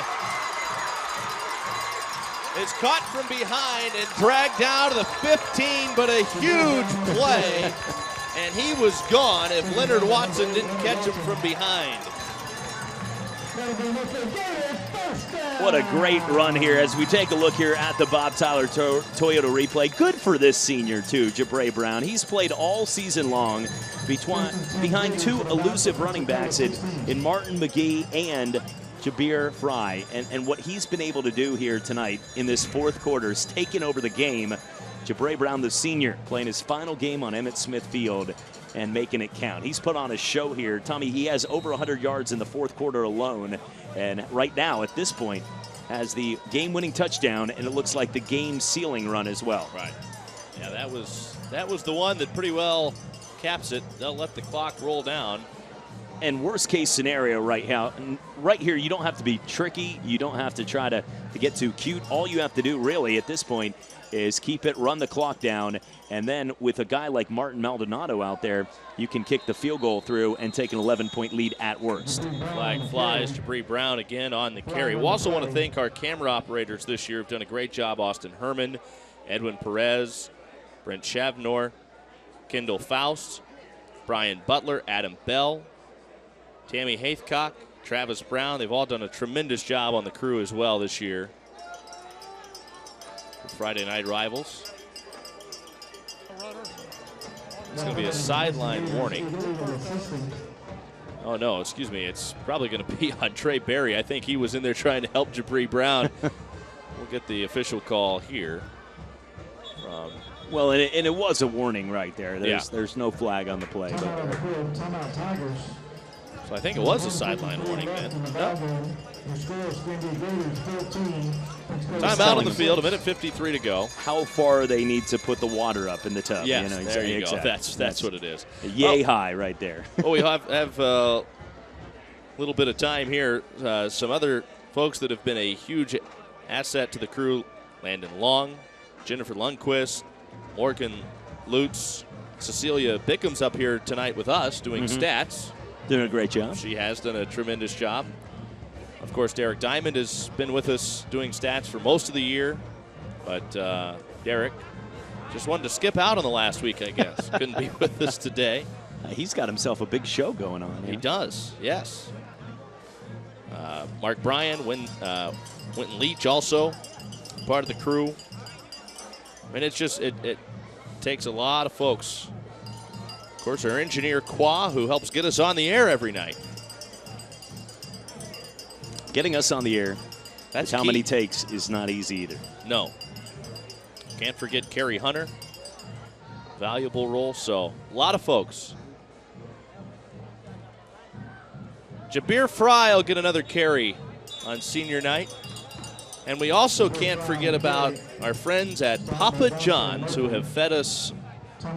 is caught from behind and dragged down to the 15, but a huge play, and he was gone if Leonard Watson didn't catch him from behind. What a great run here as we take a look here at the Bob Tyler Toyota replay. Good for this senior, too, Jabri Brown. He's played all season long behind two elusive running backs in Martin McGee and Jabir Fry. And what he's been able to do here tonight in this fourth quarter is taking over the game. Jabri Brown, the senior, playing his final game on Emmitt Smith Field and making it count. He's put on a show here. Tommy, he has over 100 yards in the fourth quarter alone. And right now, at this point, has the game-winning touchdown, and it looks like the game-sealing run as well. Right. Yeah, that was the one that pretty well caps it. They'll let the clock roll down. And worst-case scenario right here, you don't have to be tricky. You don't have to try to get too cute. All you have to do, really, at this point, is keep it, run the clock down, and then with a guy like Martin Maldonado out there, you can kick the field goal through and take an 11-point lead at worst. Flag flies. Jabri Brown again on the carry. We also want to thank our camera operators this year. Have done a great job. Austin Herman, Edwin Perez, Brent Shavnor, Kendall Faust, Brian Butler, Adam Bell, Tammy Haithcock, Travis Brown. They've all done a tremendous job on the crew as well this year. Friday night rivals. It's going to be a sideline warning. Oh, no, excuse me. It's probably going to be on Trey Berry. I think he was in there trying to help Jabri Brown. We'll get the official call here. Well, and it was a warning right there. There's no flag on the play. So I think it was a sideline warning then. No. Timeout on the field, 1:53 to go. How far they need to put the water up in the tub. Yes, you know, there you exactly. go. That's what it is. Yay high right there. We have a little bit of time here. Some other folks that have been a huge asset to the crew: Landon Long, Jennifer Lundquist, Morgan Lutz, Cecilia Bickham's up here tonight with us doing stats. Doing a great job. She has done a tremendous job. Of course, Derek Diamond has been with us doing stats for most of the year, but Derek just wanted to skip out on the last week, I guess. Couldn't be with us today. He's got himself a big show going on. He does, yes. Mark Bryan, Winton Leach also part of the crew. I mean, it's just, it takes a lot of folks. Of course, our engineer, Qua, who helps get us on the air every night. Getting us on the air, that's how key. many takes is not easy either. No. Can't forget Kerry Hunter. Valuable role, so a lot of folks. Jabir Fry will get another carry on senior night. And we also can't forget about our friends at Papa John's who have fed us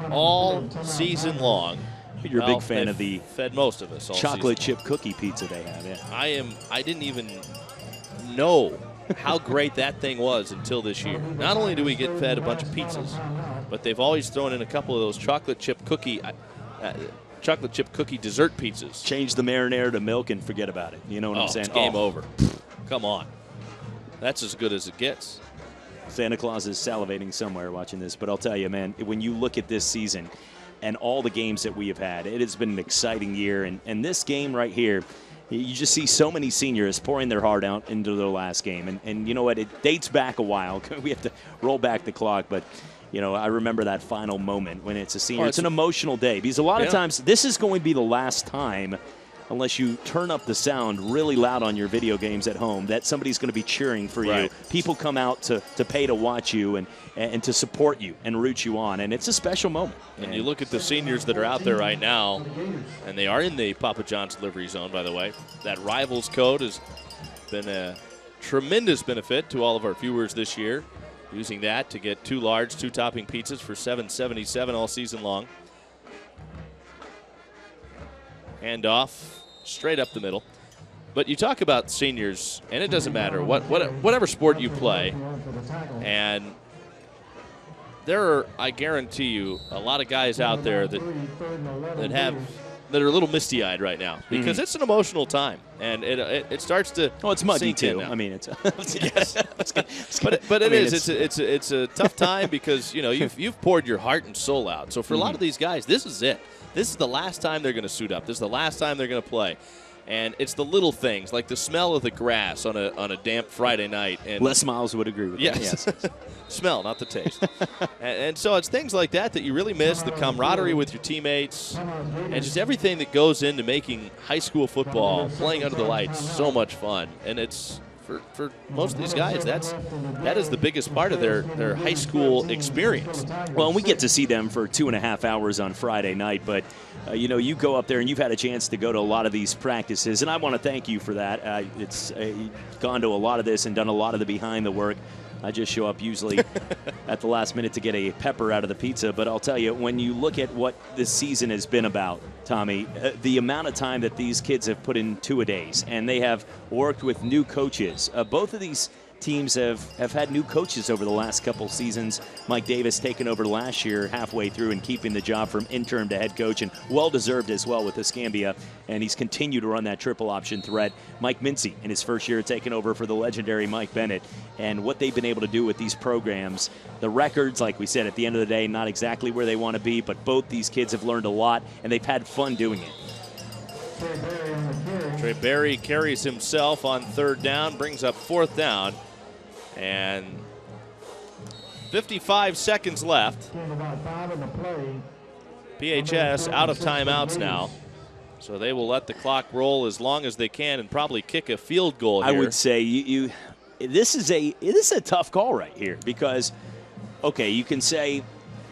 all season long. You're a big fan of the fed most of us all chocolate season. chip cookie pizza they have. Yeah. I didn't even know how great that thing was until this year. Not only do we get fed a bunch of pizzas, but they've always thrown in a couple of those chocolate chip cookie dessert pizzas. Change the marinara to milk and forget about it. You know what I'm saying? It's game over. Come on. That's as good as it gets. Santa Claus is salivating somewhere watching this, but I'll tell you, man, when you look at this season and all the games that we have had, it has been an exciting year. And this game right here, you just see so many seniors pouring their heart out into their last game. And you know what? It dates back a while. We have to roll back the clock, but you know, I remember that final moment when it's a senior. It's an emotional day because a lot of times this is going to be the last time, unless you turn up the sound really loud on your video games at home, that somebody's going to be cheering for you. People come out to pay to watch you and to support you and root you on, and it's a special moment. And you look at the seniors that are out there right now, and they are in the Papa John's delivery zone, by the way. That Rivals code has been a tremendous benefit to all of our viewers this year, using that to get 2 large, 2-topping pizzas for $7.77 all season long. Handoff straight up the middle. But you talk about seniors, and it doesn't matter whatever sport you play, and there are, I guarantee you, a lot of guys out there that are a little misty-eyed right now because it's an emotional time, and it starts to. Oh, it's muggy sink too. in now. I mean, it's. Yes, but it's a tough time because you've poured your heart and soul out. So for a lot of these guys, this is it. This is the last time they're going to suit up. This is the last time they're going to play. And it's the little things, like the smell of the grass on a damp Friday night. And Les Miles would agree with that. Yes. Smell, not the taste. and so it's things like that you really miss, the camaraderie with your teammates, and just everything that goes into making high school football, playing under the lights, so much fun. And it's, for most of these guys, that is the biggest part of their high school experience. Well, and we get to see them for 2.5 hours on Friday night, but you go up there and you've had a chance to go to a lot of these practices, and I want to thank you for that. It's gone to a lot of this and done a lot of the behind the work. I just show up usually at the last minute to get a pepper out of the pizza, but I'll tell you, when you look at what this season has been about, Tommy, the amount of time that these kids have put in two-a-days, and they have worked with new coaches. Both of these teams have had new coaches over the last couple seasons. Mike Davis taking over last year halfway through and keeping the job from intern to head coach, and well-deserved as well with Escambia, and he's continued to run that triple option threat. Mike Mincy in his first year taking over for the legendary Mike Bennett, and what they've been able to do with these programs. The records, like we said, at the end of the day, not exactly where they want to be, but both these kids have learned a lot, and they've had fun doing it. Trey Berry carries himself on third down, brings up fourth down, and 55 seconds left. PHS out of timeouts now, so they will let the clock roll as long as they can and probably kick a field goal here. I would say this is a tough call right here because, okay, you can say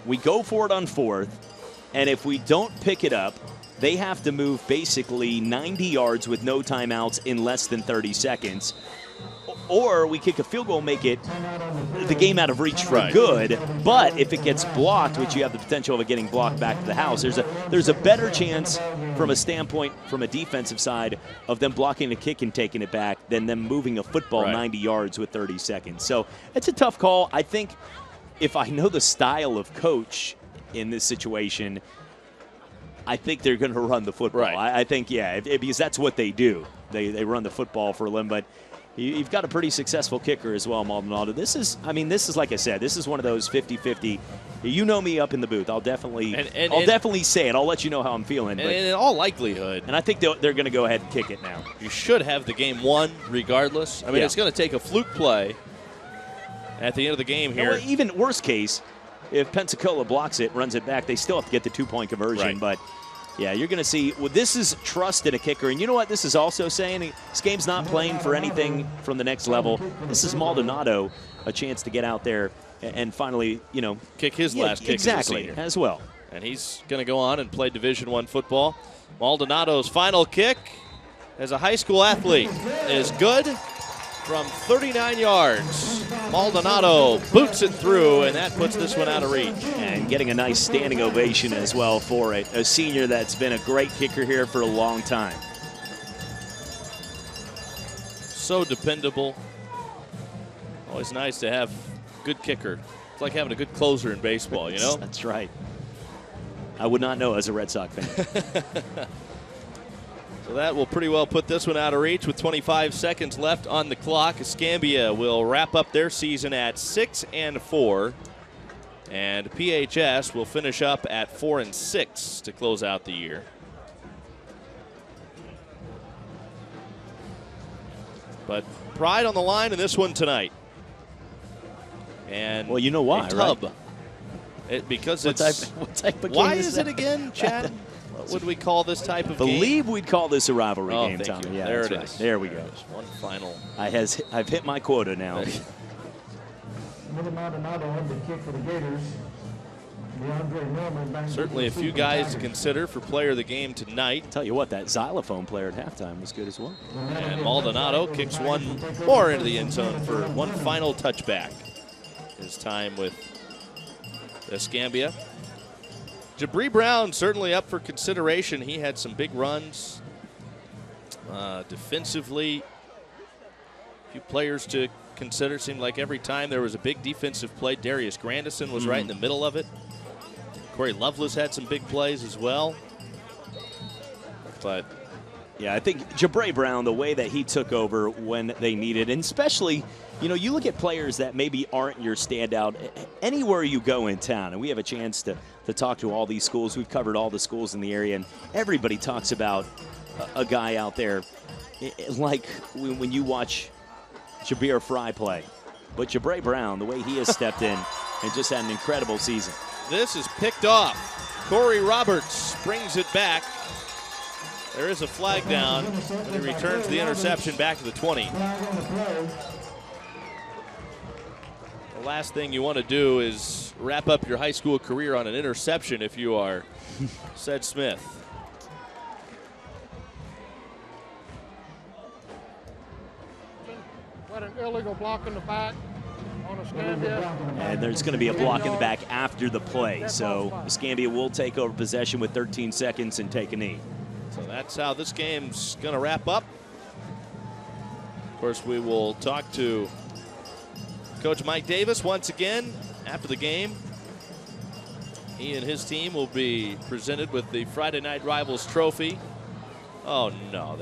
we go for it on fourth, and if we don't pick it up, they have to move basically 90 yards with no timeouts in less than 30 seconds. Or we kick a field goal, make it the game out of reach for good. But if it gets blocked, which you have the potential of it getting blocked back to the house, there's a better chance from a standpoint, from a defensive side, of them blocking a kick and taking it back than them moving a football 90 yards with 30 seconds. So it's a tough call. I think if I know the style of coach in this situation, I think they're going to run the football. I think, because that's what they do. They run the football for a living, but you've got a pretty successful kicker as well, Maldonado. This is, like I said, this is one of those 50-50. You know me up in the booth. I'll definitely definitely say it. I'll let you know how I'm feeling. And in all likelihood. And I think they're going to go ahead and kick it now. You should have the game won regardless. I mean, it's going to take a fluke play at the end of the game here. Well, even worst case, if Pensacola blocks it, runs it back, they still have to get the two-point conversion. But, yeah, you're going to see, this is trust in a kicker. And you know what this is also saying? This game's not playing for anything from the next level. This is Maldonado a chance to get out there and finally, kick his last kick as well. And he's going to go on and play Division I football. Maldonado's final kick as a high school athlete is good from 39 yards. Maldonado boots it through, and that puts this one out of reach. And getting a nice standing ovation as well for it. A senior that's been a great kicker here for a long time. So dependable. Always nice to have a good kicker. It's like having a good closer in baseball, you know? That's right. I would not know as a Red Sox fan. So that will pretty well put this one out of reach with 25 seconds left on the clock. Escambia will wrap up their season at 6-4, and PHS will finish up at 4-6 to close out the year. But pride on the line in this one tonight. And well, you know why, tub. Right? Because what type of game why is it again, Chad? What would we call this type of game? Believe we'd call this a rivalry game, Tommy. Yeah, there it is. Right. There we go. One final. I've hit my quota now. Another Maldonado on the kick for the Gators. Certainly a few guys to consider for player of the game tonight. Tell you what, that xylophone player at halftime was good as well. And Maldonado kicks one more into the end zone for one final touchback. His time with Escambia. Jabri Brown certainly up for consideration. He had some big runs defensively. few players to consider. Seemed like every time there was a big defensive play, Darius Grandison was right in the middle of it. Corey Lovelace had some big plays as well. But yeah, I think Jabray Brown, the way that he took over when they needed, and especially, you know, you look at players that maybe aren't your standout anywhere you go in town, and we have a chance to talk to all these schools. We've covered all the schools in the area, and everybody talks about a guy out there like when you watch Jabir Fry play. But Jabray Brown, the way he has stepped in and just had an incredible season. This is picked off. Corey Roberts brings it back. There is a flag down, and he returns the interception back to the 20. The last thing you want to do is wrap up your high school career on an interception if you are Ced Smith. What an illegal block in the back on Escambia. And there's going to be a block in the back after the play. So Escambia will take over possession with 13 seconds and take a knee. So that's how this game's going to wrap up. Of course, we will talk to Coach Mike Davis once again after the game. He and his team will be presented with the Friday Night Rivals trophy. Oh, no.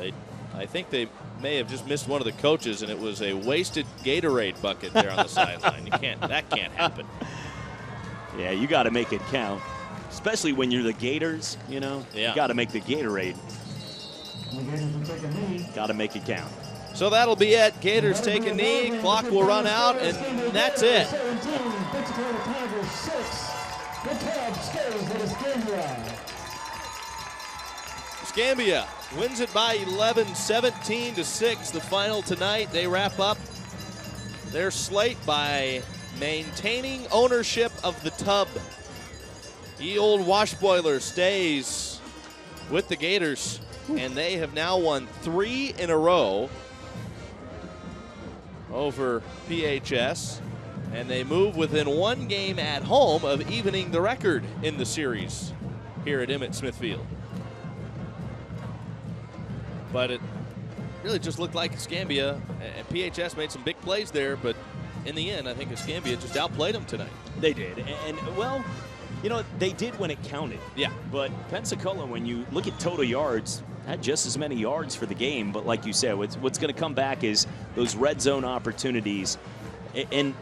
I think they may have just missed one of the coaches, and it was a wasted Gatorade bucket there on the sideline. That can't happen. Yeah, you got to make it count. Especially when you're the Gators, you know, you got to make the Gatorade. Got to make it count. So that'll be it. Gators take a knee. Clock will run out, and that's it. Escambia wins it by 11, 17-6. The final tonight. They wrap up their slate by maintaining ownership of the tub. Ye Old Wash Boiler stays with the Gators, and they have now won 3 in a row over PHS, and they move within 1 game at home of evening the record in the series here at Emmett Smith Field. But it really just looked like Escambia, and PHS made some big plays there, but in the end, I think Escambia just outplayed them tonight. They did, and well, you know, they did when it counted. Yeah. But Pensacola, when you look at total yards, had just as many yards for the game. But like you said, what's going to come back is those red zone opportunities. And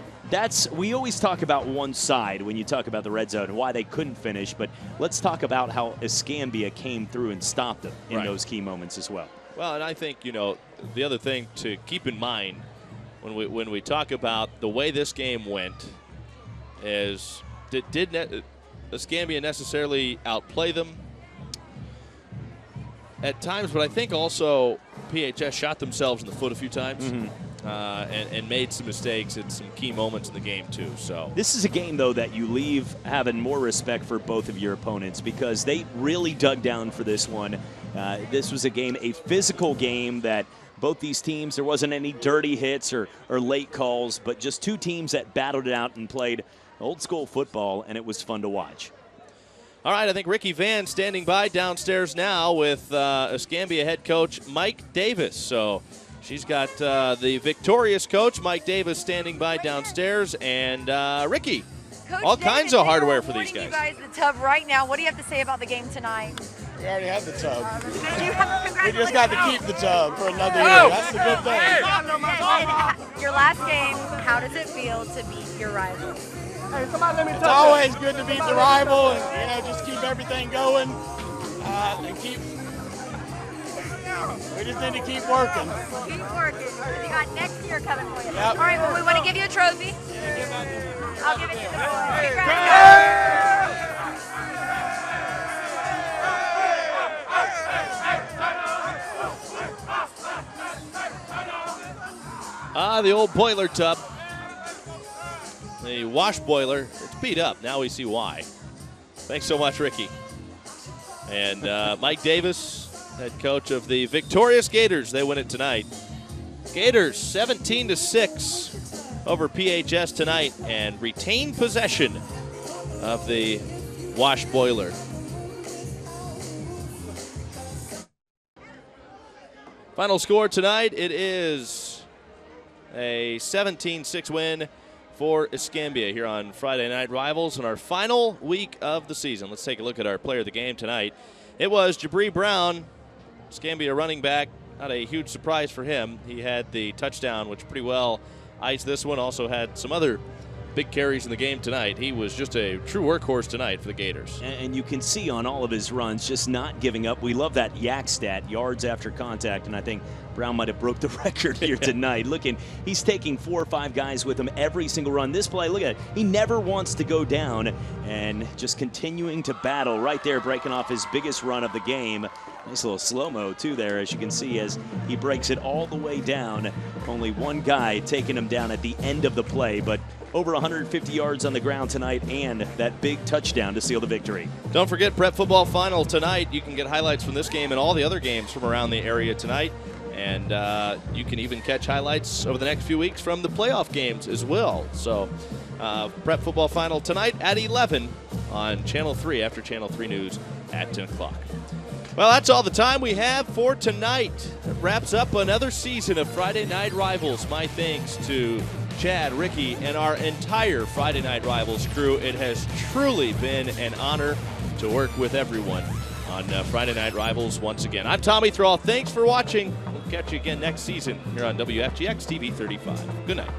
we always talk about one side when you talk about the red zone and why they couldn't finish. But let's talk about how Escambia came through and stopped them in those key moments as well. Well, and I think, you know, the other thing to keep in mind when we talk about the way this game went is did Escambia necessarily outplay them at times, but I think also PHS shot themselves in the foot a few times and made some mistakes at some key moments in the game too. So this is a game, though, that you leave having more respect for both of your opponents because they really dug down for this one. This was a physical game that both these teams, there wasn't any dirty hits or late calls, but just 2 teams that battled it out and played old school football, and it was fun to watch. All right, I think Ricky Van standing by downstairs now with Escambia head coach Mike Davis. So she's got the victorious coach, Mike Davis, standing by downstairs. And Ricky, Coach all Davis, kinds of hardware for these guys. You guys the tub right now. What do you have to say about the game tonight? We already have the tub. We just got to keep the tub for another year. That's the good thing. Your last game, how does it feel to beat your rival? It's always good to beat the rival and just keep everything going and keep. We just need to keep working. Keep working. You got next year coming for you. Yep. All right, well, we want to give you a trophy. I'll give it to the boys. The old boiler tub. The wash boiler, it's beat up. Now we see why. Thanks so much, Ricky. And Mike Davis, head coach of the victorious Gators. They win it tonight. Gators 17-6 over PHS tonight and retain possession of the wash boiler. Final score tonight, it is A 17-6 win for Escambia here on Friday Night Rivals in our final week of the season. Let's take a look at our player of the game tonight. It was Jabri Brown, Escambia running back. Not a huge surprise for him. He had the touchdown, which pretty well iced this one. Also had some other big carries in the game tonight. He was just a true workhorse tonight for the Gators. And you can see on all of his runs, just not giving up. We love that yak stat, yards after contact, and I think Brown might have broke the record here tonight. He's taking 4 or 5 guys with him every single run. This play, look at it. He never wants to go down, and just continuing to battle right there, breaking off his biggest run of the game. Nice little slow-mo, too, there, as you can see, as he breaks it all the way down. Only one guy taking him down at the end of the play, but over 150 yards on the ground tonight and that big touchdown to seal the victory. Don't forget Prep Football Final tonight. You can get highlights from this game and all the other games from around the area tonight. And you can even catch highlights over the next few weeks from the playoff games as well. So Prep Football Final tonight at 11 on Channel 3 after Channel 3 News at 10 o'clock. Well, that's all the time we have for tonight. That wraps up another season of Friday Night Rivals. My thanks to Chad, Ricky, and our entire Friday Night Rivals crew. It has truly been an honor to work with everyone on Friday Night Rivals once again. I'm Tommy Thrall. Thanks for watching. We'll catch you again next season here on WFGX TV 35. Good night.